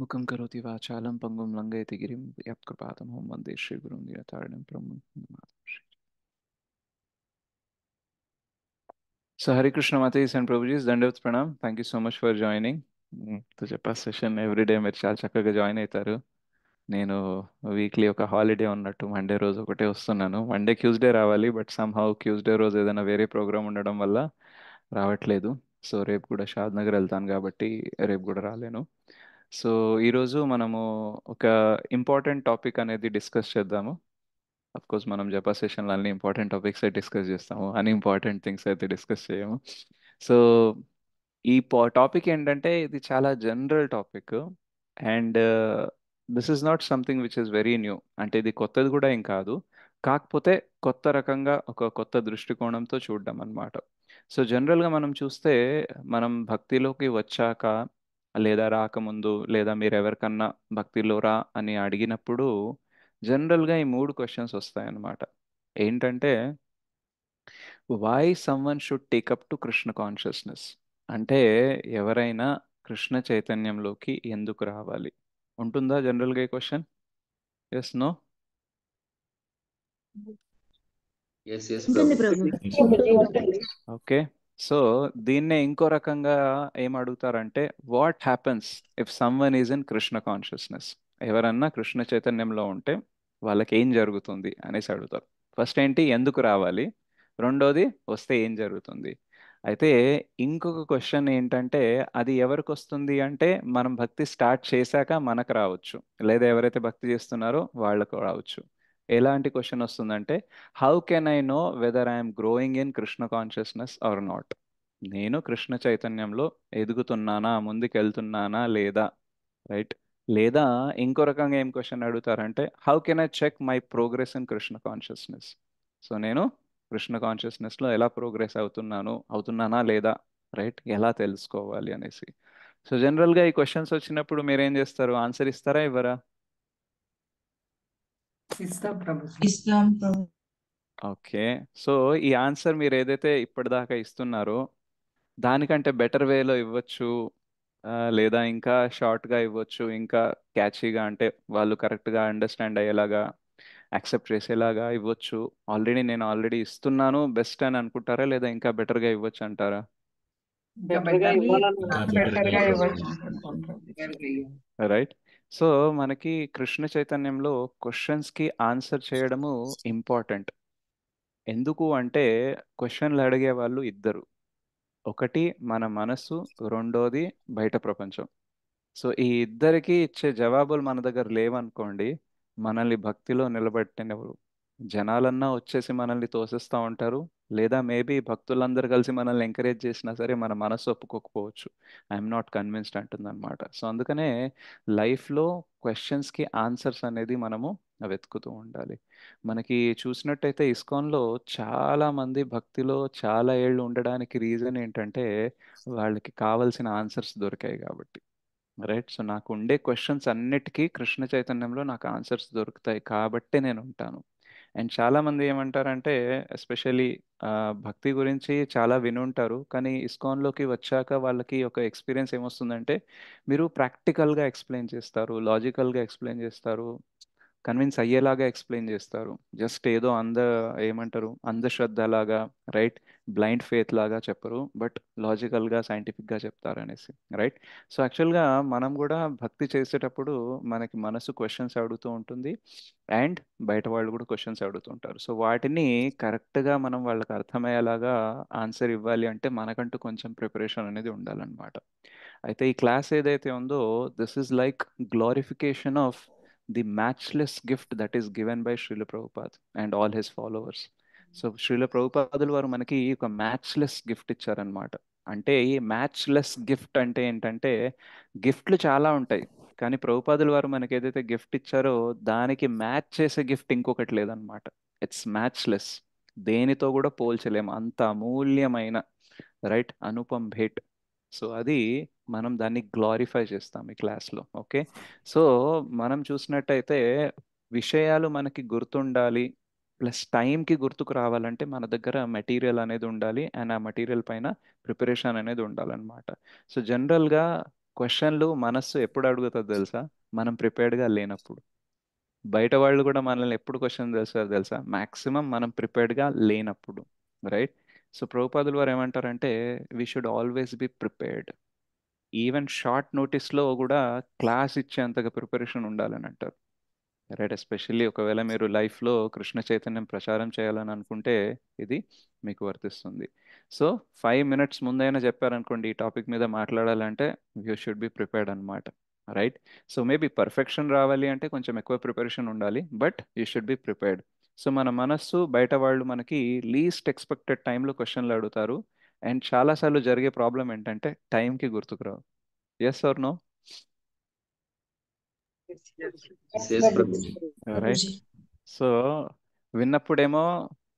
ముఖం కరోతి వాచాలం పంగుం లంఘయతి గిరిం యత్కృపాతమహం వందే శ్రీగురుం నిరతారిణం So Hari Krishna Matis and Prabhuji, Dandavat Pranam. Thank you so much for joining. तो చెప్పా session everyday మీరు చాలా చక్కగా జాయిన్ అవుతారు. నేను వీక్లీ ఒక హాలిడే ఉన్నట్టు మండే రోజు ఒకటే వస్తున్నాను. మండే ట్యూస్డే రావాలి, బట్ సమ్హౌ ట్యూస్డే రోజు ఏదైనా వేరే ప్రోగ్రామ్ ఉండడం వల్ల రావట్లేదు. సో రేపు కూడా షాద్ నగర్ వెళ్తాను కాబట్టి రేపు కూడా రాలేను. సో ఈరోజు మనము ఒక ఇంపార్టెంట్ టాపిక్ అనేది డిస్కస్ చేద్దాము. అఫ్ కోర్స్ మనం జపా సెషన్లో అన్ని ఇంపార్టెంట్ టాపిక్స్ డిస్కస్ చేస్తాము, అన్ఇంపార్టెంట్ థింగ్స్ అయితే డిస్కస్ చేయము. సో ఈ టాపిక్ ఏంటంటే ఇది చాలా general topic and this is not something which is very new. అంటే ఇది కొత్తది కూడా ఏం కాదు, కాకపోతే కొత్త రకంగా ఒక కొత్త దృష్టికోణంతో చూడడం అన్నమాట. సో జనరల్గా మనం చూస్తే మనం భక్తిలోకి వచ్చాక లేదా రాకముందు లేదా మీరు ఎవరికన్నా భక్తిలో రా అని అడిగినప్పుడు జనరల్గా ఈ మూడు క్వశ్చన్స్ వస్తాయన్నమాట. ఏంటంటే why someone should take up to Krishna consciousness, అంటే ఎవరైనా కృష్ణ చైతన్యంలోకి ఎందుకు రావాలి ఉంటుందా జనరల్గా ఈ question? Yes, no? Yes yes ఉంటుంది ప్రభు. ప్రభు. ఓకే. సో దీన్నే ఇంకో రకంగా ఏం అడుగుతారంటే what happens if someone is in Krishna consciousness, ఎవరన్నా కృష్ణ చైతన్యంలో ఉంటే వాళ్ళకి ఏం జరుగుతుంది అనేసి అడుగుతారు. ఫస్ట్ ఏంటి, ఎందుకు రావాలి, రెండోది వస్తే ఏం జరుగుతుంది. అయితే ఇంకొక క్వశ్చన్ ఏంటంటే అది ఎవరికి వస్తుంది అంటే మనం భక్తి స్టార్ట్ చేశాక మనకు రావచ్చు, లేదా ఎవరైతే భక్తి చేస్తున్నారో వాళ్ళకు రావచ్చు. ఎలాంటి క్వశ్చన్ వస్తుందంటే how can I know whether I'm growing in Krishna consciousness or not, నేను కృష్ణ చైతన్యంలో ఎదుగుతున్నానా, ముందుకు వెళ్తున్నానా లేదా, రైట్? లేదా ఇంకో రకంగా ఏం క్వశ్చన్ అడుగుతారంటే how can I check my progress in Krishna consciousness, so నేను కృష్ణ కాన్షియస్నెస్లో ఎలా ప్రోగ్రెస్ అవుతున్నానా లేదా, రైట్? ఎలా తెలుసుకోవాలి అనేసి. సో జనరల్గా ఈ క్వశ్చన్స్ వచ్చినప్పుడు మీరు ఏం చేస్తారు, ఆన్సర్ ఇస్తారా ఇవ్వరా? ఇస్తాం ప్రభు. ఓకే. సో ఈ ఆన్సర్ మీరు ఏదైతే ఇప్పటిదాకా ఇస్తున్నారో దానికంటే బెటర్ వేలో ఇవ్వచ్చు, లేదా ఇంకా షార్ట్గా ఇవ్వచ్చు, ఇంకా క్యాచీగా, అంటే వాళ్ళు కరెక్ట్గా అండర్స్టాండ్ అయ్యేలాగా యాక్సెప్ట్ చేసేలాగా ఇవ్వచ్చు. ఆల్రెడీ ఇస్తున్నాను బెస్ట్ అని అనుకుంటారా, లేదా ఇంకా బెటర్గా ఇవ్వచ్చు అంటారా? బెటర్గా ఇవ్వచ్చు అనుకుంటున్నాం. రైట్. సో మనకి కృష్ణ చైతన్యంలో క్వశ్చన్స్కి ఆన్సర్ చేయడము ఇంపార్టెంట్. ఎందుకు అంటే క్వశ్చన్లు అడిగే వాళ్ళు ఇద్దరు, ఒకటి మన మనసు, రెండోది బయట ప్రపంచం. సో ఈ ఇద్దరికి ఇచ్చే జవాబులు మన దగ్గర లేవనుకోండి, మనల్ని భక్తిలో నిలబెట్టినప్పుడు జనాలన్నా వచ్చేసి మనల్ని తోసేస్తూ ఉంటారు, లేదా మేబీ భక్తులందరూ కలిసి మనల్ని ఎంకరేజ్ చేసినా సరే మన మనసు ఒప్పుకోకపోవచ్చు. ఐఎమ్ నాట్ కన్విన్స్డ్ అంటుందన్నమాట. సో అందుకనే లైఫ్లో క్వశ్చన్స్కి ఆన్సర్స్ అనేది మనము వెతుకుతూ ఉండాలి. మనకి చూసినట్టయితే ఇస్కాన్లో చాలా మంది భక్తిలో చాలా ఏళ్ళు ఉండడానికి రీజన్ ఏంటంటే వాళ్ళకి కావలసిన ఆన్సర్స్ దొరికాయి కాబట్టి, రైట్? సో నాకు ఉండే క్వశ్చన్స్ అన్నిటికీ కృష్ణ చైతన్యంలో నాకు ఆన్సర్స్ దొరుకుతాయి కాబట్టే నేను ఉంటాను. అండ్ చాలా మంది ఏమంటారంటే ఎస్పెషలీ భక్తి గురించి చాలా వినుంటారు, కానీ ఇస్కాన్లోకి వచ్చాక వాళ్ళకి ఒక ఎక్స్పీరియన్స్ ఏమొస్తుందంటే మీరు ప్రాక్టికల్గా ఎక్స్ప్లెయిన్ చేస్తారు, లాజికల్గా ఎక్స్ప్లెయిన్ చేస్తారు, కన్విన్స్ అయ్యేలాగా ఎక్స్ప్లెయిన్ చేస్తారు. జస్ట్ ఏదో ఏమంటారు, అంధశ్రద్ధ లాగా, రైట్? బ్లైండ్ ఫేత్ లాగా చెప్పరు, బట్ లాజికల్గా సైంటిఫిక్గా చెప్తారు అనేసి, రైట్? సో యాక్చువల్గా మనం కూడా భక్తి చేసేటప్పుడు మనకి మనసు క్వశ్చన్స్ అడుగుతూ ఉంటుంది అండ్ బయట వాళ్ళు కూడా క్వశ్చన్స్ అడుగుతుంటారు. సో వాటిని కరెక్ట్గా మనం వాళ్ళకి అర్థమయ్యేలాగా ఆన్సర్ ఇవ్వాలి అంటే మనకంటూ కొంచెం ప్రిపరేషన్ అనేది ఉండాలన్నమాట. అయితే ఈ క్లాస్ ఏదైతే ఉందో this is like glorification of the matchless gift that is given by Srila Prabhupad and all his followers. So Srila ప్రభుపాదులు వారు మనకి ఒక మ్యాచ్లెస్ గిఫ్ట్ ఇచ్చారనమాట. అంటే ఈ మ్యాచ్లెస్ గిఫ్ట్ అంటే ఏంటంటే గిఫ్ట్లు చాలా ఉంటాయి, కానీ ప్రభుపాదుల వారు మనకి ఏదైతే గిఫ్ట్ ఇచ్చారో దానికి మ్యాచ్ చేసే గిఫ్ట్ ఇంకొకటి లేదనమాట. ఇట్స్ మ్యాచ్లెస్, దేనితో కూడా పోల్చలేము, అంత అమూల్యమైన, రైట్, అనుపమ్ భేట్. సో అది మనం దాన్ని గ్లోరిఫై చేస్తాం ఈ క్లాస్లో. ఓకే. సో మనం చూసినట్టయితే విషయాలు మనకి గుర్తుండాలి, ప్లస్ టైంకి గుర్తుకు రావాలంటే మన దగ్గర మెటీరియల్ అనేది ఉండాలి అండ్ ఆ మెటీరియల్ పైన ప్రిపరేషన్ అనేది ఉండాలన్నమాట. సో జనరల్గా క్వశ్చన్లు మనస్సు ఎప్పుడు అడుగుతుంది తెలుసా? మనం ప్రిపేర్డ్గా లేనప్పుడు. బయట వాళ్ళు కూడా మనల్ని ఎప్పుడు క్వశ్చన్ చేస్తారు తెలుసా? మాక్సిమం మనం ప్రిపేర్డ్గా లేనప్పుడు. రైట్? సో ప్రభుపాదులు వారు ఏమంటారంటే we should always be prepared. Even short నోటీస్లో కూడా క్లాస్ ఇచ్చేంతగా ప్రిపరేషన్ ఉండాలని అంటారు. రైట్? ఎస్పెషల్లీ ఒకవేళ మీరు లైఫ్లో కృష్ణ చైతన్యం ప్రచారం చేయాలని అనుకుంటే ఇది మీకు వర్తిస్తుంది. సో 5 minutes ముందైనా చెప్పారనుకోండి ఈ టాపిక్ మీద మాట్లాడాలంటే యూ షుడ్ బి ప్రిపేర్డ్ అనమాట. రైట్? సో మేబీ పర్ఫెక్షన్ రావాలి అంటే కొంచెం ఎక్కువ ప్రిపరేషన్ ఉండాలి, but you should be prepared. So మన మనస్సు బయట వాళ్ళు మనకి లీస్ట్ ఎక్స్పెక్టెడ్ టైంలో క్వశ్చన్లు అడుగుతారు. అండ్ చాలాసార్లు జరిగే ప్రాబ్లం ఏంటంటే టైంకి గుర్తుకురావు. Yes or no? Yes, Prabhuji. Right? So విన్నప్పుడేమో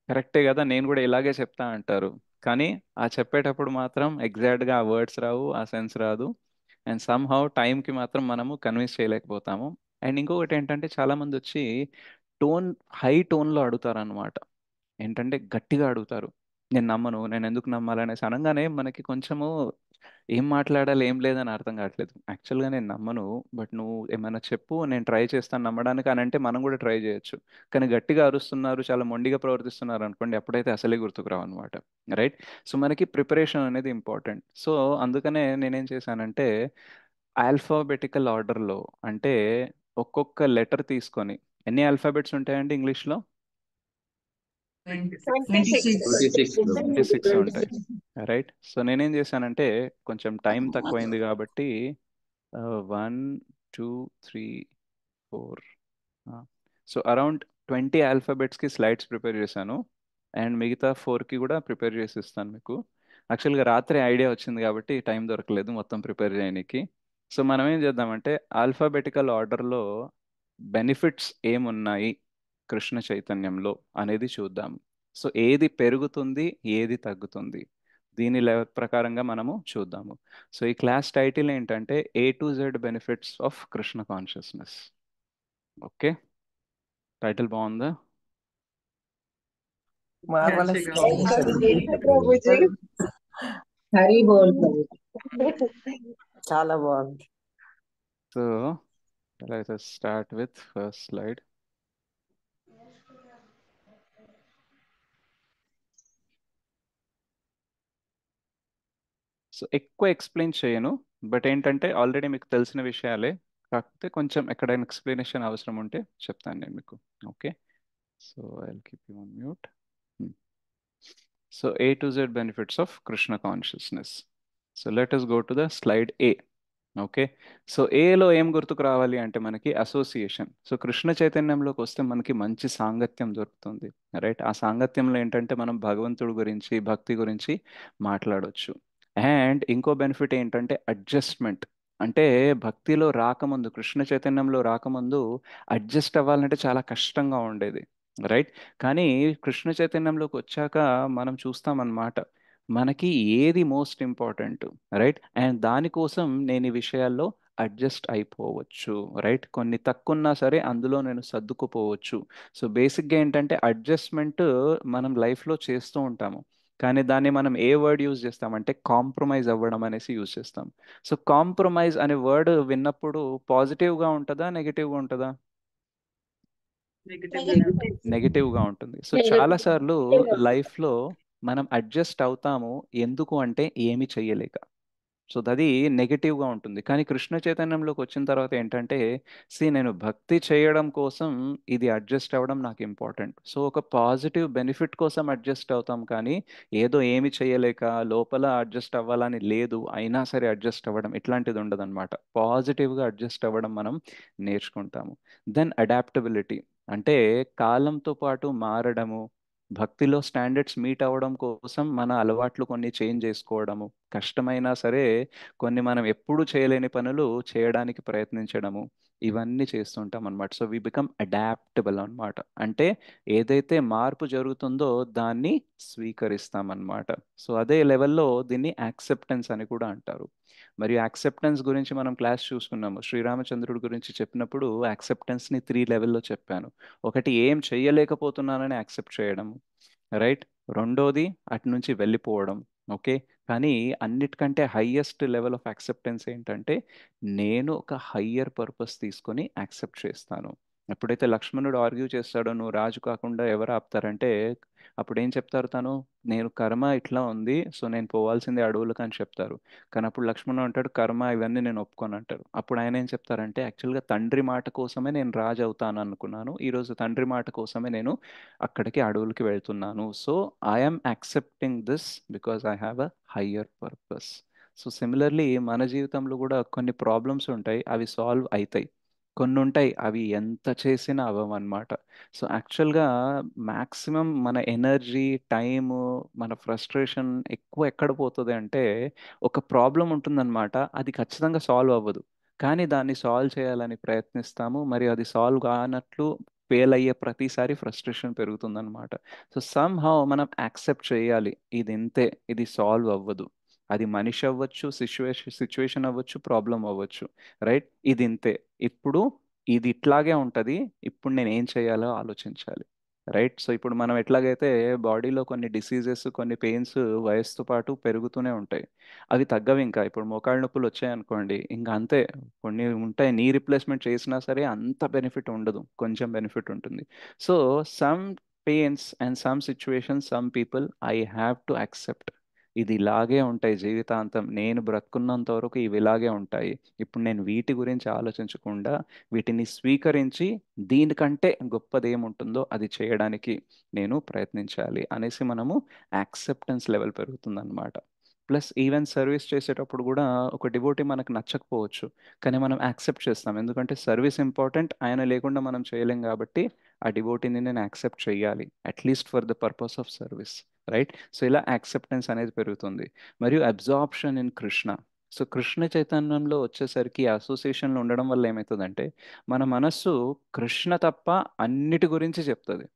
కరెక్టే కదా, నేను కూడా ఇలాగే చెప్తా అంటారు. కానీ ఆ చెప్పేటప్పుడు మాత్రం ఎగ్జాక్ట్గా ఆ వర్డ్స్ రావు, ఆ సెన్స్ రాదు. అండ్ సమ్హౌ టైంకి మాత్రం మనము కన్విన్స్ చేయలేకపోతాము. అండ్ ఇంకొకటి ఏంటంటే చాలామంది వచ్చి టోన్, హై టోన్లో అడుగుతారు అనమాట. ఏంటంటే గట్టిగా అడుగుతారు. నేను నమ్మను, నేను ఎందుకు నమ్మాలనేసి అనగానే మనకి కొంచెము ఏం మాట్లాడాలి ఏం లేదని అర్థం కావట్లేదు. యాక్చువల్గా నేను నమ్మను, బట్ నువ్వు ఏమైనా చెప్పు, నేను ట్రై చేస్తాను నమ్మడానికి అని అంటే మనం కూడా ట్రై చేయొచ్చు. కానీ గట్టిగా అరుస్తున్నారు, చాలా మొండిగా ప్రవర్తిస్తున్నారు అనుకోండి, అప్పుడైతే అసలే గుర్తుకురావు అనమాట. రైట్? సో మనకి ప్రిపరేషన్ అనేది ఇంపార్టెంట్. సో అందుకనే నేనేం చేశానంటే ఆల్ఫాబెటికల్ ఆర్డర్లో, అంటే ఒక్కొక్క లెటర్ తీసుకొని, ఎన్ని ఆల్ఫాబెట్స్ ఉంటాయండి ఇంగ్లీష్లో? 26. 26, Prabhuji. 26 ఉంటాయి. రైట్? సో నేనేం చేశానంటే కొంచెం టైం తక్కువైంది కాబట్టి 1 2 3 4, సో అరౌండ్ 20 ఆల్ఫాబెట్స్కి స్లైడ్స్ ప్రిపేర్ చేశాను. అండ్ మిగతా 4కి కూడా ప్రిపేర్ చేసి ఇస్తాను మీకు. యాక్చువల్గా రాత్రి ఐడియా వచ్చింది కాబట్టి టైం దొరకలేదు మొత్తం ప్రిపేర్ చేయడానికి. సో మనం ఏం చేద్దామంటే ఆల్ఫాబెటికల్ ఆర్డర్లో బెనిఫిట్స్ ఏమున్నాయి కృష్ణ చైతన్యంలో అనేది చూద్దాం. సో ఏది పెరుగుతుంది, ఏది తగ్గుతుంది, దీని ప్రకారంగా మనము చూద్దాము. సో ఈ క్లాస్ టైటిల్ ఏంటంటే A to Z benefits of Krishna consciousness. Okay, title బాగుందా? Marvelous. ప్రభుజీ హరి బోల్ ప్రభుజీ. చాలా బాగుంది. So let us start with first slide. So ఎక్కువ ఎక్స్ప్లెయిన్ చేయను, బట్ ఏంటంటే ఆల్రెడీ మీకు తెలిసిన విషయాలే, కాకపోతే కొంచెం ఎక్కడైనా ఎక్స్ప్లెనేషన్ అవసరం ఉంటే చెప్తాను నేను మీకు. Okay, so I will keep you on mute. So A to Z benefits of Krishna consciousness. So let us go to the slide A. Okay, so ఏలో ఏం గుర్తుకు రావాలి అంటే మనకి అసోసియేషన్. సో కృష్ణ చైతన్యంలోకి వస్తే మనకి మంచి సాంగత్యం దొరుకుతుంది. రైట్? ఆ సాంగత్యంలో ఏంటంటే మనం భగవంతుడి గురించి, భక్తి గురించి మాట్లాడవచ్చు. అండ్ ఇంకో బెనిఫిట్ ఏంటంటే అడ్జస్ట్మెంట్. అంటే భక్తిలో రాకముందు, కృష్ణ చైతన్యంలో రాకముందు అడ్జస్ట్ అవ్వాలంటే చాలా కష్టంగా ఉండేది. రైట్? కానీ కృష్ణ చైతన్యంలోకి వచ్చాక మనం చూస్తామన్నమాట మనకి ఏది మోస్ట్ ఇంపార్టెంట్. రైట్? అండ్ దానికోసం నేను ఈ విషయాల్లో అడ్జస్ట్ అయిపోవచ్చు. రైట్? కొన్ని తక్కువ ఉన్నా సరే అందులో నేను సర్దుకుపోవచ్చు. సో బేసిక్గా ఏంటంటే అడ్జస్ట్మెంట్ మనం లైఫ్లో చేస్తూ ఉంటాము, కానీ దాన్ని మనం ఏ వర్డ్ యూజ్ చేస్తామంటే కాంప్రమైజ్ అవ్వడం అనేసి యూజ్ చేస్తాం. సో కాంప్రమైజ్ అనే వర్డ్ విన్నప్పుడు పాజిటివ్గా ఉంటుందా, నెగిటివ్గా ఉంటుందా? నెగిటివ్గా ఉంటుంది. సో చాలాసార్లు లైఫ్లో మనం అడ్జస్ట్ అవుతాము, ఎందుకు అంటే ఏమి చెయ్యలేక. సో అది నెగిటివ్గా ఉంటుంది. కానీ కృష్ణ చైతన్యంలోకి వచ్చిన తర్వాత ఏంటంటే నేను భక్తి చేయడం కోసం ఇది అడ్జస్ట్ అవ్వడం నాకు ఇంపార్టెంట్. సో ఒక పాజిటివ్ బెనిఫిట్ కోసం అడ్జస్ట్ అవుతాం, కానీ ఏదో ఏమి చేయలేక లోపల అడ్జస్ట్ అవ్వాలని లేదు, అయినా సరే అడ్జస్ట్ అవ్వడం ఇట్లాంటిది ఉండదన్నమాట. పాజిటివ్గా అడ్జస్ట్ అవ్వడం మనం నేర్చుకుంటాము. దెన్ అడాప్టబిలిటీ, అంటే కాలంతో పాటు మారడము, భక్తిలో స్టాండర్డ్స్ మీట్ అవ్వడం కోసం మన అలవాట్లు కొన్ని చేంజ్ చేసుకోవడము, కష్టమైనా సరే కొన్ని మనం ఎప్పుడు చేయలేని పనులు చేయడానికి ప్రయత్నించడము, ఇవన్నీ చేస్తుంటాం అనమాట. సో వి బికమ్ అడాప్టబుల్ అనమాట. అంటే ఏదైతే మార్పు జరుగుతుందో దాన్ని స్వీకరిస్తామన్నమాట. సో అదే లెవెల్లో దీన్ని యాక్సెప్టెన్స్ అని కూడా అంటారు. మరియు యాక్సెప్టెన్స్ గురించి మనం క్లాస్ చూసుకున్నాము. శ్రీరామచంద్రుడి గురించి చెప్పినప్పుడు యాక్సెప్టెన్స్ని 3 లెవెల్లో చెప్పాను. ఒకటి, ఏం చెయ్యలేకపోతున్నానని యాక్సెప్ట్ చేయడం. రైట్? రెండోది అటు నుంచి వెళ్ళిపోవడం. ఓకే. కానీ అన్నిటికంటే హైయెస్ట్ లెవెల్ ఆఫ్ యాక్సెప్టెన్స్ ఏంటంటే నేను ఒక హయ్యర్ పర్పస్ తీసుకొని యాక్సెప్ట్ చేస్తాను. ఎప్పుడైతే లక్ష్మణుడు ఆర్గ్యూ చేస్తాడో నువ్వు రాజు కాకుండా ఎవరు ఆపుతారంటే అప్పుడు ఏం చెప్తారు తను, నేను కర్మ ఇట్లా ఉంది సో నేను పోవాల్సిందే అడవులకు అని చెప్తారు. కానీ అప్పుడు లక్ష్మణుడు అంటాడు కర్మ ఇవన్నీ నేను ఒప్పుకొని అంటారు. అప్పుడు ఆయన ఏం చెప్తారంటే యాక్చువల్గా తండ్రి మాట కోసమే నేను రాజు అవుతాను అనుకున్నాను, ఈరోజు తండ్రి మాట కోసమే నేను అక్కడికి అడవులకి వెళ్తున్నాను. So I'm accepting this because I have a higher purpose. So similarly మన జీవితంలో కూడా కొన్ని ప్రాబ్లమ్స్ ఉంటాయి, అవి సాల్వ్ అవుతాయి. కొన్ని ఉంటాయి అవి ఎంత చేసినా అవ్వమన్నమాట. సో యాక్చువల్గా మ్యాక్సిమం మన ఎనర్జీ టైము మన ఫ్రస్ట్రేషన్ ఎక్కువ ఎక్కడ పోతుంది అంటే ఒక ప్రాబ్లం ఉంటుందన్నమాట, అది ఖచ్చితంగా సాల్వ్ అవ్వదు. కానీ దాన్ని సాల్వ్ చేయాలని ప్రయత్నిస్తాము, మరి అది సాల్వ్ కానట్లు ఫెయిల్ అయ్యే ప్రతిసారి ఫ్రస్ట్రేషన్ పెరుగుతుందన్నమాట. సో సమ్ హౌ మనం యాక్సెప్ట్ చేయాలి ఇది ఇంతే, ఇది సాల్వ్ అవ్వదు. అది మనిషి అవ్వచ్చు, సిచ్యువేషన్ అవ్వచ్చు, ప్రాబ్లం అవ్వచ్చు. రైట్, ఇది ఇంతే. ఇప్పుడు ఇది ఇట్లాగే ఉంటుంది, ఇప్పుడు నేను ఏం చేయాలో ఆలోచించాలి. రైట్. సో ఇప్పుడు మనం ఎట్లాగైతే బాడీలో కొన్ని డిసీజెస్ కొన్ని పెయిన్స్ వయసుతో పాటు పెరుగుతూనే ఉంటాయి, అవి తగ్గవు. ఇంకా ఇప్పుడు మోకాళ్ళ నొప్పులు వచ్చాయనుకోండి ఇంకా అంతే. కొన్ని ఉంటాయి నీ రిప్లేస్మెంట్ చేసినా సరే అంత బెనిఫిట్ ఉండదు, కొంచెం బెనిఫిట్ ఉంటుంది. So some pains and some situations some people I have to accept. ఇది ఇలాగే ఉంటాయి జీవితాంతం, నేను బ్రతుకున్నంత వరకు ఇవి ఇలాగే ఉంటాయి. ఇప్పుడు నేను వీటి గురించి ఆలోచించకుండా వీటిని స్వీకరించి దీనికంటే గొప్పది ఏముంటుందో అది చేయడానికి నేను ప్రయత్నించాలి అనేసి మనము యాక్సెప్టెన్స్ లెవెల్ పెరుగుతుందన్నమాట. ప్లస్ ఈవెన్ సర్వీస్ చేసేటప్పుడు కూడా ఒక డివోటీ మనకు నచ్చకపోవచ్చు, కానీ మనం యాక్సెప్ట్ చేస్తాం ఎందుకంటే సర్వీస్ ఇంపార్టెంట్, ఆయన లేకుండా మనం చేయలేం కాబట్టి ఆ డివోటీని నేను యాక్సెప్ట్ చేయాలి at least for the purpose of service. Right. So ఇలా యాక్సెప్టెన్స్ అనేది పెరుగుతుంది. మరియు absorption in Krishna. So Krishna చైతన్యంలో వచ్చేసరికి అసోసియేషన్లో ఉండడం వల్ల ఏమవుతుందంటే మన మనస్సు కృష్ణ తప్ప అన్నిటి గురించి చెప్తుంది.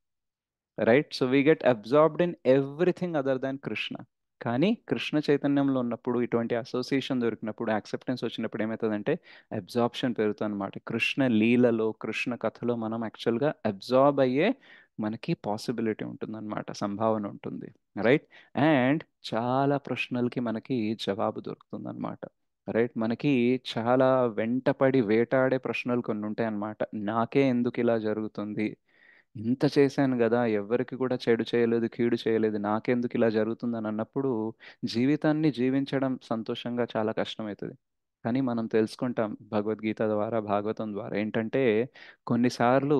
Right. So we get absorbed in everything other than Krishna. కానీ కృష్ణ చైతన్యంలో ఉన్నప్పుడు ఇటువంటి అసోసియేషన్ దొరికినప్పుడు యాక్సెప్టెన్స్ వచ్చినప్పుడు ఏమవుతుందంటే అబ్జార్ప్షన్ పెరుగుతుంది అనమాట. కృష్ణ లీలలో కృష్ణ కథలో మనం యాక్చువల్గా అబ్జార్బ్ అయ్యే మనకి పాసిబిలిటీ ఉంటుందన్నమాట, సంభావన ఉంటుంది. రైట్. అండ్ చాలా ప్రశ్నలకి మనకి జవాబు దొరుకుతుందన్నమాట. రైట్. మనకి చాలా వెంటపడి వేటాడే ప్రశ్నలు కొన్ని ఉంటాయి అన్నమాట. నాకే ఎందుకు ఇలా జరుగుతుంది, ఇంత చేశాను కదా ఎవరికి కూడా చెడు చేయలేదు కీడు చేయలేదు నాకెందుకు ఇలా జరుగుతుందని అన్నప్పుడు జీవితాన్ని జీవించడం సంతోషంగా చాలా కష్టమవుతుంది. కానీ మనం తెలుసుకుంటాం భగవద్గీత ద్వారా భాగవతం ద్వారా ఏంటంటే కొన్నిసార్లు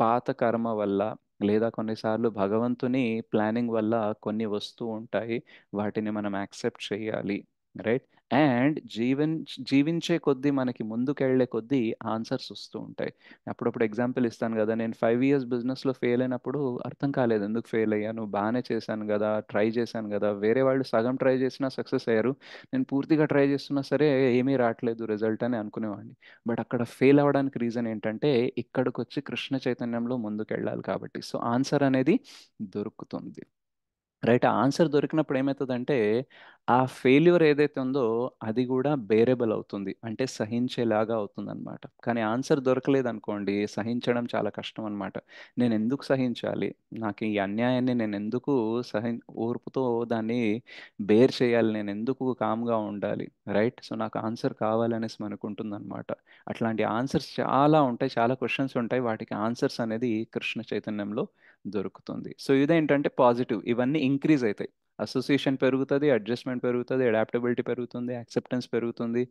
పాత కర్మ వల్ల లేదా కొన్నిసార్లు భగవంతుని ప్లానింగ్ వల్ల కొన్ని వస్తూ ఉంటాయి, వాటిని మనం యాక్సెప్ట్ చేయాలి. రైట్. అండ్ జీవించే కొద్దీ మనకి ముందుకెళ్లే కొద్దీ ఆన్సర్స్ వస్తూ ఉంటాయి. అప్పుడప్పుడు ఎగ్జాంపుల్ ఇస్తాను కదా, నేను 5 years బిజినెస్లో ఫెయిల్ అయినప్పుడు అర్థం కాలేదు ఎందుకు ఫెయిల్ అయ్యాను, బాగానే చేశాను కదా, ట్రై చేశాను కదా, వేరే వాళ్ళు సగం ట్రై చేసినా సక్సెస్ అయ్యారు, నేను పూర్తిగా ట్రై చేస్తున్నా సరే ఏమీ రావట్లేదు రిజల్ట్ అని అనుకునేవాడిని. బట్ అక్కడ ఫెయిల్ అవ్వడానికి రీజన్ ఏంటంటే ఇక్కడికి వచ్చి కృష్ణ చైతన్యంలో ముందుకెళ్ళాలి కాబట్టి. సో ఆన్సర్ అనేది దొరుకుతుంది. రైట్. ఆ ఆన్సర్ దొరికినప్పుడు ఏమవుతుందంటే ఆ ఫెయిల్యూర్ ఏదైతే ఉందో అది కూడా బేరబుల్ అవుతుంది, అంటే సహించేలాగా అవుతుంది అనమాట. కానీ ఆన్సర్ దొరకలేదు అనుకోండి సహించడం చాలా కష్టం అనమాట. నేను ఎందుకు సహించాలి, నాకు ఈ అన్యాయాన్ని నేను ఎందుకు ఓర్పుతో దాన్ని బేర్ చేయాలి, నేను ఎందుకు కామ్గా ఉండాలి. రైట్. సో నాకు ఆన్సర్ కావాలనేసి మనకు ఉంటుంది అనమాట. అట్లాంటి ఆన్సర్స్ చాలా ఉంటాయి, చాలా క్వశ్చన్స్ ఉంటాయి, వాటికి ఆన్సర్స్ అనేది కృష్ణ చైతన్యంలో దొరుకుతుంది. సో ఇదేంటంటే పాజిటివ్, ఇవన్నీ ఇంక్రీజ్ అవుతాయి. అసోసియేషన్ పెరుగుతుంది, అడ్జస్ట్మెంట్ పెరుగుతుంది, అడాప్టబిలిటీ పెరుగుతుంది, యాక్సెప్టెన్స్ పెరుగుతుంది,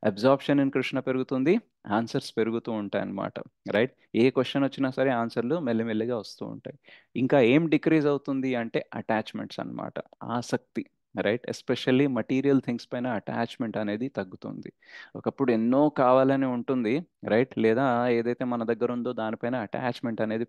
అబ్జార్ప్షన్ ఇన్ కృష్ణ పెరుగుతుంది, ఆన్సర్స్ పెరుగుతూ ఉంటాయి అన్నమాట. రైట్. ఏ క్వశ్చన్ వచ్చినా సరే ఆన్సర్లు మెల్లిమెల్లిగా వస్తూ ఉంటాయి. ఇంకా ఏం డిక్రీజ్ అవుతుంది అంటే అటాచ్మెంట్స్ అన్నమాట, ఆసక్తి. రైట్. ఎస్పెషల్లీ మటీరియల్ థింగ్స్ పైన అటాచ్మెంట్ అనేది తగ్గుతుంది. ఒకప్పుడు ఎన్నో కావాలని ఉంటుంది. రైట్. లేదా ఏదైతే మన దగ్గర ఉందో దానిపైన అటాచ్మెంట్ అనేది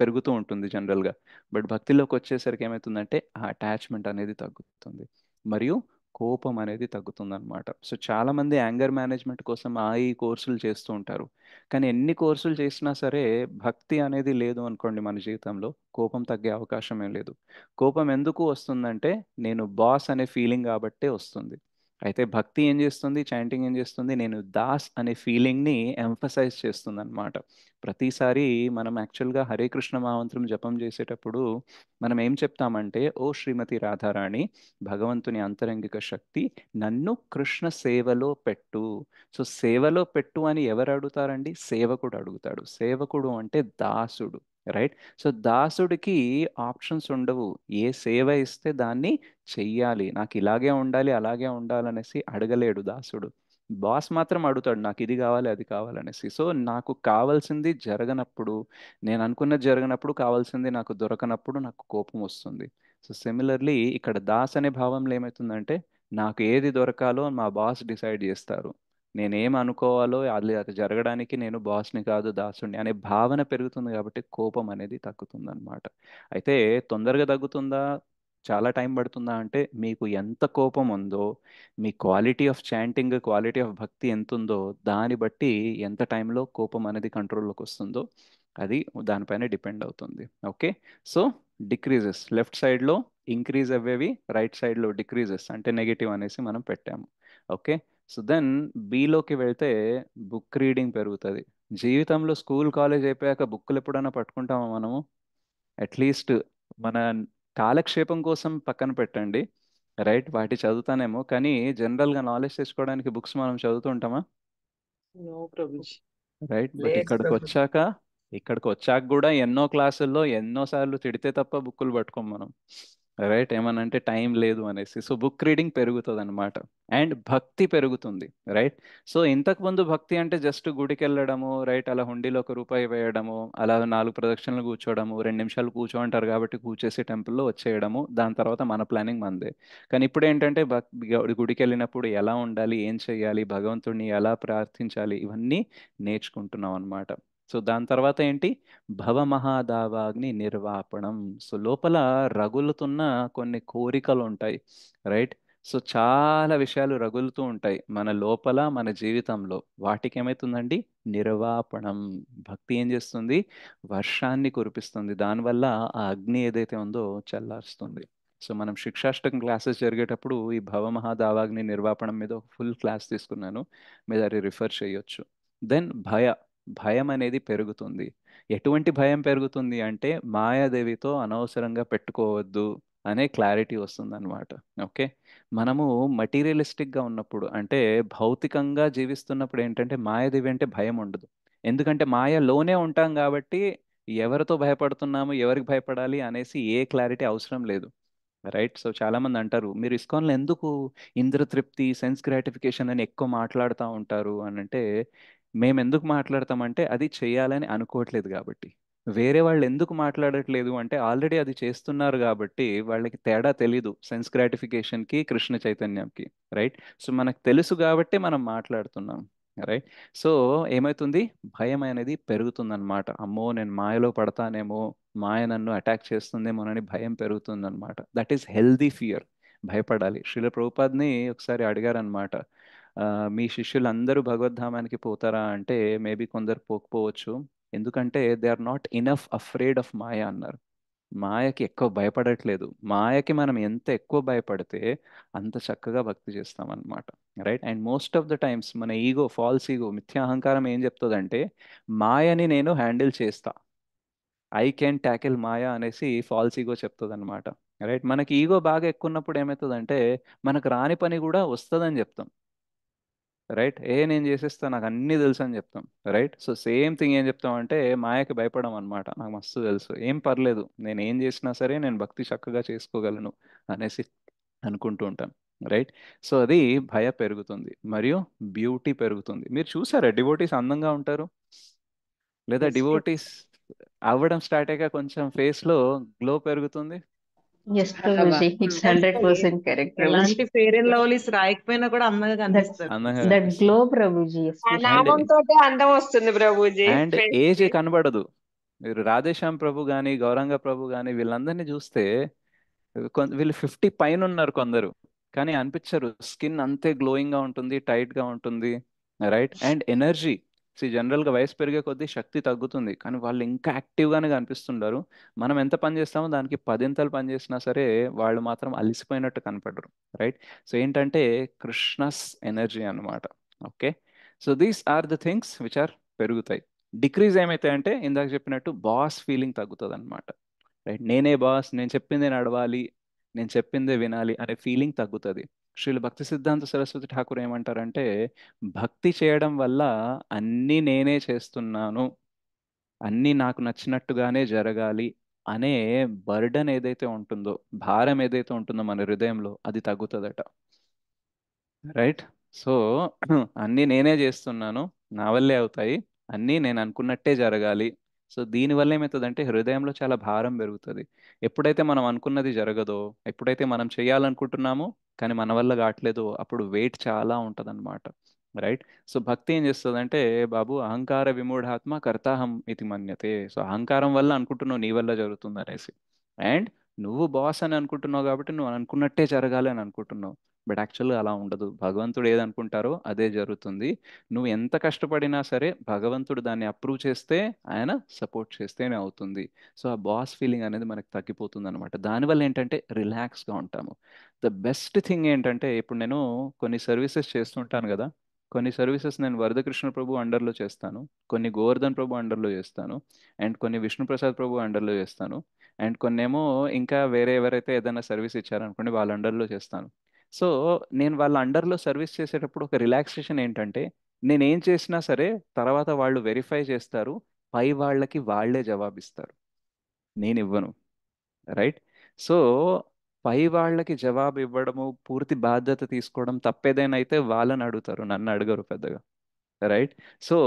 పెరుగుతూ ఉంటుంది జనరల్గా. బట్ భక్తిలోకి వచ్చేసరికి ఏమవుతుందంటే ఆ అటాచ్మెంట్ అనేది తగ్గుతుంది, మరియు కోపం అనేది తగ్గుతుంది అనమాట. సో చాలా మంది యాంగర్ మేనేజ్మెంట్ కోసం ఈ కోర్సులు చేస్తూ ఉంటారు. కానీ ఎన్ని కోర్సులు చేసినా సరే భక్తి అనేది లేదు అనుకోండి మన జీవితంలో, కోపం తగ్గే అవకాశమే లేదు. కోపం ఎందుకు వస్తుందంటే నేను బాస్ అనే ఫీలింగ్ కాబట్టే వస్తుంది. అయితే భక్తి ఏం చేస్తుంది, చాంటింగ్ ఏం చేస్తుంది, నేను దాస్ అనే ఫీలింగ్ని ఎంఫసైజ్ చేస్తుంది అనమాట. ప్రతిసారి మనం యాక్చువల్గా హరే కృష్ణ మహామంత్రం జపం చేసేటప్పుడు మనం ఏం చెప్తామంటే, ఓ శ్రీమతి రాధారాణి, భగవంతుని అంతరంగిక శక్తి, నన్ను కృష్ణ సేవలో పెట్టు. సో సేవలో పెట్టు అని ఎవరు అడుగుతారండి? సేవకుడు అడుగుతాడు. సేవకుడు అంటే దాసుడు, రైట్? సో దాసుడికి ఆప్షన్స్ ఉండవు. ఏ సేవ ఇస్తే దాన్ని చెయ్యాలి. నాకు ఇలాగే ఉండాలి అలాగే ఉండాలనేసి అడగలేడు దాసుడు. బాస్ మాత్రం అడుగుతాడు, నాకు ఇది కావాలి అది కావాలనేసి. సో నాకు కావాల్సింది జరగనప్పుడు, నేను అనుకున్నది జరగనప్పుడు, కావాల్సింది నాకు దొరకనప్పుడు నాకు కోపం వస్తుంది. సో సిమిలర్లీ ఇక్కడ దాస్ అనే భావంలో ఏమవుతుందంటే, నాకు ఏది దొరకాలో మా బాస్ డిసైడ్ చేస్తారు. నేనేం అనుకోవాలో అది జరగడానికి నేను బాస్ని కాదు దాసుని అనే భావన పెరుగుతుంది, కాబట్టి కోపం అనేది తగ్గుతుంది అనమాట. అయితే తొందరగా తగ్గుతుందా, చాలా టైం పడుతుందా అంటే, మీకు ఎంత కోపం ఉందో, మీ quality of chanting, quality of bhakti ఎంత ఉందో దాన్ని బట్టి ఎంత టైంలో కోపం అనేది కంట్రోల్లోకి వస్తుందో అది దానిపైన డిపెండ్ అవుతుంది. ఓకే. సో డిక్రీజెస్ లెఫ్ట్ సైడ్లో ఇంక్రీజ్ అవ్వేవి, రైట్ సైడ్లో డిక్రీజెస్ అంటే నెగిటివ్ అనేసి మనం పెట్టాము. ఓకే. సో దెన్ బిలోకి వెళ్తే బుక్ రీడింగ్ పెరుగుతుంది. జీవితంలో స్కూల్ కాలేజ్ అయిపోయాక బుక్కులు ఎప్పుడైనా పట్టుకుంటామా మనము? అట్లీస్ట్ మన కాలక్షేపం కోసం పక్కన పెట్టండి, రైట్? వాటి చదువుతానేమో, కానీ జనరల్గా నాలెడ్జ్ తెచ్చుకోవడానికి బుక్స్ మనం చదువుతూ ఉంటామా? నో ప్రభుజీ. రైట్. బట్ లేదు ఇక్కడికి ప్రభు. వచ్చాక, ఇక్కడికి వచ్చాక కూడా ఎన్నో క్లాసుల్లో ఎన్నోసార్లు తిడితే తప్ప బుక్కులు పట్టుకోం మనం, రైట్? ఏమనంటే టైం లేదు అనేసి. సో బుక్ రీడింగ్ పెరుగుతుంది అనమాట. అండ్ భక్తి పెరుగుతుంది, రైట్? సో ఇంతకు ముందు భక్తి అంటే జస్ట్ గుడికి వెళ్ళడము, రైట్? అలా హుండీలో ₹1 వేయడము, అలా 4 ప్రదక్షిణలు కూర్చోవడము, 2 నిమిషాలు కూర్చో అంటారు కాబట్టి కూర్చేసి టెంపుల్లో వచ్చేయడము, దాని తర్వాత మన ప్లానింగ్ మందే. కానీ ఇప్పుడు ఏంటంటే గుడికి వెళ్ళినప్పుడు ఎలా ఉండాలి, ఏం చేయాలి, భగవంతుడిని ఎలా ప్రార్థించాలి, ఇవన్నీ నేర్చుకుంటున్నాం అనమాట. సో దాని తర్వాత ఏంటి? భవమహాదావాగ్ని నిర్వాపణం. సో లోపల రగులుతున్న కొన్ని కోరికలు ఉంటాయి, రైట్? సో చాలా విషయాలు రగులుతూ ఉంటాయి మన లోపల, మన జీవితంలో. వాటికి ఏమవుతుందండి? నిర్వాపణం. భక్తి ఏం చేస్తుంది? వర్షాన్ని కురిపిస్తుంది. దానివల్ల ఆ అగ్ని ఏదైతే ఉందో చల్లారుస్తుంది. సో మనం శిక్షాష్టకం క్లాసెస్ జరిగేటప్పుడు ఈ భవమహాదావాగ్ని నిర్వాపణం మీద ఒక ఫుల్ క్లాస్ తీసుకున్నాను, మీరు అది రిఫర్ చేయొచ్చు. దెన్ భయం అనేది పెరుగుతుంది. ఎటువంటి భయం పెరుగుతుంది అంటే, మాయాదేవితో అనవసరంగా పెట్టుకోవద్దు అనే క్లారిటీ వస్తుంది అనమాట. ఓకే. మనము మటీరియలిస్టిక్గా ఉన్నప్పుడు, అంటే భౌతికంగా జీవిస్తున్నప్పుడు ఏంటంటే మాయాదేవి అంటే భయం ఉండదు. ఎందుకంటే మాయలోనే ఉంటాం కాబట్టి ఎవరితో భయపడుతున్నాము, ఎవరికి భయపడాలి అనేసి ఏ క్లారిటీ అవసరం లేదు, రైట్? సో చాలా మంది అంటారు, మీరు ఇస్కాన్లో ఎందుకు ఇంద్రతృప్తి, సెన్స్ గ్రాటిఫికేషన్ అని ఎక్కువ మాట్లాడుతూ ఉంటారు అని అంటే, మేము ఎందుకు మాట్లాడతామంటే అది చేయాలని అనుకోవట్లేదు కాబట్టి. వేరే వాళ్ళు ఎందుకు మాట్లాడట్లేదు అంటే, ఆల్రెడీ అది చేస్తున్నారు కాబట్టి వాళ్ళకి తేడా తెలీదు సెన్స్ గ్రాటిఫికేషన్కి, కృష్ణ చైతన్యంకి, రైట్? సో మనకు తెలుసు కాబట్టి మనం మాట్లాడుతున్నాం, రైట్? సో ఏమవుతుంది? భయం అనేది పెరుగుతుందన్నమాట. అమ్మో నేను మాయలో పడతానేమో, మాయ నన్ను అటాక్ చేస్తుందేమోనని భయం పెరుగుతుందన్నమాట. That is healthy fear. భయపడాలి. శ్రీల ప్రభుపాద్ని ఒకసారి అడిగారనమాట, మీ శిష్యులందరూ భగవద్ధామానికి పోతారా అంటే, మేబీ కొందరు పోకపోవచ్చు, ఎందుకంటే they are not enough afraid of maya అన్నారు. మాయకి ఎక్కువ భయపడట్లేదు. మాయకి మనం ఎంత ఎక్కువ భయపడితే అంత చక్కగా భక్తి చేస్తామన్నమాట, right? And most of the times మన ఈగో, ఫాల్స్ ఈగో, మిథ్యా అహంకారం ఏం చెప్తుందంటే, మాయని నేను హ్యాండిల్ చేస్తా, ఐ కెన్ ట్యాకిల్ మాయా అనేసి ఫాల్స్ ఈగో చెప్తుంది అనమాట, రైట్? మనకి ఈగో బాగా ఎక్కువ ఉన్నప్పుడు ఏమవుతుందంటే, మనకు రాని పని కూడా వస్తుందని చెప్తాం, రైట్? నేను చేసేస్తా, నాకు అన్నీ తెలుసు అని చెప్తాం, రైట్? సో సేమ్ థింగ్ ఏం చెప్తాం అంటే, మాయకి భయపడం అనమాట. నాకు మస్తు తెలుసు, ఏం పర్లేదు, నేను ఏం చేసినా సరే నేను భక్తి చక్కగా చేసుకోగలను అనేసి అనుకుంటూ ఉంటాం, రైట్? సో అది భయ పెరుగుతుంది మరియు బ్యూటీ పెరుగుతుంది. మీరు చూసారా డివోటీస్ అందంగా ఉంటారు, లేదా Yes. డివోటీస్ అవ్వడం స్టార్ట్ అయ్యాక కొంచెం ఫేస్ లో గ్లో పెరుగుతుంది? ఎస్ చాలా ప్రభుజీ, బాగా ఇట్స్ అసలు 100% కరెక్ట్ ప్రభుజీ. ఎలాంటి ఫెయిర్ అండ్ లవ్లీస్ రాయకపోయినా కూడా అందంగా దట్ కనిపిస్తారు. అందంగా దట్ గ్లో కనిపిస్తారు. ప్రభుజీ ఆ ఎస్పెషల్లీ. అండ్ నామంతో అందం వస్తుంది ప్రభుజీ అండ్ ఫేస్ ఏజ్ కి. కనబడదు. మీరు రాధేశ్యామ్ ప్రభు కానీ, గౌరంగ ప్రభు కానీ, వీళ్ళందరినీ చూస్తే వీళ్ళు 50 పైన ఉన్నారు కొందరు, కానీ అనిపించరు. స్కిన్ అంతే గ్లోయింగ్ గా ఉంటుంది, టైట్ గా ఉంటుంది, రైట్? అండ్ ఎనర్జీ, జనరల్గా వయసు పెరిగే కొద్దీ శక్తి తగ్గుతుంది, కానీ వాళ్ళు ఇంకా యాక్టివ్గానే కనిపిస్తుంటారు. మనం ఎంత పని చేస్తామో దానికి పదింతలు పని చేసినా సరే వాళ్ళు మాత్రం అలిసిపోయినట్టు కనపడరు. రైట్. సో ఏంటంటే కృష్ణస్ ఎనర్జీ అన్నమాట. Okay. So these are the things which are పెరుగుతాయి. డిక్రీజ్ ఏమైతాయంటే ఇందాక చెప్పినట్టు బాస్ ఫీలింగ్ తగ్గుతుంది అనమాట. రైట్. నేనే బాస్, నేను చెప్పిందే నడవాలి, నేను చెప్పిందే వినాలి అనే ఫీలింగ్ తగ్గుతుంది. శ్రీల భక్తి సిద్ధాంత సరస్వతి ఠాకూర్ ఏమంటారంటే భక్తి చేయడం వల్ల అన్నీ నేనే చేస్తున్నాను, అన్నీ నాకు నచ్చినట్టుగానే జరగాలి అనే బర్డన్ ఏదైతే ఉంటుందో, భారం ఏదైతే ఉంటుందో మన హృదయంలో, అది తగ్గుతుందట. రైట్. సో అన్నీ నేనే చేస్తున్నాను, నా వల్లే అవుతాయి, అన్నీ నేను అనుకున్నట్టే జరగాలి. సో దీనివల్ల ఏమవుతుందంటే హృదయంలో చాలా భారం పెరుగుతుంది. ఎప్పుడైతే మనం అనుకున్నది జరగదో, ఎప్పుడైతే మనం చేయాలనుకుంటున్నామో కానీ మన వల్ల కావట్లేదో, అప్పుడు వెయిట్ చాలా ఉంటుందన్నమాట. రైట్. సో భక్తి ఏం చేస్తుందంటే, బాబు అహంకార విమూఢాత్మ కర్తాహం ఇది మన్యతే. సో అహంకారం వల్ల అనుకుంటున్నావు నీ వల్ల జరుగుతుంది అనేసి, అండ్ నువ్వు బాస్ అని అనుకుంటున్నావు కాబట్టి నువ్వు అనుకున్నట్టే జరగాలి అని అనుకుంటున్నావు. బట్ యాక్చువల్గా అలా ఉండదు. భగవంతుడు ఏదనుకుంటారో అదే జరుగుతుంది. నువ్వు ఎంత కష్టపడినా సరే భగవంతుడు దాన్ని అప్రూవ్ చేస్తే, ఆయన సపోర్ట్ చేస్తేనే అవుతుంది. సో ఆ బాస్ ఫీలింగ్ అనేది మనకు తగ్గిపోతుంది అనమాట. దానివల్ల ఏంటంటే రిలాక్స్గా ఉంటాము. ద బెస్ట్ థింగ్ ఏంటంటే, ఇప్పుడు నేను కొన్ని సర్వీసెస్ చేస్తుంటాను కదా, కొన్ని సర్వీసెస్ నేను వరదకృష్ణ ప్రభు అండర్లో చేస్తాను, కొన్ని గోవర్ధన్ ప్రభు అండర్లో చేస్తాను, అండ్ కొన్ని విష్ణుప్రసాద్ ప్రభు అండర్లో చేస్తాను, అండ్ కొన్నేమో ఇంకా వేరే ఎవరైతే ఏదైనా సర్వీస్ ఇచ్చారనుకోండి వాళ్ళ అండర్లో చేస్తాను. సో నేను వాళ్ళ అండర్లో సర్వీస్ చేసేటప్పుడు ఒక రిలాక్సేషన్ ఏంటంటే, నేను ఏం చేసినా సరే తర్వాత వాళ్ళు వెరిఫై చేస్తారు, పై వాళ్ళకి వాళ్ళే జవాబిస్తారు, నేను ఇవ్వను. రైట్. సో పై వాళ్ళకి జవాబు ఇవ్వడము, పూర్తి బాధ్యత తీసుకోవడం తప్పేదైనా అయితే వాళ్ళని అడుగుతారు, నన్ను అడగరు పెద్దగా. రైట్. సో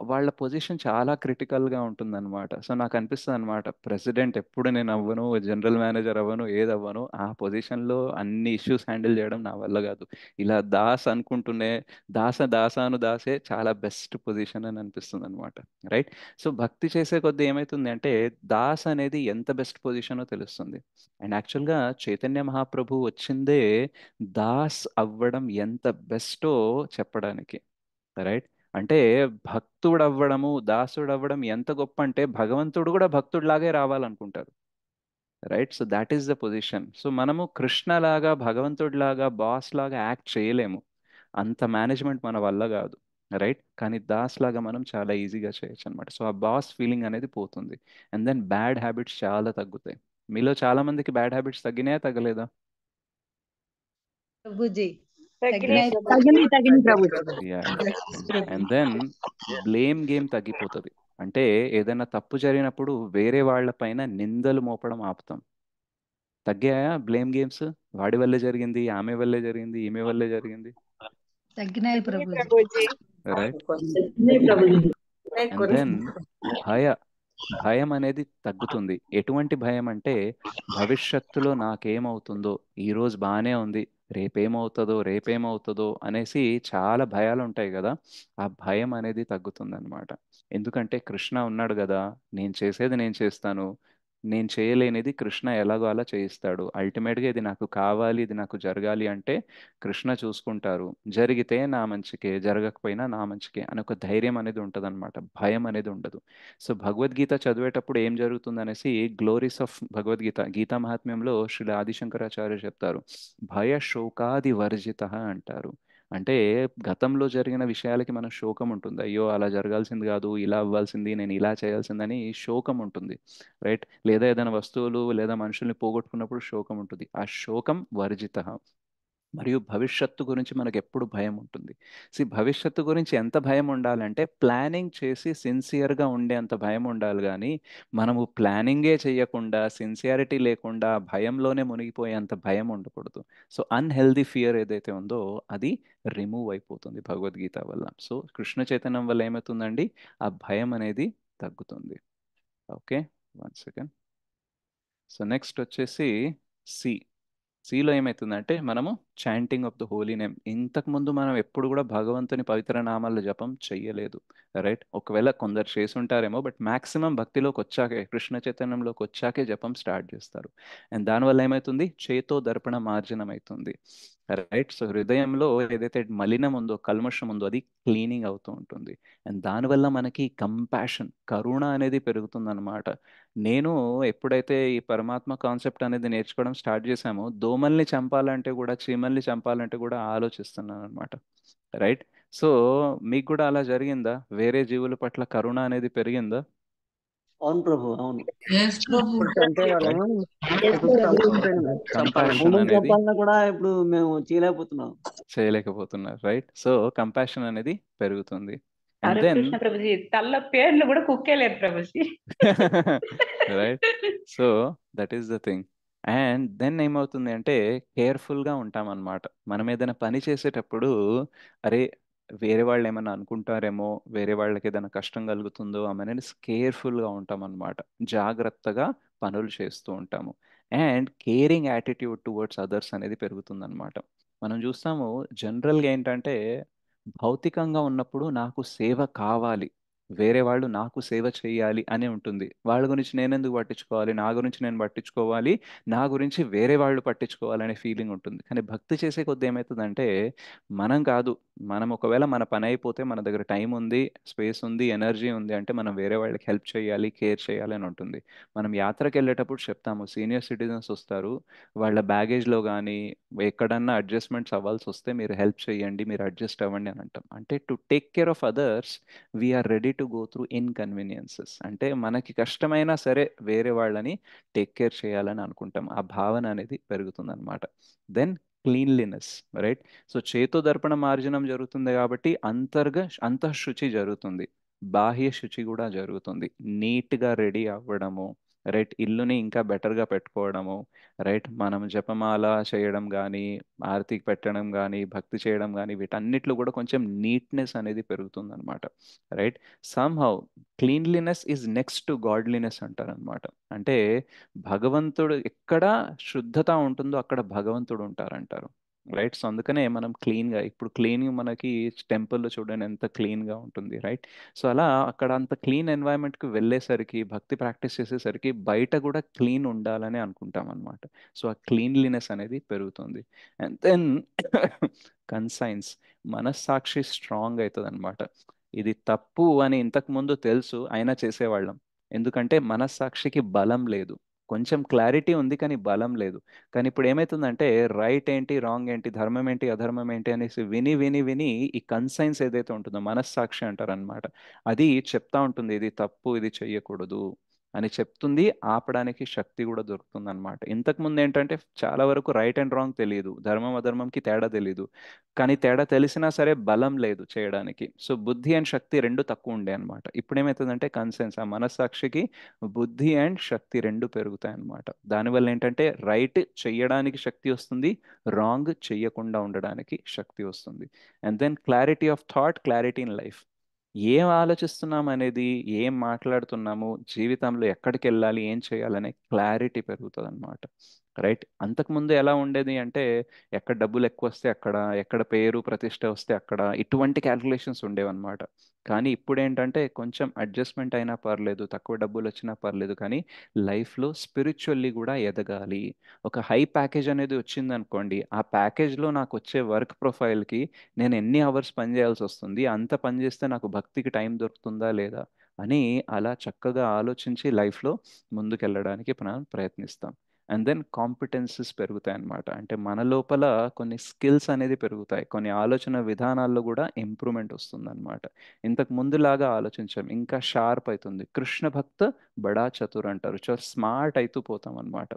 వాళ్ళ పొజిషన్ చాలా క్రిటికల్గా ఉంటుందన్నమాట. సో నాకు అనిపిస్తుంది అనమాట, ప్రెసిడెంట్ ఎప్పుడు నేను అవ్వను, జనరల్ మేనేజర్ అవ్వను, ఏది అవ్వను, ఆ పొజిషన్లో అన్ని ఇష్యూస్ హ్యాండిల్ చేయడం నా వల్ల కాదు. ఇలా దాస్ అనుకుంటూనే దాసాను దాసే చాలా బెస్ట్ పొజిషన్ అని అనిపిస్తుంది అనమాట. రైట్. సో భక్తి చేసే కొద్దీ ఏమవుతుంది అంటే దాస్ అనేది ఎంత బెస్ట్ పొజిషనో తెలుస్తుంది. అండ్ యాక్చువల్గా చైతన్య మహాప్రభు వచ్చిందే దాస్ అవ్వడం ఎంత బెస్టో చెప్పడానికి. రైట్. అంటే భక్తుడు అవ్వడము, దాసుడు అవ్వడం ఎంత గొప్ప అంటే భగవంతుడు కూడా భక్తుడిలాగే రావాలనుకుంటారు. Right. So that is the position. So మనము కృష్ణలాగా భగవంతుడిలాగా బాస్ లాగా యాక్ట్ చేయలేము, అంత మేనేజ్మెంట్ మన వల్ల కాదు. రైట్. కానీ దాస్ లాగా మనం చాలా ఈజీగా చేయొచ్చు అనమాట. సో ఆ బాస్ ఫీలింగ్ అనేది పోతుంది. అండ్ దెన్ బ్యాడ్ హ్యాబిట్స్ చాలా తగ్గుతాయి. మీలో చాలా మందికి బ్యాడ్ హ్యాబిట్స్ తగ్గినాయా తగ్గలేదా? ప్రభుజీ తగ్గినాయి తగ్గినాయి ప్రభుజీ. తగ్గినాయి ప్రభుజీ. Yeah. And then blame game తగ్గిపోతుంది. అంటే ఏదైనా తప్పు జరిగినప్పుడు వేరే వాళ్ళ పైన నిందలు మోపడం ఆపుతాం. తగ్గాయా బ్లేమ్ గేమ్స్? వాడి వల్లే జరిగింది, ఆమె వల్లే జరిగింది, ఈమె వల్లే జరిగింది. తగ్గినాయి తగ్గినాయి ప్రభుజీ. ప్రభుజీ. రైట్. కొన్ని ప్రభుజీ. అండ్ దెన్ భయ భయం అనేది తగ్గుతుంది. ఎటువంటి భయం అంటే భవిష్యత్తులో నాకేమవుతుందో, ఈరోజు బాగానే ఉంది, రేపేమవుతుందో అనేసి చాలా భయాలు ఉంటాయి కదా, ఆ భయం అనేది తగ్గుతుంది అనమాట. ఎందుకంటే కృష్ణ ఉన్నాడు కదా, నేను చేసేది నేను చేస్తాను, నేను చేయలేనిది కృష్ణ ఎలాగో అలా చేయిస్తాడు. అల్టిమేట్గా ఇది నాకు కావాలి, ఇది నాకు జరగాలి అంటే కృష్ణ చూసుకుంటారు, జరిగితే నా మంచికే, జరగకపోయినా నా మంచికే అని ఒక ధైర్యం అనేది ఉంటుంది. భయం అనేది ఉండదు. సో భగవద్గీత చదివేటప్పుడు ఏం జరుగుతుంది అనేసి గ్లోరీస్ ఆఫ్ భగవద్గీత గీతా మహాత్మ్యంలో శ్రీ ఆదిశంకరాచార్య చెప్తారు, భయ శోకాది వర్జిత అంటారు. అంటే గతంలో జరిగిన విషయాలకి మన శోకం ఉంటుంది, అయ్యో అలా జరగాల్సింది కాదు, ఇలా అవ్వాల్సింది, నేను ఇలా చేయాల్సిందని శోకం ఉంటుంది. రైట్. లేదా ఏదైనా వస్తువులు లేదా మనుషుల్ని పోగొట్టుకున్నప్పుడు శోకం ఉంటుంది, ఆ శోకం వర్జిత. మరియు భవిష్యత్తు గురించి మనకు ఎప్పుడు భయం ఉంటుంది. భవిష్యత్తు గురించి ఎంత భయం ఉండాలంటే ప్లానింగ్ చేసి సిన్సియర్గా ఉండేంత భయం ఉండాలి, కానీ మనము ప్లానింగే చేయకుండా సిన్సియారిటీ లేకుండా భయంలోనే మునిగిపోయేంత భయం ఉండకూడదు. సో అన్హెల్దీ ఫియర్ ఏదైతే ఉందో అది రిమూవ్ అయిపోతుంది భగవద్గీత వల్ల. సో కృష్ణ చైతన్యం వల్ల ఏమవుతుందండి, ఆ భయం అనేది తగ్గుతుంది. Okay. One second. So next వచ్చేసి సి. సిలో ఏమవుతుందంటే మనము chanting of the holy name. ఇంతకుముందు మనం ఎప్పుడు కూడా భగవంతుని పవిత్ర నామాల జపం చెయ్యలేదు. రైట్. ఒకవేళ కొందరు చేసి ఉంటారేమో, బట్ మాక్సిమం భక్తిలోకి వచ్చాకే, కృష్ణ చైతన్యంలోకి వచ్చాకే జపం స్టార్ట్ చేస్తారు. అండ్ దానివల్ల ఏమవుతుంది, చేతో దర్పణ మార్జనం అవుతుంది. రైట్. సో హృదయంలో ఏదైతే మలినం ఉందో, కల్మషం ఉందో, అది క్లీనింగ్ అవుతూ ఉంటుంది. అండ్ దానివల్ల మనకి కంపాషన్, కరుణ అనేది పెరుగుతుందన్నమాట. నేను ఎప్పుడైతే ఈ పరమాత్మ కాన్సెప్ట్ అనేది నేర్చుకోవడం స్టార్ట్ చేశామో, దోమల్ని చంపాలంటే కూడా, చీమల్ని చంపాలంటే కూడా ఆలోచిస్తున్నాను అనమాట. రైట్. సో మీకు కూడా అలా జరిగిందా? వేరే జీవుల పట్ల కరుణ అనేది పెరిగిందా? అవును ప్రభు, అవును. ఎస్ ప్రభు. ఇప్పుడు చంపే వాళ్ళము ఇప్పుడు చంపకపోయినా చంపాలంటే కంపాషన్ అనేది చంపాలన్నా కూడా ఇప్పుడు మేము చేయలేకపోతున్నాం. చేయలేకపోతున్నారు. రైట్. సో కంపాషన్ అనేది పెరుగుతుంది. అండ్ అరే దెన్ కృష్ణ ప్రభుజీ, తల్ల పేర్లు కూడా కుక్కేలేరు ప్రభుజీ. Right. So that is the thing. And then ఏమవుతుంది అంటే కేర్ఫుల్గా ఉంటాం అన్నమాట. మనం ఏదైనా పని చేసేటప్పుడు, అరే వేరే వాళ్ళు ఏమైనా అనుకుంటారేమో, వేరే వాళ్ళకి ఏదైనా కష్టం కలుగుతుందో అనేది కేర్ఫుల్గా ఉంటాం అన్నమాట. జాగ్రత్తగా పనులు చేస్తూ ఉంటాము. And caring attitude towards others అనేది పెరుగుతుందన్నమాట. మనం చూస్తాము జనరల్గా ఏంటంటే, భౌతికంగా ఉన్నప్పుడు నాకు సేవ కావాలి, వేరే వాళ్ళు నాకు సేవ చేయాలి అని ఉంటుంది. వాళ్ళ గురించి నేను ఎందుకు పట్టించుకోవాలి, నా గురించి నేను పట్టించుకోవాలి, నా గురించి వేరే వాళ్ళు పట్టించుకోవాలనే ఫీలింగ్ ఉంటుంది. కానీ భక్తి చేసే కొద్ది ఏమవుతుందంటే, మనం కాదు, మనం ఒకవేళ మన పని అయిపోతే మన దగ్గర టైం ఉంది, స్పేస్ ఉంది, ఎనర్జీ ఉంది అంటే మనం వేరే వాళ్ళకి హెల్ప్ చేయాలి, కేర్ చేయాలి అని ఉంటుంది. మనం యాత్రకు వెళ్ళేటప్పుడు చెప్తాము, సీనియర్ సిటిజన్స్ వస్తారు, వాళ్ళ బ్యాగేజ్లో కానీ ఎక్కడన్నా అడ్జస్ట్మెంట్స్ అవ్వాల్సి వస్తే మీరు హెల్ప్ చేయండి, మీరు అడ్జస్ట్ అవ్వండి అని అంటాం. అంటే to take care of others we are ready to go through inconveniences. అంటే మనకి కష్టమైనా సరే వేరే వాళ్ళని టేక్ కేర్ చేయాలని అనుకుంటాం. ఆ భావన అనేది పెరుగుతుంది అనమాట. Then cleanliness. రైట్. సో చేతో దర్పణ మార్జనం జరుగుతుంది కాబట్టి అంతఃశుచి జరుగుతుంది, బాహ్య శుచి కూడా జరుగుతుంది. నీట్గా రెడీ అవ్వడము, రైట్, ఇల్లుని ఇంకా బెటర్గా పెట్టుకోవడము, రైట్, మనం జపమాల చేయడం కానీ, ఆరతికి పెట్టడం కానీ, భక్తి చేయడం కానీ, వీటన్నిటిలో కూడా కొంచెం నీట్నెస్ అనేది పెరుగుతుంది అనమాట. Right. Somehow cleanliness is next to godliness అంటారనమాట. అంటే భగవంతుడు ఎక్కడ శుద్ధత ఉంటుందో అక్కడ భగవంతుడు ఉంటారంటారు. రైట్. సో అందుకనే మనం క్లీన్గా, ఇప్పుడు క్లీనింగ్ మనకి టెంపుల్లో చూడండి ఎంత క్లీన్గా ఉంటుంది. రైట్. సో అలా అక్కడ అంత క్లీన్ ఎన్వైరన్మెంట్కి వెళ్ళేసరికి, భక్తి ప్రాక్టీస్ చేసేసరికి బయట కూడా క్లీన్ ఉండాలని అనుకుంటాం అనమాట. సో ఆ క్లీన్లీనెస్ అనేది పెరుగుతుంది. అండ్ దెన్ కన్సైన్స్, మనస్సాక్షి స్ట్రాంగ్ అవుతుంది అనమాట. ఇది తప్పు అని ఇంతకు ముందు తెలుసు అయినా చేసేవాళ్ళం. ఎందుకంటే మనస్సాక్షికి బలం లేదు. కొంచెం క్లారిటీ ఉంది కానీ బలం లేదు. కానీ ఇప్పుడు ఏమవుతుందంటే రైట్ ఏంటి, రాంగ్ ఏంటి, ధర్మం ఏంటి, అధర్మం ఏంటి అనేసి విని విని విని ఈ కన్సైన్స్ ఏదైతే ఉంటుందో, మనస్సాక్షి అంటారనమాట, అది చెప్తా ఉంటుంది ఇది తప్పు, ఇది చెయ్యకూడదు అని చెప్తుంది. ఆపడానికి శక్తి కూడా దొరుకుతుంది అనమాట. ఇంతకు ముందు ఏంటంటే చాలా వరకు రైట్ అండ్ రాంగ్ తెలియదు, ధర్మం అధర్మంకి తేడా తెలియదు. కానీ తేడా తెలిసినా సరే బలం లేదు చేయడానికి. సో బుద్ధి అండ్ శక్తి రెండు తక్కువ ఉండే అనమాట. ఇప్పుడు ఏమవుతుందంటే కన్సెన్స్, ఆ మనస్సాక్షికి బుద్ధి అండ్ శక్తి రెండు పెరుగుతాయి అనమాట. దానివల్ల ఏంటంటే రైట్ చెయ్యడానికి శక్తి వస్తుంది, రాంగ్ చెయ్యకుండా ఉండడానికి శక్తి వస్తుంది. And then clarity of thought, clarity in life. ఏం ఆలోచిస్తున్నాం అనేది, ఏం మాట్లాడుతున్నాము, జీవితంలో ఎక్కడికి వెళ్ళాలి, ఏం చేయాలనే క్లారిటీ పెరుగుతుంది అనమాట. రైట్. అంతకుముందు ఎలా ఉండేది అంటే ఎక్కడ డబ్బులు ఎక్కువ వస్తే అక్కడ, ఎక్కడ పేరు ప్రతిష్ట వస్తే అక్కడ, ఇటువంటి క్యాల్కులేషన్స్ ఉండేవన్నమాట. కానీ ఇప్పుడు ఏంటంటే కొంచెం అడ్జస్ట్మెంట్ అయినా పర్లేదు, తక్కువ డబ్బులు వచ్చినా పర్లేదు, కానీ లైఫ్లో స్పిరిచువల్లీ కూడా ఎదగాలి. ఒక హై ప్యాకేజ్ అనేది వచ్చింది అనుకోండి, ఆ ప్యాకేజ్లో నాకు వచ్చే వర్క్ ప్రొఫైల్కి నేను ఎన్ని అవర్స్ పని చేయాల్సి వస్తుంది, అంత పని చేస్తే నాకు భక్తికి టైం దొరుకుతుందా లేదా అని అలా చక్కగా ఆలోచించి లైఫ్లో ముందుకెళ్ళడానికి మనం ప్రయత్నిస్తాం. అండ్ దెన్ కాంపిటెన్సెస్ పెరుగుతాయి అన్నమాట. అంటే మన లోపల కొన్ని స్కిల్స్ అనేది పెరుగుతాయి, కొన్ని ఆలోచన విధానాల్లో కూడా ఇంప్రూవ్మెంట్ వస్తుందన్నమాట. ఇంతకు ముందులాగా ఆలోచించాం, ఇంకా షార్ప్ అవుతుంది. కృష్ణ భక్త బడా చతుర్ అంటారు, చాలా స్మార్ట్ అవుతూ పోతాం అనమాట.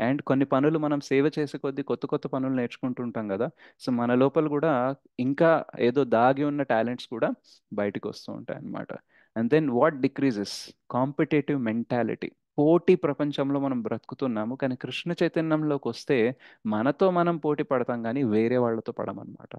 అండ్ కొన్ని పనులు మనం సేవ చేసే కొద్దీ కొత్త కొత్త పనులు నేర్చుకుంటుంటాం కదా. సో మన లోపల కూడా ఇంకా ఏదో దాగి ఉన్న టాలెంట్స్ కూడా బయటకు వస్తూ ఉంటాయి అన్నమాట. And then what decreases, competitive mentality. పోటీ ప్రపంచంలో మనం బ్రతుకుతున్నాము, కానీ కృష్ణ చైతన్యంలోకి వస్తే మనతో మనం పోటీ పడతాం కానీ వేరే వాళ్ళతో పడమన్నమాట.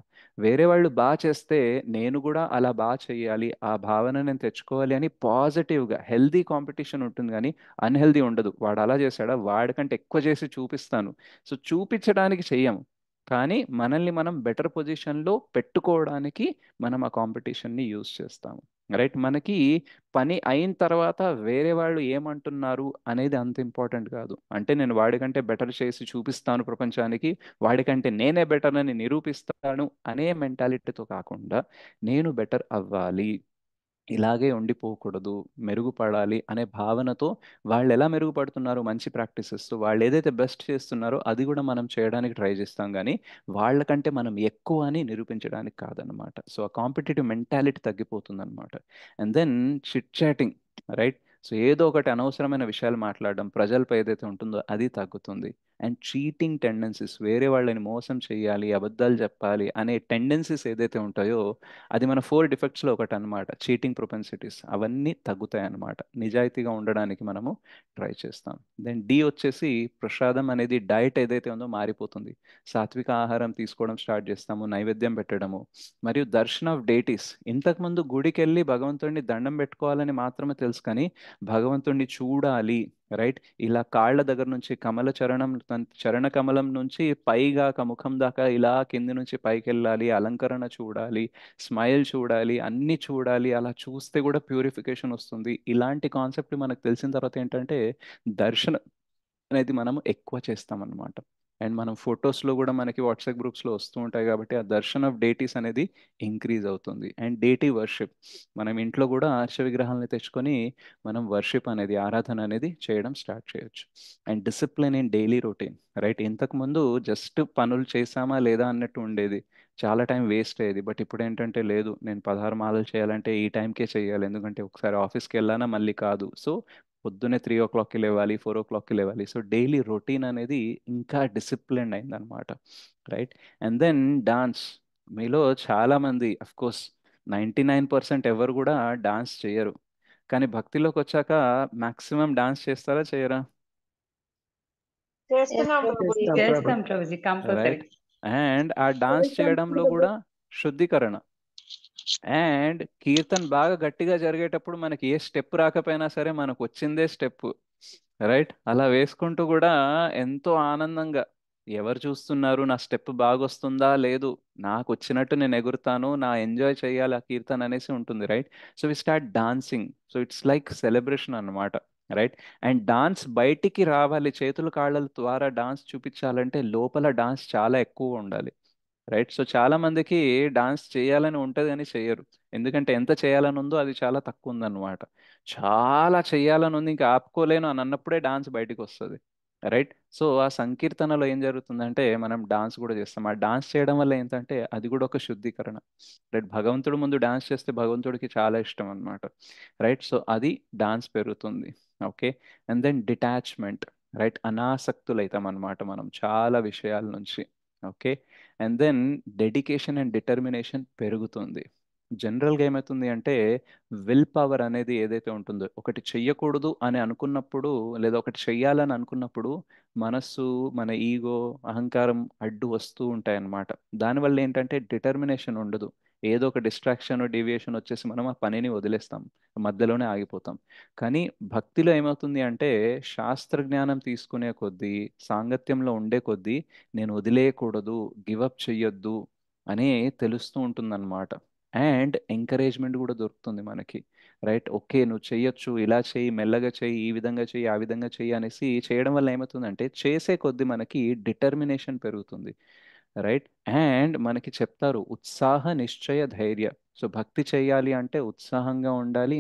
వేరే వాళ్ళు బాగా చేస్తే నేను కూడా అలా బాగా చేయాలి, ఆ భావన నేను తెచ్చుకోవాలి అని పాజిటివ్గా హెల్దీ కాంపిటీషన్ ఉంటుంది, కానీ అన్హెల్దీ ఉండదు. వాడు అలా చేశాడా, వాడికంటే ఎక్కువ చేసి చూపిస్తాను. సో చూపించడానికి చెయ్యము, కానీ మనల్ని మనం బెటర్ పొజిషన్లో పెట్టుకోవడానికి మనం ఆ కాంపిటీషన్ని యూజ్ చేస్తాము. రైట్. మనకి పని అయిన తర్వాత వేరే వాళ్ళు ఏమంటున్నారు అనేది అంత ఇంపార్టెంట్ కాదు. అంటే నేను వాడికంటే బెటర్ చేసి చూపిస్తాను ప్రపంచానికి, వాడికంటే నేనే బెటర్ అని నిరూపిస్తాను అనే మెంటాలిటీతో కాకుండా నేను బెటర్ అవ్వాలి, ఇలాగే ఉండిపోకూడదు, మెరుగుపడాలి అనే భావనతో వాళ్ళు ఎలా మెరుగుపడుతున్నారు మంచి ప్రాక్టీసెస్, వాళ్ళు ఏదైతే బెస్ట్ చేస్తున్నారో అది కూడా మనం చేయడానికి ట్రై చేస్తాం, కానీ వాళ్ళకంటే మనం ఎక్కువ అని నిరూపించడానికి కాదనమాట. సో ఆ కాంపిటేటివ్ మెంటాలిటీ తగ్గిపోతుంది అనమాట. And then chit chatting, right. So ఏదో ఒకటి అనవసరమైన విషయాలు మాట్లాడడం ప్రజలపై ఏదైతే ఉంటుందో అది తగ్గుతుంది. అండ్ చీటింగ్ టెండెన్సీస్, వేరే వాళ్ళని మోసం చేయాలి, అబద్ధాలు చెప్పాలి అనే టెండెన్సీస్ ఏదైతే ఉంటాయో అది మన 4 డిఫెక్ట్స్లో ఒకటి అనమాట. చీటింగ్ ప్రొపెన్సిటీస్ అవన్నీ తగ్గుతాయి అన్నమాట. నిజాయితీగా ఉండడానికి మనము ట్రై చేస్తాం. దెన్ డి వచ్చేసి ప్రసాదం అనేది డైట్ ఏదైతే ఉందో మారిపోతుంది. సాత్విక ఆహారం తీసుకోవడం స్టార్ట్ చేస్తాము, నైవేద్యం పెట్టడము. మరియు దర్శన్ ఆఫ్ డేటీస్, ఇంతకుముందు గుడికి వెళ్ళి భగవంతుడిని దండం పెట్టుకోవాలని మాత్రమే తెలుసు, కానీ భగవంతుడిని చూడాలి, రైట్. ఇలా కాళ్ళ దగ్గర నుంచి కమల చరణం చరణ కమలం నుంచి పైగా ముఖం దాకా ఇలా కింది నుంచి పైకి వెళ్ళాలి, అలంకరణ చూడాలి, స్మైల్ చూడాలి, అన్ని చూడాలి, అలా చూస్తే కూడా ప్యూరిఫికేషన్ వస్తుంది. ఇలాంటి కాన్సెప్ట్ మనకు తెలిసిన తర్వాత ఏంటంటే దర్శనం అనేది మనం ఎక్కువ చేస్తాం అన్నమాట. అండ్ మనం ఫొటోస్లో కూడా మనకి వాట్సాప్ గ్రూప్స్లో వస్తూ ఉంటాయి కాబట్టి ఆ దర్శన్ ఆఫ్ డేటీస్ అనేది ఇంక్రీజ్ అవుతుంది. అండ్ డేటీ వర్షిప్, మనం ఇంట్లో కూడా ఆర్ష విగ్రహాలని తెచ్చుకొని మనం వర్షిప్ అనేది, ఆరాధన అనేది చేయడం స్టార్ట్ చేయొచ్చు. And discipline in daily routine, right. ఇంతకుముందు జస్ట్ పనులు చేసామా లేదా అన్నట్టు ఉండేది, చాలా టైం వేస్ట్ అయ్యేది. బట్ ఇప్పుడు ఏంటంటే లేదు, నేను 16 మాలలు చేయాలంటే ఈ టైంకే చేయాలి, ఎందుకంటే ఒకసారి ఆఫీస్కి వెళ్ళానా మళ్ళీ కాదు. సో పొద్దున్నే 3 o'clockకి లేవాలి, 4 o'clockకి లేవాలి. సో డైలీ రొటీన్ అనేది ఇంకా డిసిప్లిన్ అయిందనమాట, రైట్. అండ్ దెన్ డాన్స్, మీలో చాలామంది కోర్స్ 99% ఎవరు కూడా డాన్స్ చేయరు, కానీ భక్తిలోకి వచ్చాక మాక్సిమం డాన్స్ చేస్తారా చేయరా? చేస్తున్నాం ప్రభుజీ. చేస్తాం ప్రభు. చేస్తాం ప్రభుజీ కంపల్సరీ. రైట్. అండ్ ఆ డాన్స్ చేయడంలో కూడా శుద్ధీకరణ. అండ్ కీర్తన్ బాగా గట్టిగా జరిగేటప్పుడు మనకి ఏ స్టెప్ రాకపోయినా సరే మనకు వచ్చిందే స్టెప్, రైట్. అలా వేసుకుంటూ కూడా ఎంతో ఆనందంగా, ఎవరు చూస్తున్నారు, నా స్టెప్ బాగా వస్తుందా లేదు, నాకు వచ్చినట్టు నేను ఎగురుతాను, నా ఎంజాయ్ చేయాలి ఆ కీర్తన్ అనేసి ఉంటుంది, right. So we start dancing, so it's like celebration అన్నమాట, రైట్. అండ్ డాన్స్ బయటికి రావాలి, చేతుల కాళ్ళ ద్వారా డాన్స్ చూపించాలంటే లోపల డాన్స్ చాలా ఎక్కువ ఉండాలి, రైట్. సో చాలా మందికి డాన్స్ చేయాలని ఉంటుంది కానీ చేయరు, ఎందుకంటే ఎంత చేయాలని ఉందో అది చాలా తక్కువ ఉందన్నమాట. చాలా చేయాలని ఉంది ఇంకా ఆపుకోలేను అని అన్నప్పుడే డాన్స్ బయటికి వస్తుంది, రైట్. సో ఆ సంకీర్తనలో ఏం జరుగుతుందంటే మనం డాన్స్ కూడా చేస్తాం. ఆ డాన్స్ చేయడం వల్ల ఏంటంటే అది కూడా ఒక శుద్ధీకరణ, రైట్. భగవంతుడు ముందు డాన్స్ చేస్తే భగవంతుడికి చాలా ఇష్టం అన్నమాట, రైట్. సో అది డాన్స్ పెరుగుతుంది, okay. And then detachment, right. అనాసక్తులైతాం అన్నమాట మనం చాలా విషయాల నుంచి, okay. And then dedication and determination పెరుగుతుంది. జనరల్గా ఏమవుతుంది అంటే విల్ పవర్ అనేది ఏదైతే ఉంటుందో, ఒకటి చెయ్యకూడదు అని అనుకున్నప్పుడు లేదా ఒకటి చెయ్యాలని అనుకున్నప్పుడు మనస్సు, మన ఈగో, అహంకారం అడ్డు వస్తూ ఉంటాయి అన్నమాట. దానివల్ల ఏంటంటే డిటర్మినేషన్ ఉండదు, ఏదో ఒక డిస్ట్రాక్షన్ డీవియేషన్ వచ్చేసి మనం ఆ పనిని వదిలేస్తాం, మధ్యలోనే ఆగిపోతాం. కానీ భక్తిలో ఏమవుతుంది అంటే శాస్త్ర జ్ఞానం తీసుకునే కొద్దీ, సాంగత్యంలో ఉండే కొద్దీ నేను వదిలేయకూడదు, గివప్ చెయ్యొద్దు అని తెలుస్తూ ఉంటుందన్నమాట. అండ్ ఎంకరేజ్మెంట్ కూడా దొరుకుతుంది మనకి, రైట్. ఓకే నువ్వు చెయ్యొచ్చు, ఇలా చెయ్యి, మెల్లగా చెయ్యి, ఈ విధంగా చెయ్యి, ఆ విధంగా చెయ్యి అనేసి చేయడం వల్ల ఏమవుతుందంటే చేసే కొద్దీ మనకి డిటర్మినేషన్ పెరుగుతుంది, రైట్. అండ్ మనకి చెప్తారు ఉత్సాహ నిశ్చయ ధైర్య. సో భక్తి చేయాలి అంటే ఉత్సాహంగా ఉండాలి,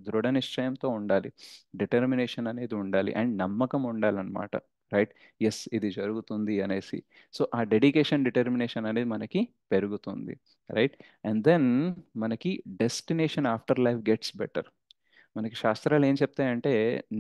దృఢ నిశ్చయంతో ఉండాలి, డిటర్మినేషన్ అనేది ఉండాలి, అండ్ నమ్మకం ఉండాలన్నమాట, రైట్. ఎస్ ఇది జరుగుతుంది అనేసి. సో ఆ డెడికేషన్ డిటర్మినేషన్ అనేది మనకి పెరుగుతుంది, రైట్. అండ్ దెన్ మనకి destination after life gets better. మనకి శాస్త్రాలు ఏం చెప్తాయంటే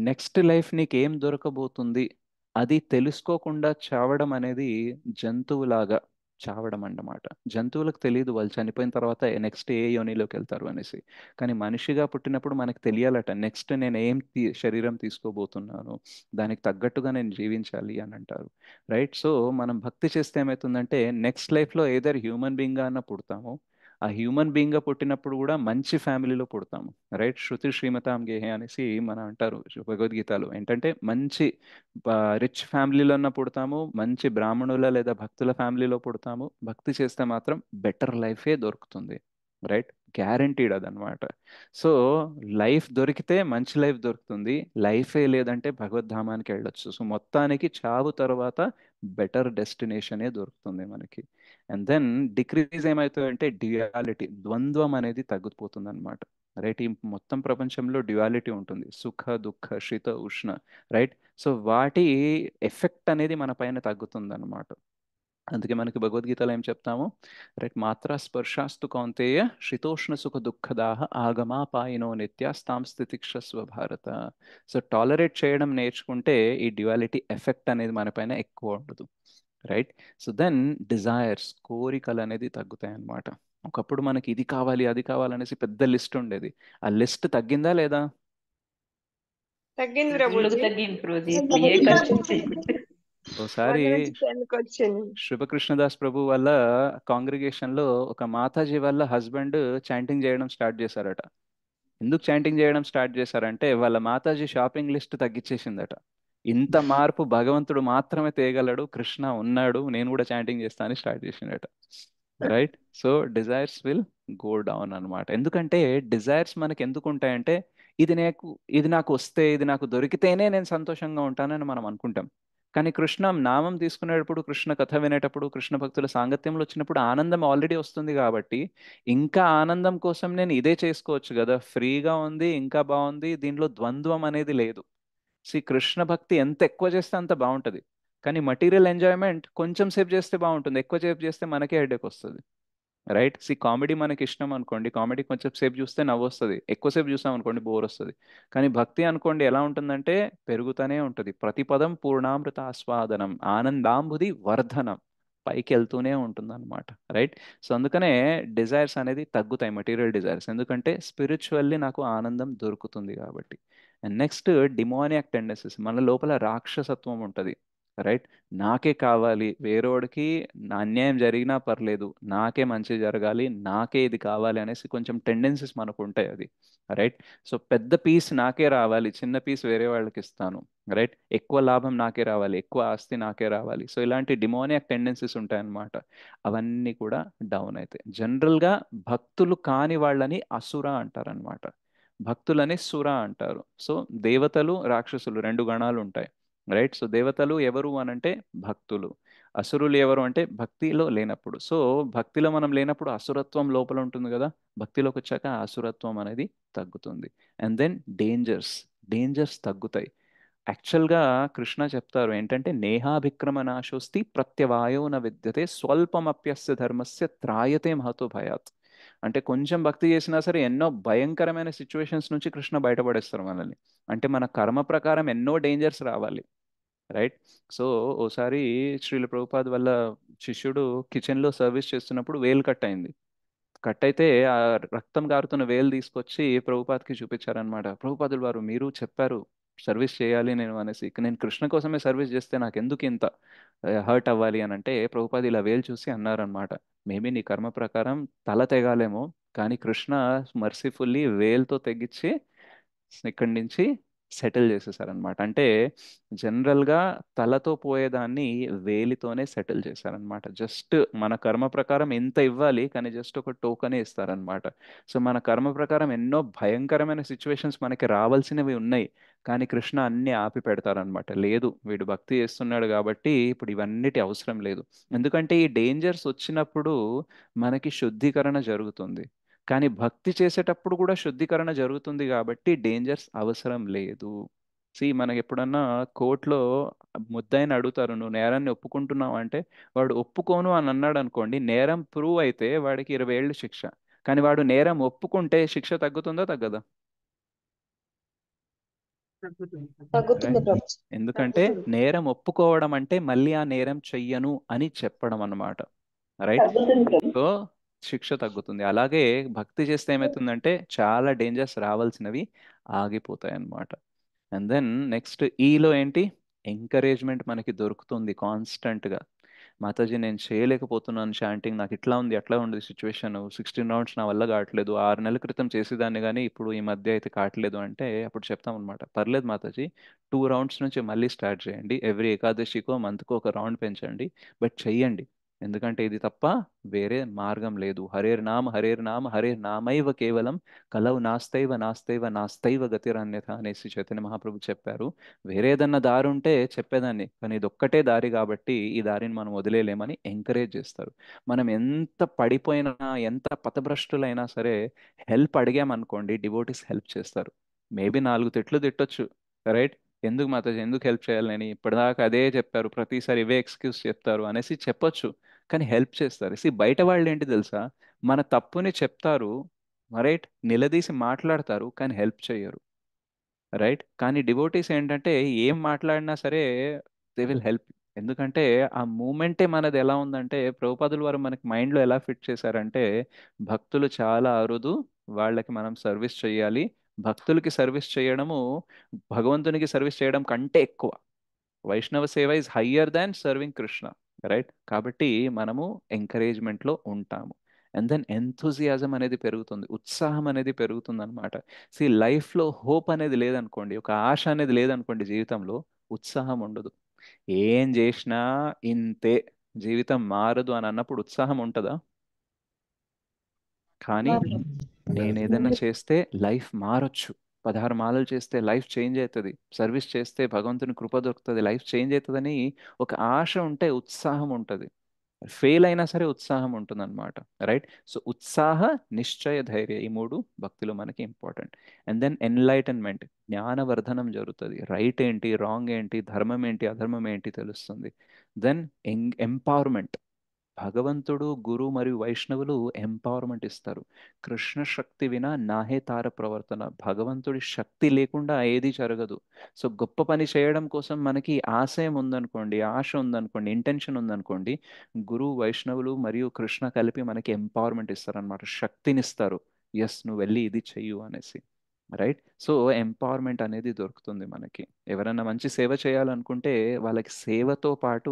నెక్స్ట్ లైఫ్ నీకు ఏం దొరకబోతుంది అది తెలుసుకోకుండా చావడం అనేది జంతువులాగా చావడం అన్నమాట. జంతువులకు తెలియదు వాళ్ళు చనిపోయిన తర్వాత నెక్స్ట్ ఏ యోనిలోకి వెళ్తారు అనేసి, కానీ మనిషిగా పుట్టినప్పుడు మనకు తెలియాలట నెక్స్ట్ నేను ఏం శరీరం తీసుకోబోతున్నాను, దానికి తగ్గట్టుగా నేను జీవించాలి అని అంటారు, రైట్. సో మనం భక్తి చేస్తే ఏమవుతుందంటే నెక్స్ట్ లైఫ్లో ఏదర్ హ్యూమన్ బీయింగ్గా అన్న పుడతాము, ఆ హ్యూమన్ బీయింగ్గా పుట్టినప్పుడు కూడా మంచి ఫ్యామిలీలో పుడతాము, రైట్. శృతి శ్రీమతాం గేహే అనేసి మన అంటారు భగవద్గీతలో, ఏంటంటే మంచి రిచ్ ఫ్యామిలీలో పుడతాము, మంచి బ్రాహ్మణుల లేదా భక్తుల ఫ్యామిలీలో పుడతాము, భక్తి చేస్తే మాత్రం బెటర్ లైఫే దొరుకుతుంది, రైట్? గ్యారంటీడ్ అదనమాట. సో లైఫ్ దొరికితే మంచి లైఫ్ దొరుకుతుంది, లైఫే లేదంటే భగవద్ధామానికి వెళ్ళొచ్చు. సో మొత్తానికి చావు తర్వాత బెటర్ డెస్టినేషనే దొరుకుతుంది మనకి. అండ్ దెన్ డిక్రీజ్ ఏమవుతుందంటే డ్యుయాలిటీ, ద్వంద్వం అనేది తగ్గిపోతుంది అనమాట. రైట్? ఈ మొత్తం ప్రపంచంలో డ్యుయాలిటీ ఉంటుంది, సుఖ దుఃఖ శీత ఉష్ణ. రైట్? సో వాటి ఎఫెక్ట్ అనేది మన పైన తగ్గుతుంది అనమాట. అందుకే మనకి భగవద్గీతలో ఏం చెప్తాము? రైట్? మాత్రా స్పర్శాస్తు కౌంతేయ శీతోష్ణ సుఖ దుఃఖదాహ ఆగమాపాయినో నిత్యాస్తాం స్థితిక్షస్వ భారత. సో టాలరేట్ చేయడం నేర్చుకుంటే ఈ డ్యువాలిటీ ఎఫెక్ట్ అనేది మన పైన ఎక్కువ ఉండదు. రైట్? సో దెన్ డిజైర్స్, కోరికలు అనేది తగ్గుతాయి అన్నమాట. ఒకప్పుడు మనకి ఇది కావాలి అది కావాలనేసి పెద్ద లిస్ట్ ఉండేది. ఆ లిస్ట్ తగ్గిందా లేదా? తగ్గింది ఫుల్ ప్రభుజీ. తగ్గింది ప్రభుజీ, ఇప్పుడు ఏ కష్టం చేయకూడదు. ఓసారి 1 నుంచి 10కి వచ్చింది. శివకృష్ణదాస్ ప్రభు వాళ్ళ కాంగ్రిగేషన్ లో ఒక మాతాజీ వాళ్ళ హస్బెండ్ చాంటింగ్ చేయడం స్టార్ట్ చేశారట. ఎందుకు చాంటింగ్ చేయడం స్టార్ట్ చేశారంటే వాళ్ళ మాతాజీ షాపింగ్ లిస్ట్ తగ్గించేసిందట. ఇంత మార్పు భగవంతుడు మాత్రమే తేగలడు, కృష్ణ ఉన్నాడు, నేను కూడా చాంటింగ్ చేస్తా అని స్టార్ట్ చేసిండట. Right? So desires will go down అన్నమాట. ఎందుకంటే డిజైర్స్ మనకి ఎందుకు ఉంటాయంటే ఇది నాకు వస్తే, ఇది నాకు దొరికితేనే నేను సంతోషంగా ఉంటానని మనం అనుకుంటాం. కానీ కృష్ణ నామం తీసుకునేటప్పుడు, కృష్ణ కథ వినేటప్పుడు, కృష్ణ భక్తుల సాంగత్యంలో వచ్చినప్పుడు ఆనందం ఆల్రెడీ వస్తుంది కాబట్టి ఇంకా ఆనందం కోసం నేను ఇదే చేసుకోవచ్చు కదా, ఫ్రీగా ఉంది, ఇంకా బాగుంది, దీనిలో ద్వంద్వం అనేది లేదు. కృష్ణ భక్తి ఎంత ఎక్కువ చేస్తే అంత బాగుంటుంది. కానీ మటీరియల్ ఎంజాయ్మెంట్ కొంచెం సేపు చేస్తే బాగుంటుంది, ఎక్కువ సేపు చేస్తే మనకే హెడేక్ వస్తుంది. రైట్? కామెడీ మనకి ఇష్టం అనుకోండి, కామెడీ కొంచెం సేపు చూస్తే నవ్వు వస్తుంది, ఎక్కువసేపు చూసాం అనుకోండి బోర్ వస్తుంది. కానీ భక్తి అనుకోండి ఎలా ఉంటుందంటే పెరుగుతూనే ఉంటుంది. ప్రతి పదం పూర్ణామృత ఆస్వాదనం, ఆనందాంబుది వర్ధనం, పైకి వెళ్తూనే ఉంటుంది అనమాట. రైట్? సో అందుకనే డిజైర్స్ అనేది తగ్గుతాయి, మెటీరియల్ డిజైర్స్, ఎందుకంటే స్పిరిచువల్లీ నాకు ఆనందం దొరుకుతుంది కాబట్టి. అండ్ నెక్స్ట్ డిమోనియాక్ టెండెన్సీస్, మన లోపల రాక్షసత్వం ఉంటుంది. రైట్? నాకే కావాలి, వేరేవాడికి నా అన్యాయం జరిగినా పర్లేదు, నాకే మంచి జరగాలి, నాకే ఇది కావాలి అనేసి కొంచెం టెండెన్సీస్ మనకు ఉంటాయి అది. రైట్? సో పెద్ద పీస్ నాకే రావాలి, చిన్న పీస్ వేరే వాళ్ళకి ఇస్తాను. రైట్? ఎక్కువ లాభం నాకే రావాలి, ఎక్కువ ఆస్తి నాకే రావాలి. సో ఇలాంటి డిమోనియాక్ టెండెన్సీస్ ఉంటాయన్నమాట. అవన్నీ కూడా డౌన్ అవుతాయి. జనరల్గా భక్తులు కాని వాళ్ళని అసుర అంటారనమాట, భక్తులని సుర అంటారు. సో దేవతలు రాక్షసులు రెండు గణాలు ఉంటాయి. రైట్? సో దేవతలు ఎవరు అనంటే భక్తులు, అసురులు ఎవరు అంటే భక్తిలో లేనప్పుడు. సో భక్తిలో మనం లేనప్పుడు అసురత్వం లోపల ఉంటుంది కదా, భక్తిలోకి వచ్చాక ఆ అసురత్వం అనేది తగ్గుతుంది. అండ్ దెన్ డేంజర్స్, డేంజర్స్ తగ్గుతాయి. యాక్చువల్గా కృష్ణ చెప్తారు ఏంటంటే నేహాభిక్రమ నాశోస్తి ప్రత్యవాయో న విద్యతే స్వల్పమప్యస్య ధర్మస్య త్రాయతే మహతో భయాత్. అంటే కొంచెం భక్తి చేసినా సరే ఎన్నో భయంకరమైన సిచ్యువేషన్స్ నుంచి కృష్ణ బయటపడేస్తారు మనల్ని. అంటే మన కర్మ ప్రకారం ఎన్నో డేంజర్స్ రావాలి. రైట్? సో ఓసారి శ్రీల ప్రభుపాద్ వల్ల శిష్యుడు కిచెన్లో సర్వీస్ చేస్తున్నప్పుడు వేలు కట్ అయింది. కట్ అయితే ఆ రక్తం కారుతున్న వేలు తీసుకొచ్చి ప్రభుపాద్కి చూపించారనమాట. ప్రభుపాదులు వారు మీరు చెప్పారు సర్వీస్ చేయాలి నేను అనేసి, ఇక నేను కృష్ణ కోసమే సర్వీస్ చేస్తే నాకు ఎందుకు ఇంత హర్ట్ అవ్వాలి అని అంటే ప్రభుపాద్ ఇలా వేలు చూసి అన్నారనమాట, మేబీ నీ కర్మ ప్రకారం తల తెగాలేమో, కానీ కృష్ణ మర్సిఫుల్లీ వేలుతో తెగించి ఇక్కడి నుంచి సెటిల్ చేసేసారనమాట. అంటే జనరల్గా తలతో పోయేదాన్ని వేలితోనే సెటిల్ చేశారనమాట. జస్ట్ మన కర్మ ప్రకారం ఎంత ఇవ్వాలి, కానీ జస్ట్ ఒక టోకనే ఇస్తారనమాట. సో మన కర్మ ప్రకారం ఎన్నో భయంకరమైన సిచ్యువేషన్స్ మనకి రావాల్సినవి ఉన్నాయి, కానీ కృష్ణ అన్ని ఆపి పెడతారనమాట. లేదు, వీడు భక్తి చేస్తున్నాడు కాబట్టి ఇప్పుడు ఇవన్నిటి అవసరం లేదు. ఎందుకంటే ఈ డేంజర్స్ వచ్చినప్పుడు మనకి శుద్ధీకరణ జరుగుతుంది, కానీ భక్తి చేసేటప్పుడు కూడా శుద్ధీకరణ జరుగుతుంది కాబట్టి డేంజర్స్ అవసరం లేదు. మనకి ఎప్పుడన్నా కోర్టులో ముద్దాయిని అడుగుతారు, నువ్వు నేరాన్ని ఒప్పుకుంటున్నావు అంటే వాడు ఒప్పుకోను అని అన్నాడు అనుకోండి, నేరం ప్రూవ్ అయితే వాడికి 20 ఏళ్ళు శిక్ష. కానీ వాడు నేరం ఒప్పుకుంటే శిక్ష తగ్గుతుందా తగ్గదా? తగ్గుతుంది Right? ప్రభుజీ. ఎందుకంటే నేరం ఒప్పుకోవడం అంటే మళ్ళీ ఆ నేరం చెయ్యను అని చెప్పడం అన్నమాట. రైట్? సో శిక్ష తగ్గుతుంది. అలాగే భక్తి చేస్తే ఏమవుతుందంటే చాలా డేంజర్స్ రావాల్సినవి ఆగిపోతాయి అన్నమాట. అండ్ దెన్ నెక్స్ట్ ఈలో ఏంటి, ఎంకరేజ్మెంట్ మనకి దొరుకుతుంది కాన్స్టెంట్గా. మాతాజీ నేను చేయలేకపోతున్నాను చాంటింగ్, నాకు ఇట్లా ఉంది అట్లా ఉంది సిచ్యువేషన్, 16 రౌండ్స్ నా వల్ల కావట్లేదు, 6 నెలల క్రితం చేసేదాన్ని కానీ ఇప్పుడు ఈ మధ్య అయితే కావట్లేదు అంటే అప్పుడు చెప్తాం అనమాట, పర్లేదు మాతాజీ 2 రౌండ్స్ నుంచి మళ్ళీ స్టార్ట్ చేయండి, ఎవ్రీ ఏకాదశికో మంత్కో ఒక రౌండ్ పెంచండి, బట్ చెయ్యండి. ఎందుకంటే ఇది తప్ప వేరే మార్గం లేదు. హరేర్ నామ హరేర్ నామ హరేర్ నామైవ కేవలం కలవు నాస్తైవ నాస్తైవ నాస్తైవ గతిరన్యథ అనేసి చైతన్య మహాప్రభు చెప్పారు. వేరే ఏదన్నా దారి ఉంటే చెప్పేదాన్ని, కానీ ఇది ఒక్కటే దారి కాబట్టి ఈ దారిని మనం వదిలేయలేమని ఎంకరేజ్ చేస్తారు. మనం ఎంత పడిపోయినా, ఎంత పథభ్రష్టులైనా సరే హెల్ప్ అడిగామనుకోండి, డివోటీస్ హెల్ప్ చేస్తారు. మేబీ 4 తిట్లు తిట్టొచ్చు, రైట్? ఎందుకు మాతాజీ, ఎందుకు హెల్ప్ చేయాలని ఇప్పటిదాకా అదే చెప్పారు, ప్రతిసారి ఇవే ఎక్స్క్యూజ్ చెప్తారు అనేసి చెప్పొచ్చు, కానీ హెల్ప్ చేస్తారు. బయట వాళ్ళు ఏంటి తెలుసా, మన తప్పుని చెప్తారు, రైట్, నిలదీసి మాట్లాడతారు, కానీ హెల్ప్ చేయరు, రైట్? కానీ డివోటీస్ ఏంటంటే ఏం మాట్లాడినా సరే దే విల్ హెల్ప్. ఎందుకంటే ఆ మూమెంటే మనది ఎలా ఉందంటే, ప్రభుపాదుల వారు మనకి మైండ్లో ఎలా ఫిట్ చేశారంటే, భక్తులు చాలా అరుదు, వాళ్ళకి మనం సర్వీస్ చేయాలి, భక్తులకి సర్వీస్ చేయడము భగవంతునికి సర్వీస్ చేయడం కంటే ఎక్కువ. వైష్ణవ సేవ is higher than serving Krishna, right? కాబట్టి మనము ఎంకరేజ్మెంట్లో ఉంటాము. అండ్ దెన్ ఎంథూజియాజం అనేది పెరుగుతుంది, ఉత్సాహం అనేది పెరుగుతుంది అనమాట. లైఫ్లో హోప్ అనేది లేదనుకోండి, ఒక ఆశ అనేది లేదనుకోండి, జీవితంలో ఉత్సాహం ఉండదు. ఏం చేసినా ఇంతే, జీవితం మారదు అని అన్నప్పుడు ఉత్సాహం ఉంటుందా? కానీ నేను ఏదైనా చేస్తే లైఫ్ మారొచ్చు, 16 మాలలు చేస్తే లైఫ్ చేంజ్ అవుతుంది, సర్వీస్ చేస్తే భగవంతుని కృప దొరుకుతుంది, లైఫ్ చేంజ్ అవుతుందని ఒక ఆశ ఉంటే ఉత్సాహం ఉంటుంది. ఫెయిల్ అయినా సరే ఉత్సాహం ఉంటుంది అనమాట, రైట్? ఉత్సాహ, నిశ్చయ, ధైర్య, ఈ 3 భక్తిలో మనకి ఇంపార్టెంట్. అండ్ దెన్ ఎన్లైటన్మెంట్, జ్ఞానవర్ధనం జరుగుతుంది. రైట్ ఏంటి, రాంగ్ ఏంటి, ధర్మం ఏంటి, అధర్మం ఏంటి తెలుస్తుంది. దెన్ ఎంపవర్మెంట్, భగవంతుడు, గురు మరియు వైష్ణవులు ఎంపవర్మెంట్ ఇస్తారు. కృష్ణ శక్తి వినా నాహే తార ప్రవర్తన, భగవంతుడి శక్తి లేకుండా ఏది జరగదు. గొప్ప పని చేయడం కోసం మనకి ఆశయం ఉందనుకోండి, ఆశ ఉందనుకోండి, ఇంటెన్షన్ ఉందనుకోండి, గురు, వైష్ణవులు మరియు కృష్ణ కలిపి మనకి ఎంపవర్మెంట్ ఇస్తారనమాట, శక్తినిస్తారు. ఎస్, నువ్వు వెళ్ళి ఇది చెయ్యు అనేసి, రైట్? ఎంపవర్మెంట్ అనేది దొరుకుతుంది మనకి. ఎవరైనా మంచి సేవ చేయాలనుకుంటే వాళ్ళకి సేవతో పాటు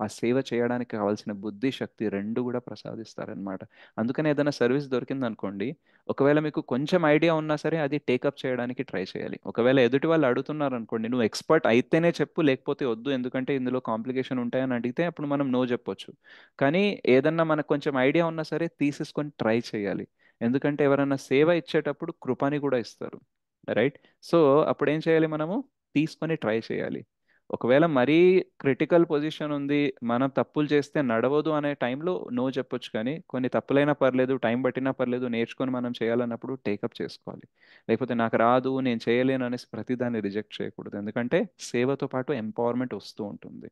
ఆ సేవ చేయడానికి కావాల్సిన బుద్ధి, శక్తి రెండు కూడా ప్రసాదిస్తారనమాట. అందుకని ఏదైనా సర్వీస్ దొరికింది అనుకోండి, ఒకవేళ మీకు కొంచెం ఐడియా ఉన్నా సరే అది టేకప్ చేయడానికి ట్రై చేయాలి. ఒకవేళ ఎదుటి వాళ్ళు అడుగుతున్నారు అనుకోండి, నువ్వు ఎక్స్పర్ట్ అయితేనే చెప్పు, లేకపోతే వద్దు, ఎందుకంటే ఇందులో కాంప్లికేషన్ ఉంటాయని అడిగితే అప్పుడు మనం నో చెప్పొచ్చు. కానీ ఏదన్నా మనకు కొంచెం ఐడియా ఉన్నా సరే తీసేసుకొని ట్రై చేయాలి. ఎందుకంటే ఎవరైనా సేవ ఇచ్చేటప్పుడు కృపని కూడా ఇస్తారు, రైట్? సో అప్పుడు ఏం చేయాలి, మనము తీసుకొని ట్రై చేయాలి. ఒకవేళ మరీ క్రిటికల్ పొజిషన్ ఉంది, మనం తప్పులు చేస్తే నడవదు అనే టైంలో నో చెప్పొచ్చు, కానీ కొన్ని తప్పులైనా పర్లేదు, టైం పట్టినా పర్లేదు, నేర్చుకొని మనం చేయాలన్నప్పుడు టేకప్ చేసుకోవాలి. లేకపోతే నాకు రాదు, నేను చేయలేను అనేసి ప్రతిదాన్ని రిజెక్ట్ చేయకూడదు, ఎందుకంటే సేవతో పాటు ఎంపవర్మెంట్ వస్తూ ఉంటుంది.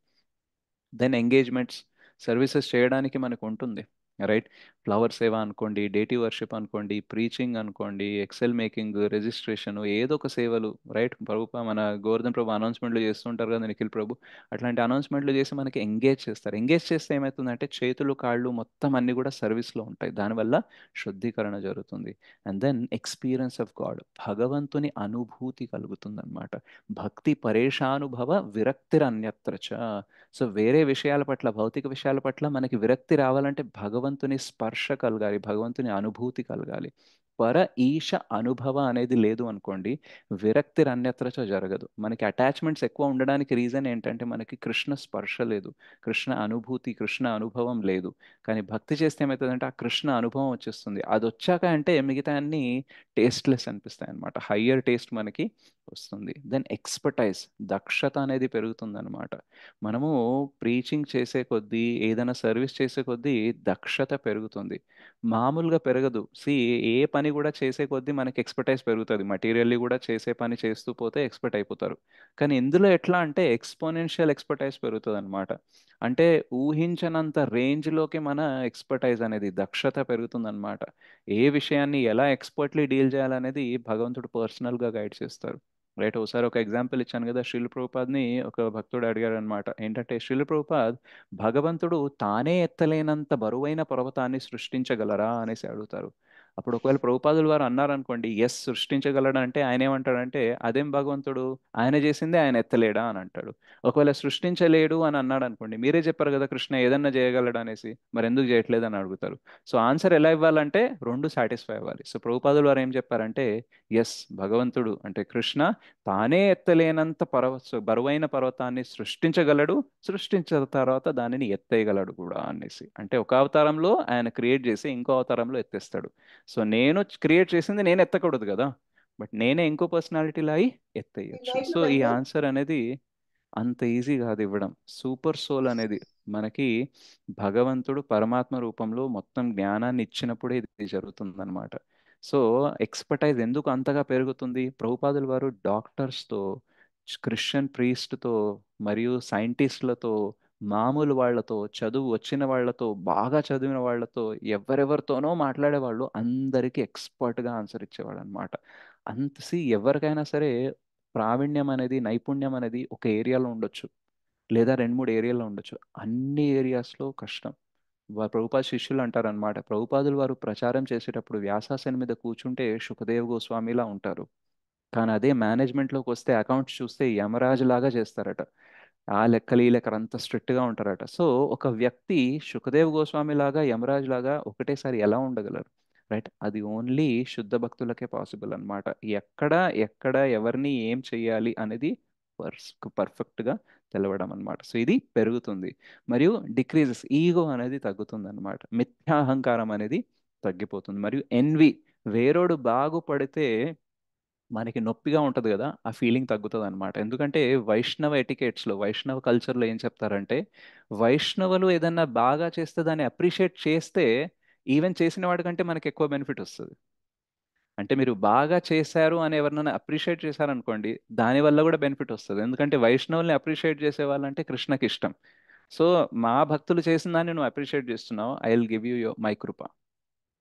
దెన్ ఎంగేజ్మెంట్స్, సర్వీసెస్ చేయడానికి మనకు ఉంటుంది, రైట్? ఫ్లవర్ సేవ అనుకోండి, డేటీ వర్షిప్ అనుకోండి, ప్రీచింగ్ అనుకోండి, ఎక్సెల్ మేకింగ్, రిజిస్ట్రేషన్, ఏదో ఒక సేవలు, రైట్? మన గోవర్ధన్ ప్రభు అనౌన్స్మెంట్లు చేస్తుంటారు కదా, నిఖిల్ ప్రభు, అట్లాంటి అనౌన్స్మెంట్లు చేసి మనకి ఎంగేజ్ చేస్తారు. ఎంగేజ్ చేస్తే ఏమవుతుందంటే చేతులు, కాళ్ళు మొత్తం అన్ని కూడా సర్వీస్లో ఉంటాయి, దానివల్ల శుద్ధీకరణ జరుగుతుంది. And then experience of God, భగవంతుని అనుభూతి కలుగుతుంది అనమాట. భక్తి పరేషానుభవ విరక్తిరన్యత్రచ. వేరే విషయాల పట్ల, భౌతిక విషయాల పట్ల మనకి విరక్తి రావాలంటే భగవంతుని స్పర్శ కలగాలి, భగవంతుని అనుభూతి కలగాలి. పర ఈశ అనుభవ అనేది లేదు అనుకోండి, విరక్తి అన్యత్రచ జరగదు. మనకి అటాచ్మెంట్స్ ఎక్కువ ఉండడానికి రీజన్ ఏంటంటే మనకి కృష్ణ స్పర్శ లేదు, కృష్ణ అనుభూతి, కృష్ణ అనుభవం లేదు. కానీ భక్తి చేస్తే ఏమవుతుందంటే ఆ కృష్ణ అనుభవం వచ్చేస్తుంది. అది వచ్చాక అంటే మిగతా అన్ని టేస్ట్లెస్ అనిపిస్తాయి అనమాట, హయ్యర్ టేస్ట్ మనకి వస్తుంది. దెన్ ఎక్స్పర్టైజ్, దక్షత అనేది పెరుగుతుంది అనమాట. మనము ప్రీచింగ్ చేసే కొద్దీ, ఏదైనా సర్వీస్ చేసే కొద్దీ దక్షత పెరుగుతుంది, మామూలుగా పెరగదు. ఏ పని కూడా చేసే కొద్దీ మనకి ఎక్స్పర్టైజ్ పెరుగుతుంది, మటీరియల్లీ కూడా చేసే పని చేస్తూ పోతే ఎక్స్పర్ట్ అయిపోతారు. కానీ ఇందులో ఎట్లా అంటే ఎక్స్పోనెన్షియల్ ఎక్స్పర్టైజ్ పెరుగుతుంది అనమాట. అంటే ఊహించనంత రేంజ్లోకి మన ఎక్స్పర్టైజ్ అనేది, దక్షత పెరుగుతుంది అనమాట. ఏ విషయాన్ని ఎలా ఎక్స్పర్ట్లీ డీల్ చేయాలనేది భగవంతుడు పర్సనల్గా గైడ్ చేస్తారు, రైట్? ఒకసారి ఒక ఎగ్జాంపుల్ ఇచ్చాను కదా, శ్రీల ప్రభుపాద్ని ఒక భక్తుడు అడిగారు అనమాట. ఏంటంటే, శ్రీల ప్రభుపాద్, భగవంతుడు తానే ఎత్తలేనంత బరువైన పర్వతాన్ని సృష్టించగలరా అనేసి అడుగుతారు. అప్పుడు ఒకవేళ ప్రభుపాదులు వారు అన్నారనుకోండి ఎస్ సృష్టించగలడు అంటే ఆయన ఏమంటాడంటే అదేం భగవంతుడు, ఆయన చేసిందే ఆయన ఎత్తలేడా అని అంటాడు. ఒకవేళ సృష్టించలేడు అని అన్నాడు అనుకోండి, మీరే చెప్పారు కదా కృష్ణ ఏదన్నా చేయగలడు అనేసి, మరి ఎందుకు చేయట్లేదు అని అడుగుతారు. సో ఆన్సర్ ఎలా ఇవ్వాలంటే రెండు సాటిస్ఫై అవ్వాలి. సో ప్రభుపాదులు వారు ఏం చెప్పారంటే ఎస్ భగవంతుడు అంటే కృష్ణ తానే ఎత్తలేనంత బరువైన పర్వతాన్ని సృష్టించగలడు, సృష్టించిన తర్వాత దానిని ఎత్తేయగలడు కూడా అనేసి. అంటే ఒక అవతారంలో ఆయన క్రియేట్ చేసి ఇంకో అవతారంలో ఎత్తేస్తాడు. సో నేను క్రియేట్ చేసింది నేను ఎత్తకూడదు కదా, బట్ నేనే ఇంకో పర్సనాలిటీలో అయి ఎత్తేయచ్చు. సో ఈ ఆన్సర్ అనేది అంత ఈజీ కాదు ఇవ్వడం. సూపర్ సోల్ అనేది మనకి భగవంతుడు పరమాత్మ రూపంలో మొత్తం జ్ఞానాన్ని ఇచ్చినప్పుడే ఇది జరుగుతుందన్నమాట. సో ఎక్స్పర్టైజ్ ఎందుకు అంతగా పెరుగుతుంది? ప్రభుపాదుల వారు డాక్టర్స్తో, క్రిస్టియన్ ప్రీస్ట్తో, మరియు సైంటిస్టులతో, మామూలు వాళ్ళతో, చదువు వచ్చిన వాళ్ళతో, బాగా చదివిన వాళ్ళతో, ఎవరెవరితోనో మాట్లాడేవాళ్ళు, అందరికీ ఎక్స్పర్ట్గా ఆన్సర్ ఇచ్చేవాడు అనమాట. ఎవరికైనా సరే ప్రావీణ్యం అనేది, నైపుణ్యం అనేది ఒక ఏరియాలో ఉండొచ్చు, లేదా రెండు మూడు ఏరియాలో ఉండొచ్చు, అన్ని ఏరియాస్లో కష్టం. ప్రభుపాద శిష్యులు అంటారనమాట, ప్రభుపాదులు వారు ప్రచారం చేసేటప్పుడు వ్యాసాసనం మీద కూర్చుంటే సుఖదేవ్ గోస్వామిలా ఉంటారు, కానీ అదే మేనేజ్మెంట్లోకి వస్తే అకౌంట్స్ చూస్తే యమరాజు లాగా చేస్తారట. ఆ లెక్కలు ఈ లెక్కలు అంత స్ట్రిక్ట్గా ఉంటారట. సో ఒక వ్యక్తి సుఖదేవ్ గోస్వామి లాగా యమరాజు లాగా ఒకటేసారి ఎలా ఉండగలరు? రైట్, అది ఓన్లీ శుద్ధ భక్తులకే పాసిబుల్ అన్నమాట. ఎక్కడ ఎక్కడ ఎవరిని ఏం చెయ్యాలి అనేది పర్ఫెక్ట్గా తెలవడం అన్నమాట. సో ఇది పెరుగుతుంది, మరియు డిక్రీజెస్, ఈగో అనేది తగ్గుతుంది అనమాట, మిథ్యాహంకారం అనేది తగ్గిపోతుంది, మరియు ఎన్వి, వేరోడు బాగుపడితే మనకి నొప్పిగా ఉంటుంది కదా, ఆ ఫీలింగ్ తగ్గుతుంది అనమాట. ఎందుకంటే వైష్ణవ ఎటికెట్స్లో, వైష్ణవ కల్చర్లో ఏం చెప్తారంటే, వైష్ణవులు ఏదన్నా బాగా చేస్తే దాన్ని అప్రిషియేట్ చేస్తే ఈవెన్ చేసిన వాడికంటే మనకి ఎక్కువ బెనిఫిట్ వస్తుంది. అంటే మీరు బాగా చేశారు అని ఎవరినైనా అప్రిషియేట్ చేశారనుకోండి, దానివల్ల కూడా బెనిఫిట్ వస్తుంది. ఎందుకంటే వైష్ణవుల్ని అప్రిషియేట్ చేసే వాళ్ళంటే కృష్ణకి ఇష్టం. సో మా భక్తులు చేసిన దాన్ని నువ్వు అప్రిషియేట్ చేస్తున్నావు, I will give you my కృప.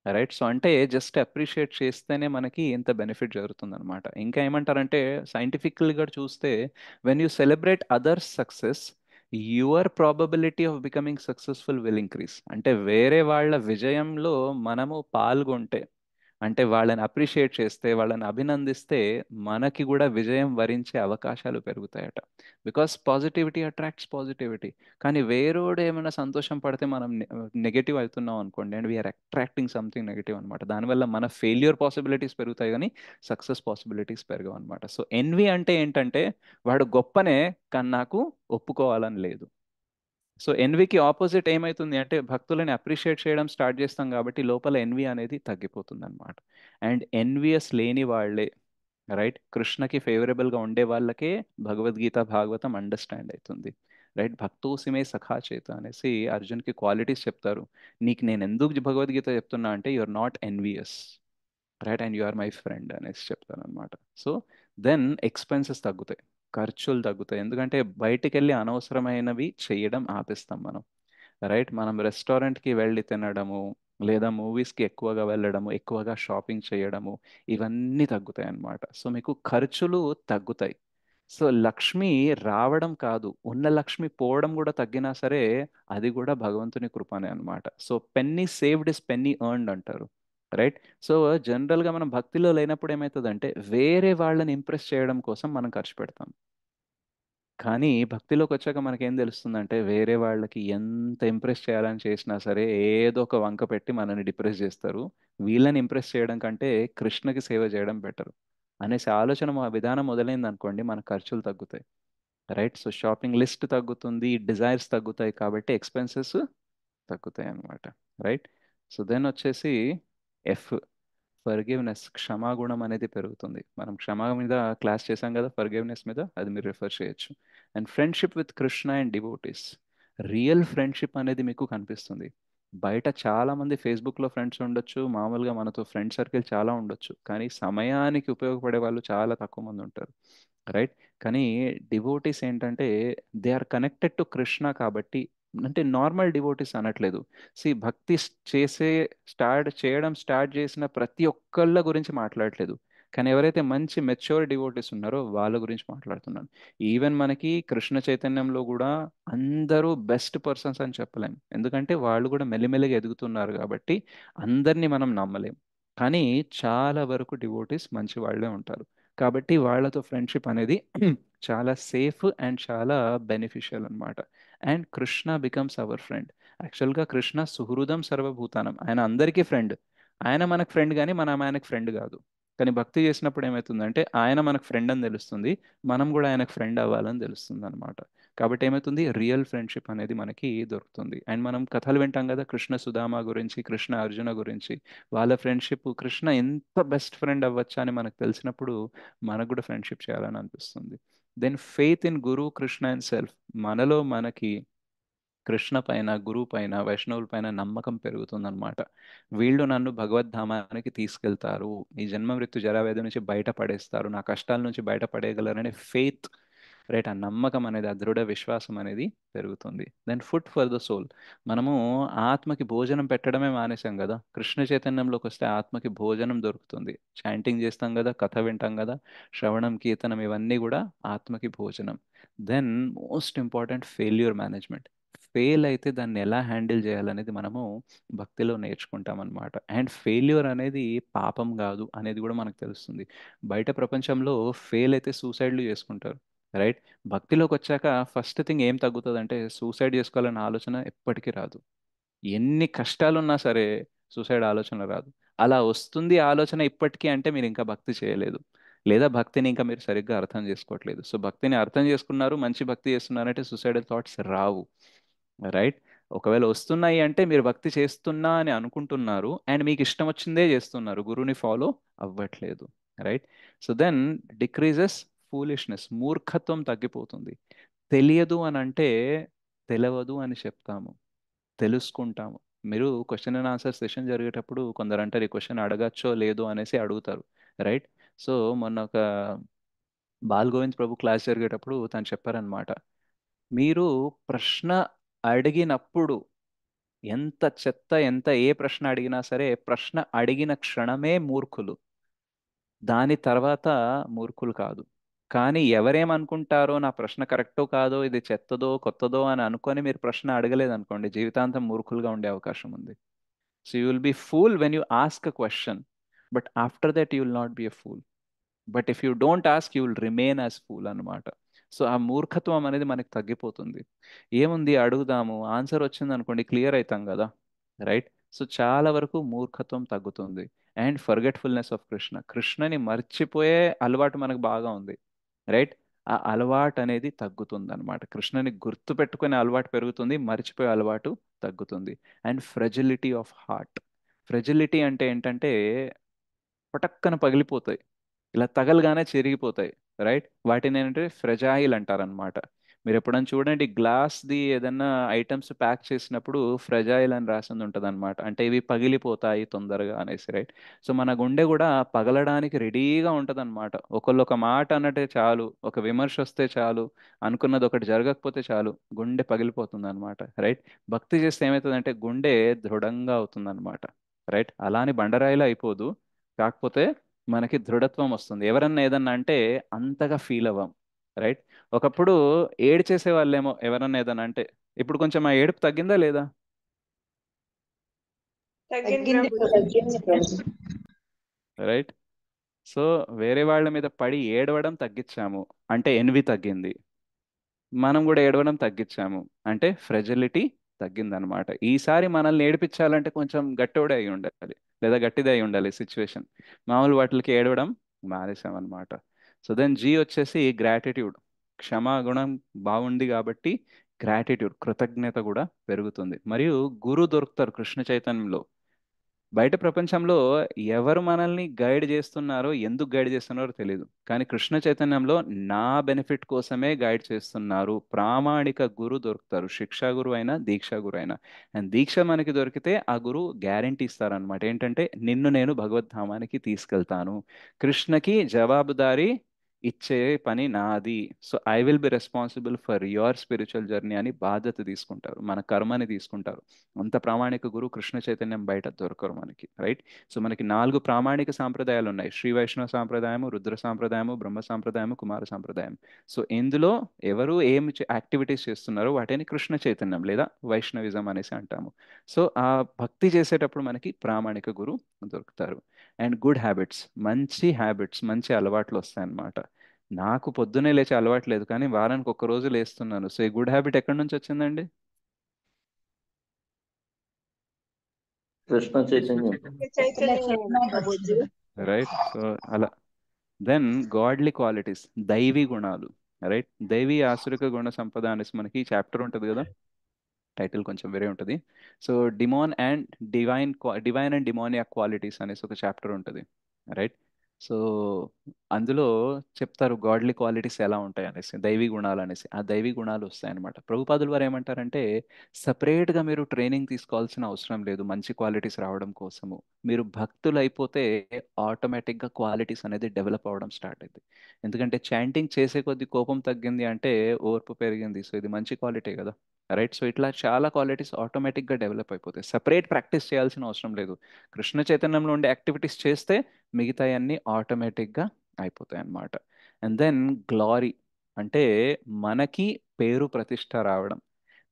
రైట్, సో అంటే జస్ట్ అప్రిషియేట్ చేస్తేనే మనకి ఇంత బెనిఫిట్ జరుగుతుంది అనమాట. ఇంకా ఏమంటారంటే సైంటిఫికల్గా చూస్తే, when you celebrate others success, your probability of becoming successful will increase. అంటే వేరే వాళ్ళ విజయంలో మనము పాల్గొంటే, అంటే వాళ్ళని అప్రిషియేట్ చేస్తే, వాళ్ళని అభినందిస్తే, మనకి కూడా విజయం వరించే అవకాశాలు పెరుగుతాయట. Because positivity attracts positivity. కానీ వేరోడు ఏమైనా సంతోషం పడితే మనం నెగటివ్ అవుతున్నాం అనుకోండి, and we are attracting something negative అనమాట. దానివల్ల మన ఫెయిల్యూర్ పాసిబిలిటీస్ పెరుగుతాయి కానీ సక్సెస్ పాసిబిలిటీస్ పెరగవు అనమాట. సో ఎన్వి అంటే ఏంటంటే, వాడు గొప్పనే కానీ నాకు ఒప్పుకోవాలని లేదు. సో ఎన్వికి ఆపోజిట్ ఏమవుతుంది అంటే, భక్తులని అప్రిషియేట్ చేయడం స్టార్ట్ చేస్తాం కాబట్టి లోపల ఎన్వి అనేది తగ్గిపోతుంది అనమాట. అండ్ ఎన్వియస్ లేని వాళ్ళే, రైట్, కృష్ణకి ఫేవరబుల్గా ఉండే వాళ్ళకే భగవద్గీత భాగవతం అండర్స్టాండ్ అవుతుంది. రైట్, భక్తోసిమే సఖా చేత అనేసి అర్జున్కి క్వాలిటీస్ చెప్తారు. నీకు నేను ఎందుకు భగవద్గీత చెప్తున్నా అంటే, you are not envious, right, and you are my friend అనేసి చెప్తాను అనమాట. సో దెన్ ఎక్స్పెన్సెస్ తగ్గుతాయి, ఖర్చులు తగ్గుతాయి. ఎందుకంటే బయటికి వెళ్ళి అనవసరమైనవి చేయడం ఆపేస్తాం మనం. రైట్, మనం రెస్టారెంట్కి వెళ్ళి తినడము, లేదా మూవీస్కి ఎక్కువగా వెళ్ళడము, ఎక్కువగా షాపింగ్ చేయడము, ఇవన్నీ తగ్గుతాయి అన్నమాట. సో మీకు ఖర్చులు తగ్గుతాయి. సో లక్ష్మి రావడం కాదు, ఉన్న లక్ష్మి పోవడం కూడా తగ్గినా సరే అది కూడా భగవంతుని కృపనే అన్నమాట. So penny saved is penny earned అంటారు. రైట్, సో జనరల్గా మనం భక్తిలో లేనప్పుడు ఏమవుతుందంటే, వేరే వాళ్ళని ఇంప్రెస్ చేయడం కోసం మనం ఖర్చు పెడతాం. కానీ భక్తిలోకి వచ్చాక మనకేం తెలుస్తుందంటే, వేరే వాళ్ళకి ఎంత ఇంప్రెస్ చేయాలని చేసినా సరే ఏదో ఒక వంక పెట్టి మనల్ని డిప్రెస్ చేస్తారు. వీళ్ళని ఇంప్రెస్ చేయడం కంటే కృష్ణకి సేవ చేయడం బెటర్ అనేసి ఆలోచన విధానం మొదలైంది అనుకోండి, మన ఖర్చులు తగ్గుతాయి. రైట్, సో షాపింగ్ లిస్ట్ తగ్గుతుంది, డిజైర్స్ తగ్గుతాయి, కాబట్టి ఎక్స్పెన్సెస్ తగ్గుతాయి అన్నమాట. రైట్, సో దెన్ వచ్చేసి ఎఫ్, ఫర్గివ్నెస్, క్షమాగుణం అనేది పెరుగుతుంది. మనం క్షమా మీద క్లాస్ చేసాం కదా, ఫర్గివ్నెస్ మీద, అది మీరు రిఫర్ చేయొచ్చు. And friendship with Krishna and devotees, real friendship అనేది మీకు కనిపిస్తుంది. బయట చాలా మంది ఫేస్బుక్లో ఫ్రెండ్స్ ఉండొచ్చు, మామూలుగా మనతో ఫ్రెండ్ సర్కిల్ చాలా ఉండొచ్చు, కానీ సమయానికి ఉపయోగపడే వాళ్ళు చాలా తక్కువ మంది ఉంటారు. రైట్, కానీ డివోటీస్ ఏంటంటే, they are connected to Krishna కాబట్టి, అంటే నార్మల్ డివోటీస్ అనట్లేదు. భక్తి చేసే స్టార్ట్ చేసిన ప్రతి ఒక్కళ్ళ గురించి మాట్లాడట్లేదు, కానీ ఎవరైతే మంచి మెచ్యూర్ డివోటీస్ ఉన్నారో వాళ్ళ గురించి మాట్లాడుతున్నాను. ఈవెన్ మనకి కృష్ణ చైతన్యంలో కూడా అందరూ బెస్ట్ పర్సన్స్ అని చెప్పలేం, ఎందుకంటే వాళ్ళు కూడా మెల్లిమెల్లిగా ఎదుగుతున్నారు కాబట్టి అందరినీ మనం నమ్మలేం. కానీ చాలా వరకు డివోటీస్ మంచి వాళ్ళే ఉంటారు. కాబట్టి వాళ్ళతో ఫ్రెండ్షిప్ అనేది చాలా సేఫ్ అండ్ చాలా బెనిఫిషియల్ అన్నమాట. And Krishna becomes our friend. యాక్చువల్గా కృష్ణ సుహృదం సర్వభూతానం, ఆయన అందరికీ ఫ్రెండ్. ఆయన మనకు ఫ్రెండ్ కానీ మనం ఆయనకు ఫ్రెండ్ కాదు. కానీ భక్తి చేసినప్పుడు ఏమవుతుందంటే ఆయన మనకు ఫ్రెండ్ అని తెలుస్తుంది, మనం కూడా ఆయనకు ఫ్రెండ్ అవ్వాలని తెలుస్తుంది అనమాట. కాబట్టి ఏమవుతుంది, రియల్ ఫ్రెండ్షిప్ అనేది మనకి దొరుకుతుంది. అండ్ మనం కథలు వింటాం కదా, కృష్ణ సుధామ గురించి, కృష్ణ అర్జున గురించి. వాళ్ళ ఫ్రెండ్షిప్, కృష్ణ ఎంత బెస్ట్ ఫ్రెండ్ అవ్వచ్చా అని మనకు తెలిసినప్పుడు మనకు కూడా ఫ్రెండ్షిప్ చేయాలని అనిపిస్తుంది. Then faith in guru Krishna and self. మనలో మనకి కృష్ణ పైన, గురువు పైన, వైష్ణవుల పైన నమ్మకం పెరుగుతుందన్నమాట. వీళ్ళు నన్ను భగవద్ధామానికి తీసుకెళ్తారు, ఈ జన్మ మృత్యు జరావేద నుంచి బయటపడేస్తారు, నా కష్టాల నుంచి బయటపడేయగలరనే ఫెయిత్, రైట్, ఆ నమ్మకం అనేది, ఆ దృఢ విశ్వాసం అనేది పెరుగుతుంది. Then food for the soul. మనము ఆత్మకి భోజనం పెట్టడమే మానేసాం కదా, కృష్ణ చైతన్యంలోకి వస్తే ఆత్మకి భోజనం దొరుకుతుంది. చాంటింగ్ చేస్తాం కదా, కథ వింటాం కదా, శ్రవణం కీర్తనం, ఇవన్నీ కూడా ఆత్మకి భోజనం. Then most important, failure management. Fail అయితే దాన్ని ఎలా హ్యాండిల్ చేయాలనేది మనము భక్తిలో నేర్చుకుంటాం అనమాట. అండ్ ఫెయిల్యూర్ అనేది పాపం కాదు అనేది కూడా మనకు తెలుస్తుంది. బయట ప్రపంచంలో ఫెయిల్ అయితే సూసైడ్లు చేసుకుంటారు, రైట్. భక్తిలోకి వచ్చాక ఫస్ట్ థింగ్ ఏం తగ్గుతుంది అంటే సూసైడ్ చేసుకోవాలన్న ఆలోచన ఎప్పటికీ రాదు. ఎన్ని కష్టాలున్నా సరే సూసైడ్ ఆలోచన రాదు. అలా వస్తుంది ఆలోచన ఇప్పటికీ అంటే మీరు ఇంకా భక్తి చేయలేదు, లేదా భక్తిని ఇంకా మీరు సరిగ్గా అర్థం చేసుకోవట్లేదు. సో భక్తిని అర్థం చేసుకున్నారు, మంచి భక్తి చేస్తున్నారంటే సూసైడల్ థాట్స్ రావు, రైట్. ఒకవేళ వస్తున్నాయి అంటే మీరు భక్తి చేస్తున్నా అని అనుకుంటున్నారు అండ్ మీకు ఇష్టం వచ్చిందే చేస్తున్నారు, గురువుని ఫాలో అవ్వట్లేదు, right. So then decreases foolishness. మూర్ఖత్వం తగ్గిపోతుంది. తెలియదు అని అంటే తెలియదు అని చెప్తాము, తెలుసుకుంటాము. మీరు క్వశ్చన్ అండ్ ఆన్సర్ సెషన్ జరిగేటప్పుడు కొందరు అంటారు ఈ క్వశ్చన్ అడగచ్చో లేదో అనేసి అడుగుతారు, రైట్. సో మొన్న ఒక బాల్ గోవింద్ ప్రభు క్లాస్ జరిగేటప్పుడు తను చెప్పారనమాట, మీరు ప్రశ్న అడిగినప్పుడు ఎంత చెత్త, ఎంత ఏ ప్రశ్న అడిగినా సరే ప్రశ్న అడిగిన క్షణమే మూర్ఖులు, దాని తర్వాత మూర్ఖులు కాదు. కానీ ఎవరేమనుకుంటారో, నా ప్రశ్న కరెక్టో కాదో, ఇది చెత్తదో కొత్తదో అని అనుకొని మీరు ప్రశ్న అడగలేదనుకోండి, జీవితాంతం మూర్ఖులుగా ఉండే అవకాశం ఉంది. So you will be fool when you ask a question, but after that you will not be a fool. But if you don't ask you will remain as fool అనమాట. సో ఆ మూర్ఖత్వం అనేది మనకి తగ్గిపోతుంది. ఏముంది అడుగుదాము, ఆన్సర్ వచ్చింది అనుకోండి, క్లియర్ అవుతాం కదా, రైట్. సో చాలా వరకు మూర్ఖత్వం తగ్గుతుంది. And forgetfulness of Krishna. కృష్ణని మర్చిపోయే అలవాటు మనకు బాగా ఉంది, రైట్. ఆ అలవాటు అనేది తగ్గుతుంది అనమాట. కృష్ణని గుర్తు పెట్టుకునే అలవాటు పెరుగుతుంది, మర్చిపోయే అలవాటు తగ్గుతుంది. And fragility of heart. Fragility అంటే ఏంటంటే పటక్కన పగిలిపోతాయి, ఇలా తగలగానే చెరిగిపోతాయి, రైట్. వాటిని ఏంటంటే ఫ్రెజైల్ అంటారనమాట. మీరు ఎప్పుడైనా చూడండి గ్లాస్ది ఏదైనా ఐటమ్స్ ప్యాక్ చేసినప్పుడు ఫ్రెజైల్ అని రాసింది ఉంటుంది అనమాట, అంటే ఇవి పగిలిపోతాయి తొందరగా అనేసి, రైట్. సో మన గుండె కూడా పగలడానికి రెడీగా ఉంటుంది అనమాట. ఒకళ్ళు ఒక మాట అన్నట్టే చాలు, ఒక విమర్శ వస్తే చాలు, అనుకున్నది ఒకటి జరగకపోతే చాలు, గుండె పగిలిపోతుంది అనమాట, రైట్. భక్తి చేస్తే ఏమవుతుందంటే గుండె దృఢంగా అవుతుంది అనమాట, రైట్. అలాని బండరాయిలా అయిపోదు, కాకపోతే మనకి దృఢత్వం వస్తుంది. ఎవరన్నా ఏదన్నా అంటే అంతగా ఫీల్ అవ్వం, రైట్. ఒకప్పుడు ఏడు చేసే వాళ్ళేమో ఎవరన్నా ఏదన్నా అంటే, ఇప్పుడు కొంచెం ఆ ఏడుపు తగ్గిందా లేదా, తగ్గింది తగ్గింది ప్రభు. తగ్గింది ప్రభు. రైట్. సో వేరే వాళ్ళ మీద పడి ఏడవడం తగ్గించాము అంటే ఎన్వి తగ్గింది, మనం కూడా ఏడవడం తగ్గించాము అంటే ఫ్రెజిలిటీ తగ్గిందనమాట. ఈసారి మనల్ని ఏడిపించాలంటే కొంచెం గట్టోడే అయి ఉండాలి, లేదా గట్టిదే అయి ఉండాలి సిచ్యువేషన్. మామూలు వాటికి ఏడవడం మానేసామన్నమాట. సో దెన్ జీ వచ్చేసి గ్రాటిట్యూడ్. క్షమాగుణం బాగుంది కాబట్టి గ్రాటిట్యూడ్, కృతజ్ఞత కూడా పెరుగుతుంది. మరియు గురు దొరుకుతారు కృష్ణ చైతన్యంలో. బయట ప్రపంచంలో ఎవరు మనల్ని గైడ్ చేస్తున్నారో, ఎందుకు గైడ్ చేస్తున్నారో తెలియదు, కానీ కృష్ణ చైతన్యంలో నా బెనిఫిట్ కోసమే గైడ్ చేస్తున్నారు. ప్రామాణిక గురు దొరుకుతారు, శిక్షా గురు అయినా దీక్షా గురు అయినా. అండ్ దీక్ష మనకి దొరికితే ఆ గురు గ్యారంటీ ఇస్తారనమాట, ఏంటంటే నిన్ను నేను భగవద్ధామానికి తీసుకెళ్తాను, కృష్ణకి జవాబుదారీ ఇచ్చే పని నాది. So I will be responsible for your spiritual journey అని బాధ్యత తీసుకుంటారు, మన కర్మని తీసుకుంటారు. అంత ప్రామాణిక గురు కృష్ణ చైతన్యం బయట దొరకరు మనకి, రైట్. సో మనకి 4 ప్రామాణిక సాంప్రదాయాలు ఉన్నాయి: శ్రీ వైష్ణవ సాంప్రదాయము, రుద్ర సాంప్రదాయము, బ్రహ్మ సాంప్రదాయము, కుమార సాంప్రదాయం. సో ఇందులో ఎవరు ఏం యాక్టివిటీస్ చేస్తున్నారో వాటిని కృష్ణ చైతన్యం లేదా వైష్ణవిజం అనేసి అంటాము. సో ఆ భక్తి చేసేటప్పుడు మనకి ప్రామాణిక గురు దొరుకుతారు. అండ్ గుడ్ హ్యాబిట్స్, మంచి హ్యాబిట్స్, మంచి అలవాట్లు వస్తాయన్నమాట. నాకు పొద్దునే లేచే అలవాటు లేదు, కానీ వారానికి ఒక్క రోజు లేస్తున్నాను. సో ఈ గుడ్ హ్యాబిట్ ఎక్కడి నుంచి వచ్చిందండి? కృష్ణ చైతన్యం. చైతన్యం ప్రభుజీ. రైట్. సో అలా. దెన్ గాడ్లీ క్వాలిటీస్, దైవీ గుణాలు. రైట్. దైవీ ఆసురిక గుణ సంపద అనేసి మనకి చాప్టర్ ఉంటుంది కదా, టైటిల్ కొంచెం వేరే ఉంటుంది. So demon and divine and demoniac qualities అనేసి ఒక చాప్టర్ ఉంటుంది. రైట్. సో అందులో చెప్తారు గాడ్లీ క్వాలిటీస్ ఎలా ఉంటాయి అనేసి, దైవీ గుణాలు అనేసి. ఆ దైవీ గుణాలు వస్తాయన్నమాట. ప్రభుపాదులు వారు ఏమంటారంటే సపరేట్గా మీరు ట్రైనింగ్ తీసుకోవాల్సిన అవసరం లేదు మంచి క్వాలిటీస్ రావడం కోసము. మీరు భక్తులు అయిపోతే ఆటోమేటిక్గా క్వాలిటీస్ అనేది డెవలప్ అవ్వడం స్టార్ట్ అయింది. ఎందుకంటే చాంటింగ్ చేసే కొద్ది కోపం తగ్గింది అంటే ఓర్పు పెరిగింది. సో ఇది మంచి క్వాలిటీ కదా. రైట్. సో ఇట్లా చాలా క్వాలిటీస్ ఆటోమేటిక్గా డెవలప్ అయిపోతాయి. సపరేట్ ప్రాక్టీస్ చేయాల్సిన అవసరం లేదు. కృష్ణ చైతన్యంలో ఉండే యాక్టివిటీస్ చేస్తే మిగతాయన్నీ ఆటోమేటిక్గా అయిపోతాయి అన్నమాట. అండ్ దెన్ గ్లారీ అంటే మనకి పేరు ప్రతిష్ట రావడం.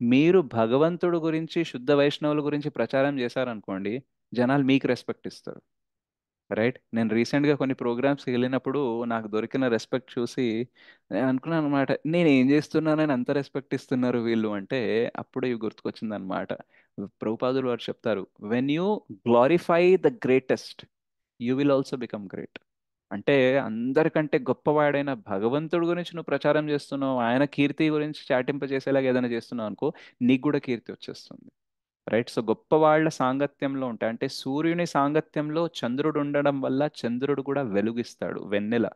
మీరు భగవంతుడు గురించి, శుద్ధ వైష్ణవుల గురించి ప్రచారం చేశారనుకోండి, జనాలు మీకు రెస్పెక్ట్ ఇస్తారు. రైట్. నేను రీసెంట్గా కొన్ని ప్రోగ్రామ్స్కి వెళ్ళినప్పుడు నాకు దొరికిన రెస్పెక్ట్ చూసి నేను అనుకున్నాను అనమాట, నేను ఏం చేస్తున్నానని అంత రెస్పెక్ట్ ఇస్తున్నారు వీళ్ళు అంటే. అప్పుడు ఇవి గుర్తుకొచ్చింది అనమాట. ప్రభుపాదులు వారు చెప్తారు, when you glorify the greatest you will also become great. అంటే అందరికంటే గొప్పవాడైన భగవంతుడి గురించి నువ్వు ప్రచారం చేస్తున్నావు, ఆయన కీర్తి గురించి చాటింపజేసేలాగా ఏదైనా చేస్తున్నావు అనుకో, నీకు కూడా కీర్తి వచ్చేస్తుంది. రైట్. సో గొప్ప వాళ్ళ సాంగత్యంలో ఉంటాయి. అంటే సూర్యుని సాంగత్యంలో చంద్రుడు ఉండడం వల్ల చంద్రుడు కూడా వెలుగిస్తాడు, వెన్నెల.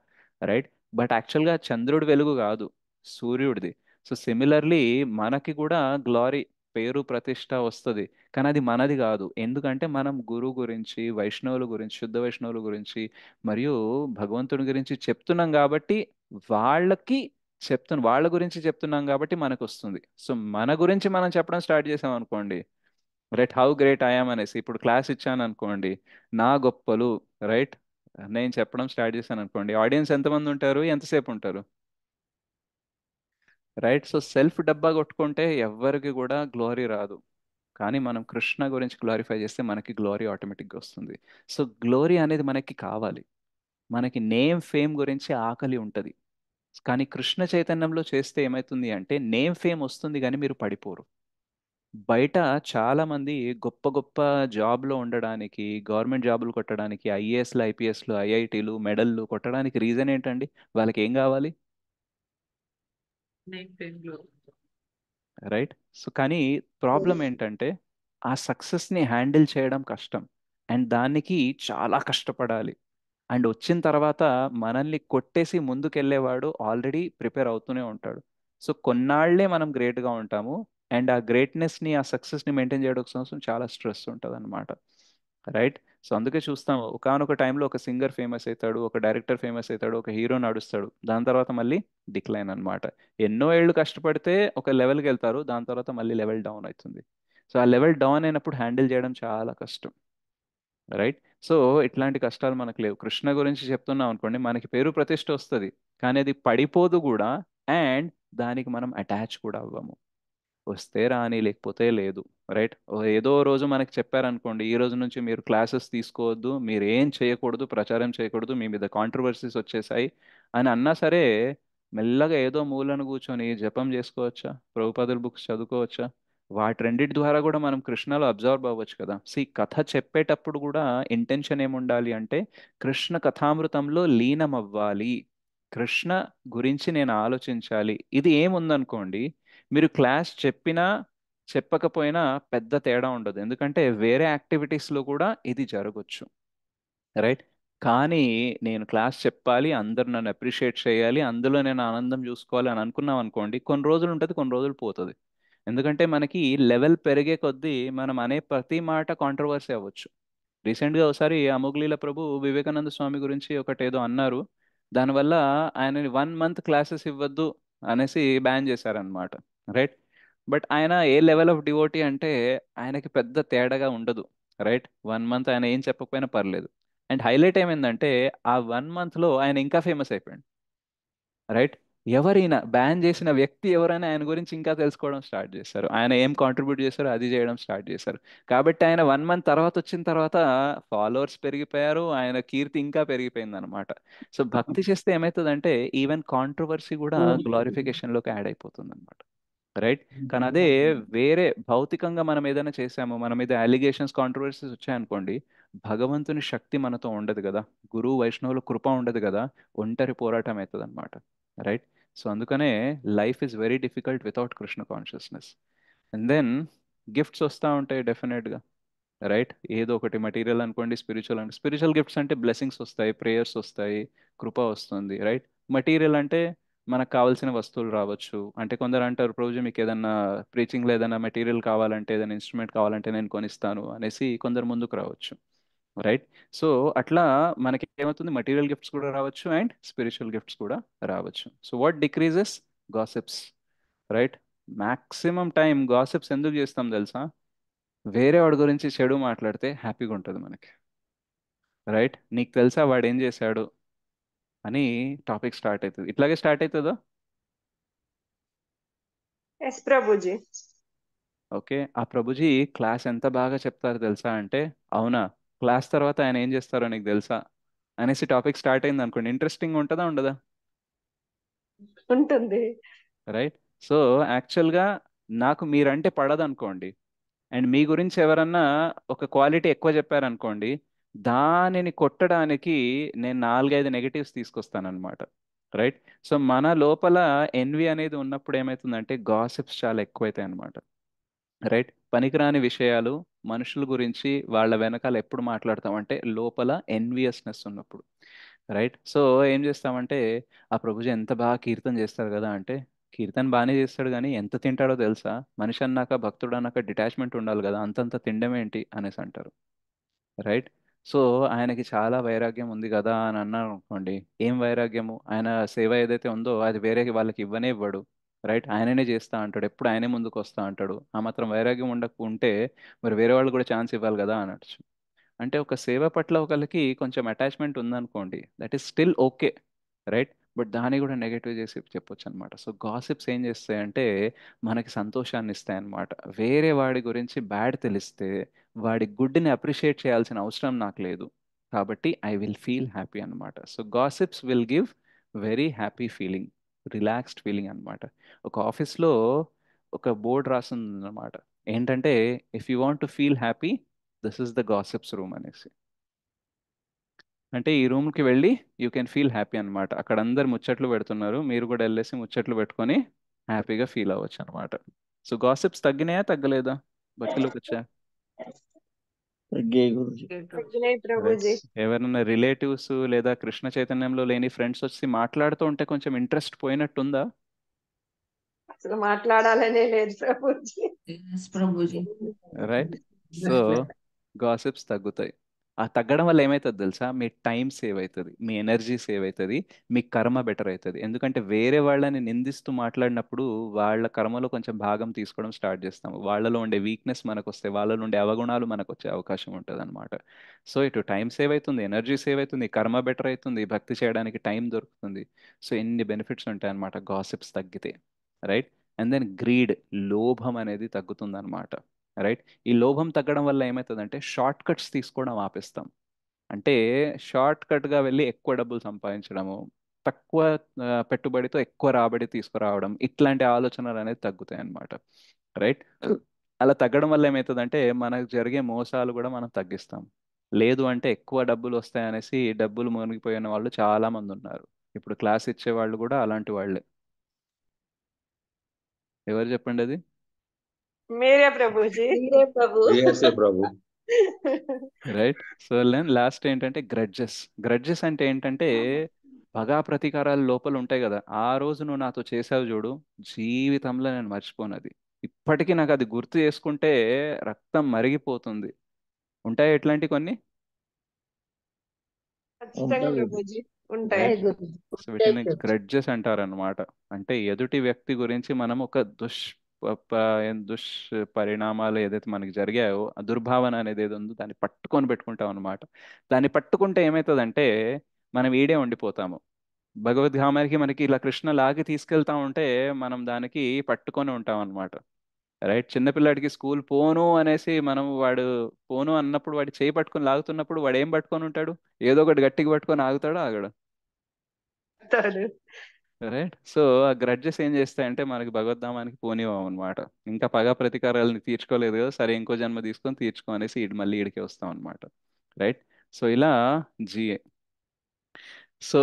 రైట్. బట్ యాక్చువల్గా చంద్రుడి వెలుగు కాదు, సూర్యుడిది. సో సిమిలర్లీ మనకి కూడా గ్లోరీ, పేరు ప్రతిష్ట వస్తుంది, కానీ అది మనది కాదు. ఎందుకంటే మనం గురువు గురించి, వైష్ణవుల గురించి, శుద్ధ వైష్ణవుల గురించి మరియు భగవంతుని గురించి చెప్తున్నాం కాబట్టి, వాళ్ళకి వాళ్ళ గురించి చెప్తున్నాం కాబట్టి మనకు వస్తుంది. సో మన గురించి మనం చెప్పడం స్టార్ట్ చేసాం అనుకోండి, రైట్, హౌ గ్రేట్ ఐఆమ్ అనేసి ఇప్పుడు క్లాస్ ఇచ్చాను అనుకోండి, నా గొప్పలు, రైట్, నేను చెప్పడం స్టార్ట్ చేశాను అనుకోండి, ఆడియన్స్ ఎంతమంది ఉంటారు, ఎంతసేపు ఉంటారు? రైట్. సో సెల్ఫ్ డబ్బా కొట్టుకుంటే ఎవ్వరికి కూడా గ్లోరీ రాదు. కానీ మనం కృష్ణ గురించి గ్లోరిఫై చేస్తే మనకి గ్లోరీ ఆటోమేటిక్గా వస్తుంది. సో గ్లోరీ అనేది మనకి కావాలి. మనకి నేమ్ ఫేమ్ గురించి ఆకలి ఉంటుంది. కానీ కృష్ణ చైతన్యంలో చేస్తే ఏమవుతుంది అంటే నేమ్ ఫేమ్ వస్తుంది కానీ మీరు పడిపోరు. బయట చాలా మంది గొప్ప గొప్ప జాబ్లో ఉండడానికి, గవర్నమెంట్ జాబులు కొట్టడానికి, ఐఏఎస్లు, ఐపీఎస్లు, ఐఐటీలు, మెడల్లు కొట్టడానికి రీజన్ ఏంటండి? వాళ్ళకి ఏం కావాలి? రైట్. సో కానీ ప్రాబ్లం ఏంటంటే ఆ సక్సెస్ని హ్యాండిల్ చేయడం కష్టం. అండ్ దానికి చాలా కష్టపడాలి. అండ్ వచ్చిన తర్వాత మనల్ని కొట్టేసి ముందుకెళ్ళేవాడు ఆల్రెడీ ప్రిపేర్ అవుతూనే ఉంటాడు. సో కొన్నాళ్లే మనం గ్రేట్గా ఉంటాము. అండ్ ఆ గ్రేట్నెస్ని, ఆ సక్సెస్ని మెయింటైన్ చేయడం కోసం చాలా స్ట్రెస్ ఉంటుంది అనమాట. రైట్. సో అందుకే చూస్తాం, ఒకానొక టైంలో ఒక సింగర్ ఫేమస్ అవుతాడు, ఒక డైరెక్టర్ ఫేమస్ అవుతాడు, ఒక హీరో నడుస్తాడు, దాని తర్వాత మళ్ళీ డిక్లైన్ అన్నమాట. ఎన్నో ఏళ్ళు కష్టపడితే ఒక లెవెల్కి వెళ్తారు, దాని తర్వాత మళ్ళీ లెవెల్ డౌన్ అవుతుంది. సో ఆ లెవెల్ డౌన్ అయినప్పుడు హ్యాండిల్ చేయడం చాలా కష్టం. రైట్. సో ఇట్లాంటి కష్టాలు మనకు లేవు. కృష్ణ గురించి చెప్తున్నాం అనుకోండి, మనకి పేరు ప్రతిష్ట వస్తుంది, కానీ అది పడిపోదు కూడా. అండ్ దానికి మనం అటాచ్ కూడా అవ్వము. వస్తే రాని, లేకపోతే లేదు. రైట్. ఏదో రోజు మనకి చెప్పారనుకోండి, ఈ రోజు నుంచి మీరు క్లాసెస్ తీసుకోవద్దు, మీరు ఏం చేయకూడదు, ప్రచారం చేయకూడదు, మీ మీద కాంట్రవర్సీస్ వచ్చేసాయి అని అన్నా సరే, మెల్లగా ఏదో మూలను కూర్చొని జపం చేసుకోవచ్చా, ప్రభుపాదుల బుక్స్ చదువుకోవచ్చా? వాటి రెండిటి ద్వారా కూడా మనం కృష్ణలో అబ్జర్వ్ అవ్వచ్చు కదా. కథ చెప్పేటప్పుడు కూడా ఇంటెన్షన్ ఏముండాలి అంటే కృష్ణ కథామృతంలో లీనం అవ్వాలి, కృష్ణ గురించి నేను ఆలోచించాలి. ఇది ఏముందనుకోండి, మీరు క్లాస్ చెప్పినా చెప్పకపోయినా పెద్ద తేడా ఉండదు, ఎందుకంటే వేరే యాక్టివిటీస్లో కూడా ఇది జరగచ్చు. రైట్. కానీ నేను క్లాస్ చెప్పాలి, అందరు నన్ను అప్రిషియేట్ చేయాలి, అందులో నేను ఆనందం చూసుకోవాలి అని అనుకున్నాం అనుకోండి, కొన్ని రోజులు ఉంటుంది, కొన్ని రోజులు పోతుంది. ఎందుకంటే మనకి లెవెల్ పెరిగే కొద్దీ మనం అనే ప్రతి మాట కాంట్రవర్సీ అవ్వచ్చు. రీసెంట్గా ఒకసారి అమోఘలీల ప్రభు వివేకానంద స్వామి గురించి ఒకటి ఏదో అన్నారు, దానివల్ల ఆయనని 1 మంత్ క్లాసెస్ ఇవ్వద్దు అనేసి బ్యాన్ చేశారనమాట. రైట్. బట్ ఆయన ఏ లెవెల్ ఆఫ్ డివోటీ అంటే ఆయనకి పెద్ద తేడాగా ఉండదు. రైట్. 1 మంత్ ఆయన ఏం చెప్పకపోయినా పర్లేదు. అండ్ హైలైట్ ఏమైందంటే ఆ 1 మంత్లో ఆయన ఇంకా ఫేమస్ అయిపోయాడు. రైట్. ఎవరైనా బ్యాన్ చేసిన వ్యక్తి ఎవరైనా ఆయన గురించి ఇంకా తెలుసుకోవడం స్టార్ట్ చేశారు. ఆయన ఏం కాంట్రిబ్యూట్ చేశారో అది చేయడం స్టార్ట్ చేశారు. కాబట్టి ఆయన 1 మంత్ తర్వాత వచ్చిన తర్వాత ఫాలోవర్స్ పెరిగిపోయారు, ఆయన కీర్తి ఇంకా పెరిగిపోయింది అనమాట. సో భక్తి చేస్తే ఏమవుతుందంటే ఈవెన్ కాంట్రవర్సీ కూడా గ్లోరిఫికేషన్లోకి యాడ్ అయిపోతుంది అనమాట. రైట్. కానీ అదే వేరే భౌతికంగా మనం ఏదైనా చేసాము, మన మీద అలిగేషన్స్ కాంట్రవర్సీస్ వచ్చాయనుకోండి, భగవంతుని శక్తి మనతో ఉండదు కదా, గురువు వైష్ణవుల కృప ఉండదు కదా, ఒంటరి పోరాటం అవుతుంది అనమాట. రైట్. సో అందుకనే life is very difficult without Krishna consciousness. And then gifts వస్తూ ఉంటాయి డెఫినెట్గా. రైట్. ఏదో ఒకటి మెటీరియల్ అనుకోండి, స్పిరిచువల్ అంటే స్పిరిచువల్ గిఫ్ట్స్ అంటే బ్లెస్సింగ్స్ వస్తాయి, ప్రేయర్స్ వస్తాయి, కృప వస్తుంది. రైట్. మెటీరియల్ అంటే మనకు కావాల్సిన వస్తువులు రావచ్చు. అంటే కొందరు అంటారు, ప్రభుజీ మీకు ఏదన్నా ప్రీచింగ్లో ఏదైనా మెటీరియల్ కావాలంటే, ఏదైనా ఇన్స్ట్రుమెంట్ కావాలంటే నేను కొనిస్తాను అనేసి కొందరు ముందుకు రావచ్చు. రైట్. సో అట్లా మనకి ఏమవుతుంది, మెటీరియల్ గిఫ్ట్స్ కూడా రావచ్చు అండ్ స్పిరిచువల్ గిఫ్ట్స్ కూడా రావచ్చు. So what decreases? Gossips. Right. Maximum time gossips ఎందుకు చేస్తాం తెలుసా? వేరే వాడి గురించి చెడు మాట్లాడితే హ్యాపీగా ఉంటుంది మనకి. రైట్. నీకు తెలుసా వాడు ఏం చేశాడు అని టాపిక్ స్టార్ట్ అవుతుంది. ఇట్లాగే స్టార్ట్ అవుతుందా? ఎస్ ప్రభుజీ. ఓకే. ఆ ప్రభుజీ క్లాస్ ఎంత బాగా చెప్తారు తెలుసా అంటే, అవునా, క్లాస్ తర్వాత ఆయన ఏం చేస్తారో నీకు తెలుసా అనేసి టాపిక్ స్టార్ట్ అయింది అనుకోండి, ఇంట్రెస్టింగ్ ఉంటుందా ఉండదా? ఉంటుంది. రైట్. సో యాక్చువల్గా నాకు మీరంటే పడదు అనుకోండి, అండ్ మీ గురించి ఎవరన్నా ఒక క్వాలిటీ ఎక్కువ చెప్పారనుకోండి, దానిని కొట్టడానికి నేను 4-5 నెగటివ్స్ తీసుకొస్తానన్నమాట. రైట్. సో మన లోపల ఎన్వి అనేది ఉన్నప్పుడు ఏమవుతుందంటే గాసిప్స్ చాలా ఎక్కువైతాయి అన్నమాట. రైట్. పనికిరాని విషయాలు, మనుషుల గురించి వాళ్ళ వెనకాల ఎప్పుడు మాట్లాడతామంటే లోపల ఎన్వియస్నెస్ ఉన్నప్పుడు. రైట్. సో ఏం చేస్తామంటే, ఆ ప్రభుజీ ఎంత బాగా కీర్తన చేస్తారు కదా అంటే, కీర్తన బాగానే చేస్తాడు కానీ ఎంత తింటాడో తెలుసా, మనిషి అన్నాక భక్తుడు అన్నాక డిటాచ్మెంట్ ఉండాలి కదా, అంతంత తినడం ఏంటి అనేసి అంటారు. రైట్. సో ఆయనకి చాలా వైరాగ్యం ఉంది కదా అని అన్నారు అనుకోండి, ఏం వైరాగ్యము, ఆయన సేవ ఏదైతే ఉందో అది వేరే వాళ్ళకి ఇవ్వనే ఇవ్వడు. రైట్. ఆయననే చేస్తా అంటాడు, ఎప్పుడు ఆయనే ముందుకు వస్తా అంటాడు. ఆ మాత్రం వైరాగ్యం ఉంటే మరి వేరే వాళ్ళు కూడా ఛాన్స్ ఇవ్వాలి కదా అనొచ్చు. అంటే ఒక సేవ పట్ల ఒకరికి కొంచెం అటాచ్మెంట్ ఉందనుకోండి, that is still okay. Right. But దాన్ని కూడా నెగటివ్ చేసి చెప్పొచ్చు అనమాట. సో గాసిప్స్ ఏం చేస్తాయంటే మనకి సంతోషాన్ని ఇస్తాయి అనమాట. వేరే వాడి గురించి బ్యాడ్ తెలిస్తే వాడి గుడ్ని అప్రిషియేట్ చేయాల్సిన అవసరం నాకు లేదు, కాబట్టి ఐ విల్ ఫీల్ హ్యాపీ అనమాట. So gossips will give very happy feeling, relaxed feeling అనమాట. ఒక ఆఫీస్లో ఒక బోర్డ్ రాస్తుంది అనమాట, ఏంటంటే if you want to feel happy, this is the gossips room అనేసి. అంటే ఈ రూమ్కి వెళ్ళి యూ కెన్ ఫీల్ హ్యాపీ అనమాట. అక్కడ అందరు ముచ్చట్లు పెడుతున్నారు, మీరు కూడా వెళ్ళేసి ముచ్చట్లు పెట్టుకొని హ్యాపీగా ఫీల్ అవ్వచ్చు అనమాట. సో గాసిప్స్ తగ్గినాయా తగ్గలేదా భక్తిలోకి వచ్చా? తగ్గాయి గురుజీ. తగ్గినాయి ప్రభుజీ. ఎవరైనా రిలేటివ్స్ లేదా కృష్ణ చైతన్యంలో లేని ఫ్రెండ్స్ వచ్చి మాట్లాడుతూ ఉంటే కొంచెం ఇంట్రెస్ట్ పోయినట్టుందా? అసలు మాట్లాడాలనే లేదు Prabhuji. Prabhuji. Right. So gossips తగ్గుతాయి. ఆ తగ్గడం వల్ల ఏమవుతుంది తెలుసా, మీ టైం సేవ్ అవుతుంది, మీ ఎనర్జీ సేవ్ అవుతుంది, మీ కర్మ బెటర్ అవుతుంది. ఎందుకంటే వేరే వాళ్ళని నిందిస్తూ మాట్లాడినప్పుడు వాళ్ళ కర్మలో కొంచెం భాగం తీసుకోవడం స్టార్ట్ చేస్తాము. వాళ్ళలో ఉండే వీక్నెస్ మనకు వస్తే, వాళ్ళలో ఉండే అవగుణాలు మనకు వచ్చే అవకాశం ఉంటుంది అనమాట. సో ఇటు టైం సేవ్ అవుతుంది, ఎనర్జీ సేవ్ అవుతుంది, కర్మ బెటర్ అవుతుంది, భక్తి చేయడానికి టైం దొరుకుతుంది. సో ఎన్ని బెనిఫిట్స్ ఉంటాయి అనమాట గాసిప్స్ తగ్గితే. రైట్. అండ్ దెన్ గ్రీడ్, లోభం అనేది తగ్గుతుంది అనమాట. రైట్. ఈ లోభం తగ్గడం వల్ల ఏమవుతుందంటే షార్ట్ కట్స్ తీసుకోవడం ఆపేస్తాం. అంటే షార్ట్ కట్గా వెళ్ళి ఎక్కువ డబ్బులు సంపాదించడము, తక్కువ పెట్టుబడితో ఎక్కువ రాబడి తీసుకురావడం, ఇట్లాంటి ఆలోచనలు అనేది తగ్గుతాయి అన్నమాట. రైట్. అలా తగ్గడం వల్ల ఏమవుతుందంటే మనకు జరిగే మోసాలు కూడా మనం తగ్గిస్తాం. లేదు అంటే ఎక్కువ డబ్బులు వస్తాయనేసి డబ్బులు మునిగిపోయిన వాళ్ళు చాలా మంది ఉన్నారు. ఇప్పుడు క్లాస్ ఇచ్చే వాళ్ళు కూడా అలాంటి వాళ్ళే. ఎవరు చెప్పండి అది? మీరే ప్రభుజీ. మీరే ప్రభు. శ్రీహర్షే ప్రభు. రైట్. సో లాస్ట్ ఏంటంటే గ్రడ్జెస్. గ్రడ్జెస్ అంటే ఏంటంటే పగా ప్రతీకారాలు లోపల ఉంటాయి కదా, ఆ రోజు నువ్వు నాతో చేసావు చూడు, జీవితంలో నేను మర్చిపోను అది. ఇప్పటికీ నాకు అది గుర్తు చేసుకుంటే రక్తం మరిగిపోతుంది. ఉంటాయి ఎట్లాంటి కొన్ని. ఖచ్చితంగా ప్రభుజీ ఉంటాయి. రైట్. సో వీటిని గ్రడ్జెస్ అంటారనమాట. అంటే ఎదుటి వ్యక్తి గురించి మనం ఒక దుష్పరిణామాలు ఏదైతే మనకి జరిగాయో, ఆ దుర్భావన అనేది ఏది ఉందో దాన్ని పట్టుకొని పెట్టుకుంటాం అనమాట. దాన్ని పట్టుకుంటే ఏమవుతుందంటే మనం ఈడే ఉండిపోతాము. భగవద్ధామానికి మనకి ఇలా కృష్ణ లాగి తీసుకెళ్తా ఉంటే మనం దానికి పట్టుకొని ఉంటాం అనమాట. రైట్. చిన్నపిల్లాడికి స్కూల్ పోను అనేసి మనం వాడు పోను అన్నప్పుడు వాడి చేయి పట్టుకొని లాగుతున్నప్పుడు వాడు ఏం పట్టుకొని ఉంటాడు? ఏదో ఒకటి గట్టిగా పట్టుకొని ఆగుతాడు ఆగడు. చెప్తాడు. రైట్. సో ఆ గ్రడ్జెస్ ఏం చేస్తాయంటే మనకి భగవద్ధామానికి పోనివ్వం అనమాట. ఇంకా పగ ప్రతీకారాలని తీర్చుకోలేదు కదా, సరే ఇంకో జన్మ తీసుకొని తీర్చుకో అనేసి మళ్ళీ ఈడికి వస్తాం అనమాట. రైట్. సో ఇలా జిఏ. సో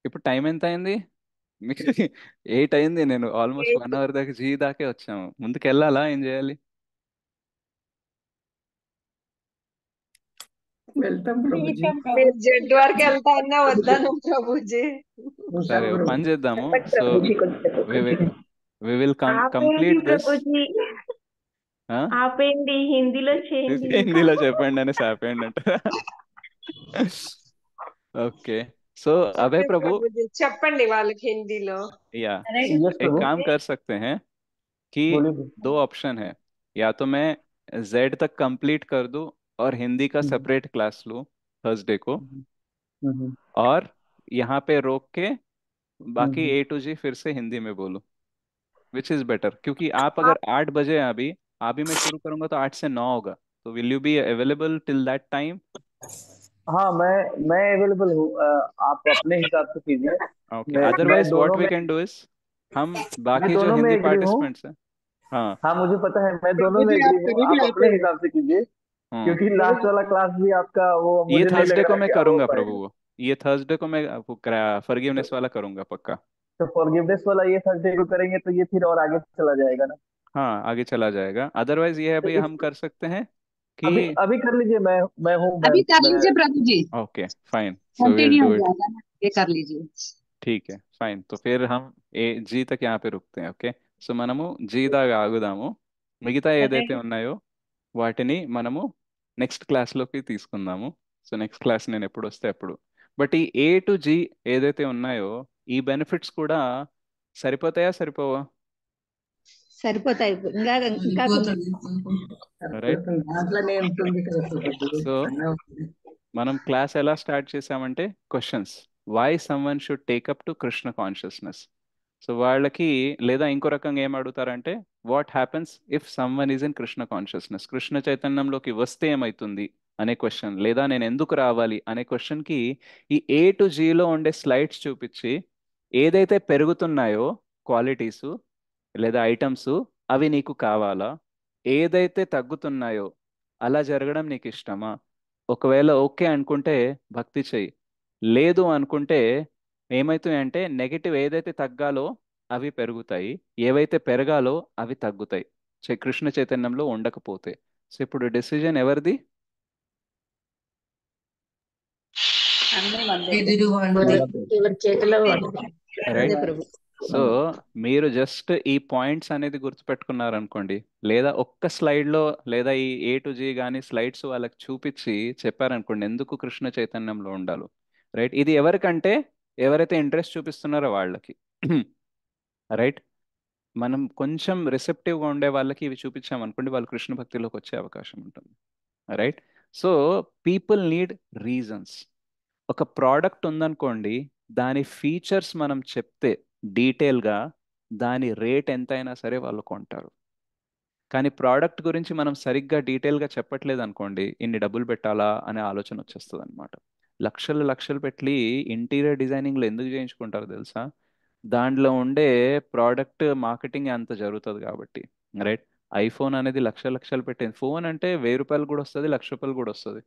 ఇప్పుడు టైం ఎంత అయింది మీకు? 8 అయింది. నేను ఆల్మోస్ట్ 1 అవర్ దాకా జీ దాకే వచ్చాము. ముందుకు వెళ్ళాలా, ఏం చేయాలి? వెళ్తాం ప్రభుజీ. జీతం మీరు ప్రభుజీ. జెడ్ వరకు వెళ్తా అన్నా వద్దాను ప్రభుజీ. సరే ఓ పని చేద్దాము. చెప్పండి సో ప్రభుజీ కొంచెం. వి విల్ ఆపేయండి కంప్లీట్ దిస్. ప్రభుజీ, ఆపేయండి, హిందీలో చేయండి ఇంకా. హిందీలో చెప్పండి అనేసి ఆపేయండి అంట. ఓకే. సో अभय ఓకే प्रभु, ప్రభుజీ, చెప్పండి వాళ్ళకి హిందీలో. या यस एक प्रभु, काम कर सकते हैं कि बोलिए प्रभु। 2 ऑप्शन है, या तो मैं जेड तक कंप्लीट कर दूं और हिंदी का हम्म, सेपरेट क्लास लूं थर्सडे को, हम्म, और यहाँ पे रोक के बाकी हम्म। ए टू जी फिर से हिंदी में बोलूं, विच इज बेटर? क्योंकि आप अगर 8 बजे हैं अभी मैं शुरू करूंगा तो 8 से 9 होगा, तो will you be available till that time? हाँ, मैं अवेलेबल हूँ। आप अपने हिसाब से कीजिए। ओके. मैं अदरवाइज व्हाट दोनों वी में कैन डू इज, हम मैं बाकी जो दोनों में हिंदी एग्री हूँ। पार्टिसिपेंट्स हैं, हाँ हाँ, मुझे पता है, मैं दोनों प्रभु में जी आप एग्री हूँ। कभी भी आप अपने आते हैं। हिसाब से कीजिए, हाँ, क्योंकि लास्ट वाला क्लास भी आपका वो ये मुझे नहीं लग थर्सडे को रहा मैं कि हो करूंगा प्रभु, पाएगा। वो ये थर्सडे को मैं फॉरगिवनेस वाला करूंगा पक्का। तो फॉरगिवनेस वाला ये थर्सडे को करेंगे तो ये फिर और आगे चला जाएगा ना। हाँ, आगे चला जाएगा। अदरवाइज ये है तो भाई, इस हम कर सकते हैं अभी कि अभी कर लीजिए। मैं हूँ। अभी कर मैं लीजिए Prabhu ji, okay fine, so will continue do हो इट। जाएगा ना, ये कर लीजिए। ठीक है ఫైన్. तो फिर हम ఏ జీ తక్ यहाँ पे रुकते हैं. ఓకే. సో మనము జీ దాకా ఆగుదాము. మిగతా ఏదైతే ఉన్నాయో వాటిని మనము నెక్స్ట్ క్లాస్లోకి తీసుకుందాము. సో నెక్స్ట్ క్లాస్ నేను ఎప్పుడు వస్తే అప్పుడు. బట్ ఈ ఏ టు జీ ఏదైతే ఉన్నాయో ఈ బెనిఫిట్స్ కూడా సరిపోతాయా, సరిపోవా? సరిపోతాయి, ఇంకా ఇంకా కొన్ని రైట్. దాంట్లోనే ఉంటుంది కదా ప్రభుజీ, సో అన్నీ ఉంటుంది. మనం క్లాస్ ఎలా స్టార్ట్ చేసామంటే questions, why someone should take up to Krishna consciousness. So వాళ్ళకి, లేదా ఇంకో రకంగా ఏం అడుగుతారంటే what happens if someone is in Krishna consciousness, Krishna చైతన్యంలోకి వస్తే ఏమవుతుంది అనే క్వశ్చన్, లేదా నేను ఎందుకు రావాలి అనే క్వశ్చన్కి ఈ ఏ టు జీలో ఉండే స్లైడ్స్ చూపించి ఏదైతే పెరుగుతున్నాయో క్వాలిటీసు లేదా ఐటమ్స్ అవి నీకు కావాలా, ఏదైతే తగ్గుతున్నాయో అలా జరగడం నీకు ఇష్టమా, ఒకవేళ ఓకే అనుకుంటే భక్తి చెయ్యి, లేదు అనుకుంటే ఏమవుతాయంటే నెగటివ్ ఏదైతే తగ్గాలో అవి పెరుగుతాయి, ఏవైతే పెరగాలో అవి తగ్గుతాయి కృష్ణ చైతన్యంలో ఉండకపోతే. సో ఇప్పుడు డెసిజన్ ఎవరిది? అన్నీ వందే ఎదురు వందే. ఎవరి చేతిలో వాళ్ళు. అదే రైట్. ప్రభు. సో మీరు జస్ట్ ఈ పాయింట్స్ అనేది గుర్తుపెట్టుకున్నారనుకోండి, లేదా ఒక్క స్లైడ్లో లేదా ఈ ఏ టు జీ కానీ స్లైడ్స్ వాళ్ళకి చూపించి చెప్పారనుకోండి ఎందుకు కృష్ణ చైతన్యంలో ఉండాలో. రైట్. ఇది ఎవరికంటే ఎవరైతే ఇంట్రెస్ట్ చూపిస్తున్నారో వాళ్ళకి. రైట్. మనం కొంచెం రిసెప్టివ్గా ఉండే వాళ్ళకి ఇవి చూపించామనుకోండి, వాళ్ళు కృష్ణ భక్తిలోకి వచ్చే అవకాశం ఉంటుంది. Right. So people need reasons. ఒక ప్రోడక్ట్ ఉందనుకోండి, దాని ఫీచర్స్ మనం చెప్తే డీటెయిల్గా దాని రేట్ ఎంతైనా సరే వాళ్ళు కొంటారు. కానీ ప్రోడక్ట్ గురించి మనం సరిగ్గా డీటెయిల్గా చెప్పట్లేదు అనుకోండి, ఇన్ని డబ్బులు పెట్టాలా అనే ఆలోచన వచ్చేస్తుంది అనమాట. లక్షలు లక్షలు పెట్టి ఇంటీరియర్ డిజైనింగ్లో ఎందుకు చేయించుకుంటారు తెలుసా? దాంట్లో ఉండే ప్రోడక్ట్ మార్కెటింగ్ అంత జరుగుతుంది కాబట్టి. రైట్. ఐఫోన్ అనేది లక్షలు పెట్టింది ఫోన్ అంటే 1000 రూపాయలు కూడా వస్తుంది, 1,00,000 రూపాయలు కూడా వస్తుంది.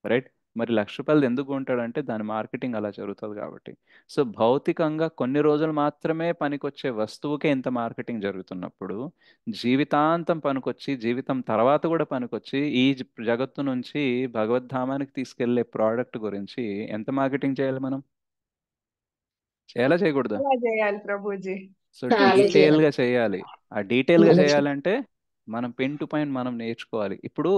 రైట్. మరి 1,00,000 రూపాయలు ఎందుకు ఉంటాడంటే దాని మార్కెటింగ్ అలా జరుగుతుంది కాబట్టి. సో భౌతికంగా కొన్ని రోజులు మాత్రమే పనికొచ్చే వస్తువుకే ఇంత మార్కెటింగ్ జరుగుతున్నప్పుడు, జీవితాంతం పనికొచ్చి జీవితం తర్వాత కూడా పనికొచ్చి ఈ జగత్తు నుంచి భగవద్ధామానికి తీసుకెళ్లే ప్రోడక్ట్ గురించి ఎంత మార్కెటింగ్ చేయాలి మనం? చేయాలా, చేయకూడదా? ఎలా చేయాలి ప్రభుజీ? సో చాలా డీటెయిల్ చేయాలి. గా చేయాలి. ఆ డీటెయిల్ గా చాలా చేయాలంటే మనం పెన్ టు పాయింట్ మనం నేర్చుకోవాలి. ఇప్పుడు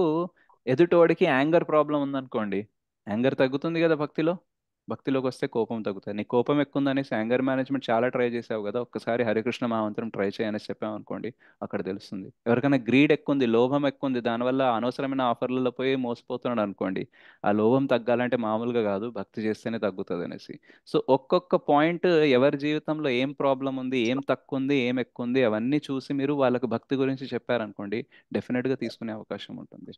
ఎదుటోడికి యాంగర్ ప్రాబ్లం ఉందనుకోండి, యాంగర్ తగ్గుతుంది కదా భక్తిలో, భక్తిలోకి వస్తే కోపం తగ్గుతుంది. నీ కోపం ఎక్కువ ఉందనేసి యాంగర్ మేనేజ్మెంట్ చాలా ట్రై చేసావు కదా, ఒక్కసారి హరికృష్ణ మహామంత్రం ట్రై చేయనేసి చెప్పావు అనుకోండి, అక్కడ తెలుస్తుంది. ఎవరికైనా గ్రీడ్ ఎక్కువ ఉంది, లోభం ఎక్కువ ఉంది, దానివల్ల అనవసరమైన ఆఫర్లలో పోయి మోసపోతున్నాడు అనుకోండి, ఆ లోభం తగ్గాలంటే మామూలుగా కాదు, భక్తి చేస్తేనే తగ్గుతుంది అనేసి. సో ఒక్కొక్క పాయింట్ ఎవరి జీవితంలో ఏం ప్రాబ్లం ఉంది, ఏం తక్కువ ఉంది, ఏం ఎక్కువ ఉంది, అవన్నీ చూసి మీరు వాళ్ళకి భక్తి గురించి చెప్పారనుకోండి, డెఫినెట్గా తీసుకునే అవకాశం ఉంటుంది.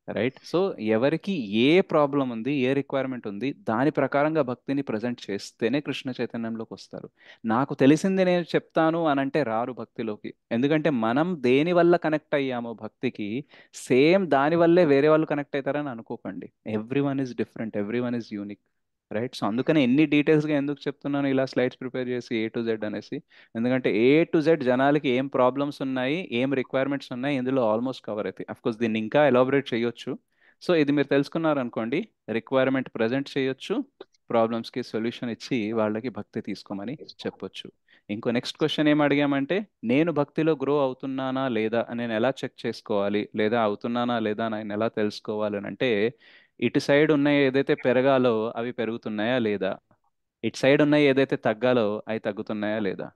రైట్. సో ఎవరికి ఏ ప్రాబ్లం ఉంది, ఏ రిక్వైర్మెంట్ ఉంది, దాని ప్రకారంగా భక్తిని ప్రజెంట్ చేస్తేనే కృష్ణ చైతన్యంలోకి వస్తారు. నాకు తెలిసింది నేను చెప్తాను అని అంటే రారు భక్తిలోకి. ఎందుకంటే మనం దేని వల్ల కనెక్ట్ అయ్యామో భక్తికి, సేమ్ దాని వల్లే వేరే వాళ్ళు కనెక్ట్ అవుతారని అనుకోకండి. Every one is different, every one is unique. Right. So అందుకనే ఎన్ని డీటెయిల్స్గా ఎందుకు చెప్తున్నాను ఇలా స్లైడ్స్ ప్రిపేర్ చేసి A to Z అనేసి, ఎందుకంటే A to Z జనాలకి ఏం ప్రాబ్లమ్స్ ఉన్నాయి, ఏం రిక్వైర్మెంట్స్ ఉన్నాయి, ఇందులో ఆల్మోస్ట్ కవర్ అవుతాయి. అఫ్కోర్స్ దీన్ని ఇంకా ఎలాబరేట్ చేయొచ్చు. సో ఇది మీరు తెలుసుకున్నారనుకోండి, రిక్వైర్మెంట్ ప్రజెంట్ చేయొచ్చు, ప్రాబ్లమ్స్కి సొల్యూషన్ ఇచ్చి వాళ్ళకి భక్తి తీసుకోమని చెప్పొచ్చు. ఇంకో నెక్స్ట్ క్వశ్చన్ ఏం అడిగామంటే, నేను భక్తిలో గ్రో అవుతున్నానా లేదా నేను ఎలా చెక్ చేసుకోవాలి, లేదా అవుతున్నానా లేదా నేను ఎలా తెలుసుకోవాలి అని అంటే, ఇటు సైడ్ ఉన్నాయి ఏదైతే పెరగాలో అవి పెరుగుతున్నాయా లేదా, ఇటు సైడ్ ఉన్నాయి ఏదైతే తగ్గాలో అవి తగ్గుతున్నాయా లేదా.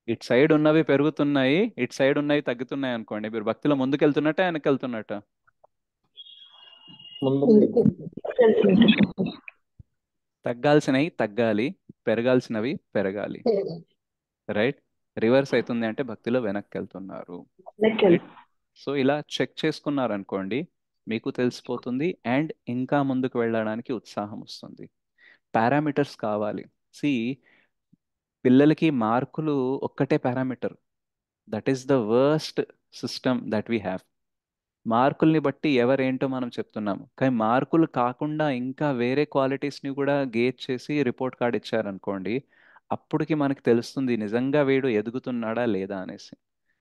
ఇటు సైడ్ ఉన్నవి పెరుగుతున్నాయి, ఇటు సైడ్ ఉన్నవి తగ్గుతున్నాయి అనుకోండి, మీరు భక్తిలో ముందుకెళ్తున్నట్ట వెనకెళ్తున్నట్ట. ముందుకు తగ్గాల్సినవి తగ్గాలి, పెరగాల్సినవి పెరగాలి. రైట్. రివర్స్ అవుతుంది అంటే భక్తిలో వెనక్కి వెళ్తున్నారు. రైట్. సో ఇలా చెక్ చేసుకున్నారనుకోండి, మీకు తెలిసిపోతుంది అండ్ ఇంకా ముందుకు వెళ్ళడానికి ఉత్సాహం వస్తుంది. పారామీటర్స్ కావాలి. సి, పిల్లలకి మార్కులు ఒక్కటే parameter. That is the worst system that we have. మార్కుల్ని బట్టి ఎవరేంటో మనం చెప్తున్నాము, కానీ మార్కులు కాకుండా ఇంకా వేరే క్వాలిటీస్ని కూడా గేజ్ చేసి రిపోర్ట్ కార్డ్ ఇచ్చారనుకోండి, అప్పటికి మనకి తెలుస్తుంది నిజంగా వీడు ఎదుగుతున్నాడా లేదా అనేసి.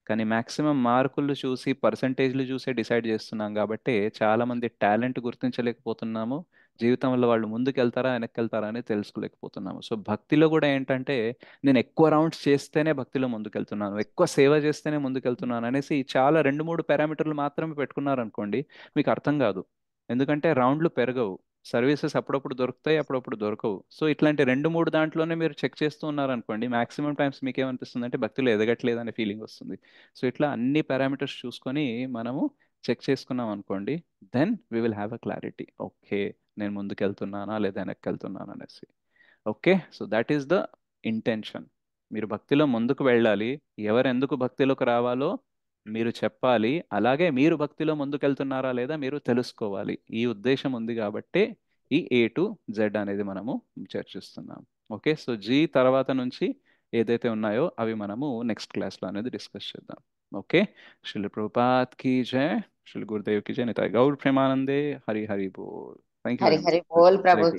కానీ మ్యాక్సిమం మార్కులు చూసి పర్సంటేజ్లు చూసే డిసైడ్ చేస్తున్నాం కాబట్టి చాలామంది టాలెంట్ గుర్తించలేకపోతున్నాము, జీవితంలో వాళ్ళు ముందుకు వెళ్తారా వెనక్కి వెళ్తారా అని తెలుసుకోలేకపోతున్నాము. సో భక్తిలో కూడా ఏంటంటే, నేను ఎక్కువ రౌండ్స్ చేస్తేనే భక్తిలో ముందుకెళ్తున్నాను, ఎక్కువ సేవ చేస్తేనే ముందుకెళ్తున్నాను అనేసి చాలా 2-3 పారామీటర్లు మాత్రమే పెట్టుకున్నారనుకోండి, మీకు అర్థం కాదు. ఎందుకంటే రౌండ్లు పెరగవు, సర్వీసెస్ అప్పుడప్పుడు దొరుకుతాయి, అప్పుడప్పుడు దొరకవు. సో ఇట్లాంటి 2-3 దాంట్లోనే మీరు చెక్ చేస్తూ ఉన్నారనుకోండి, మాక్సిమం టైమ్స్ మీకు ఏమనిపిస్తుంది అంటే భక్తిలో ఎదగట్లేదు అనే ఫీలింగ్ వస్తుంది. సో ఇట్లా అన్ని పారామీటర్స్ చూసుకొని మనము చెక్ చేసుకున్నాం అనుకోండి, then we will have a clarity. Okay, నేను ముందుకు వెళ్తున్నానా లేదా వెనక్కి వెళ్తున్నాను అనేసి. Okay. So that is the intention. మీరు భక్తిలో ముందుకు వెళ్ళాలి, ఎవరు ఎందుకు భక్తిలోకి రావాలో మీరు చెప్పాలి, అలాగే మీరు భక్తిలో ముందుకెళ్తున్నారా లేదా మీరు తెలుసుకోవాలి. ఈ ఉద్దేశం ఉంది కాబట్టి ఈ A to Z అనేది మనము చర్చిస్తున్నాం. ఓకే. సో G తర్వాత నుంచి ఏదైతే ఉన్నాయో అవి మనము నెక్స్ట్ క్లాస్లో అనేది డిస్కస్ చేద్దాం. ఓకే. శ్రీల ప్రభుపాద్ కీ జై, శ్రీల గురుదేవ్ కీ జై, నితాయ్ గౌర్ ప్రేమానందే, హరి హరి బోల్. Thank you Hari very Hari much. బోల్ హరే ప్రభు. కృష్ణ.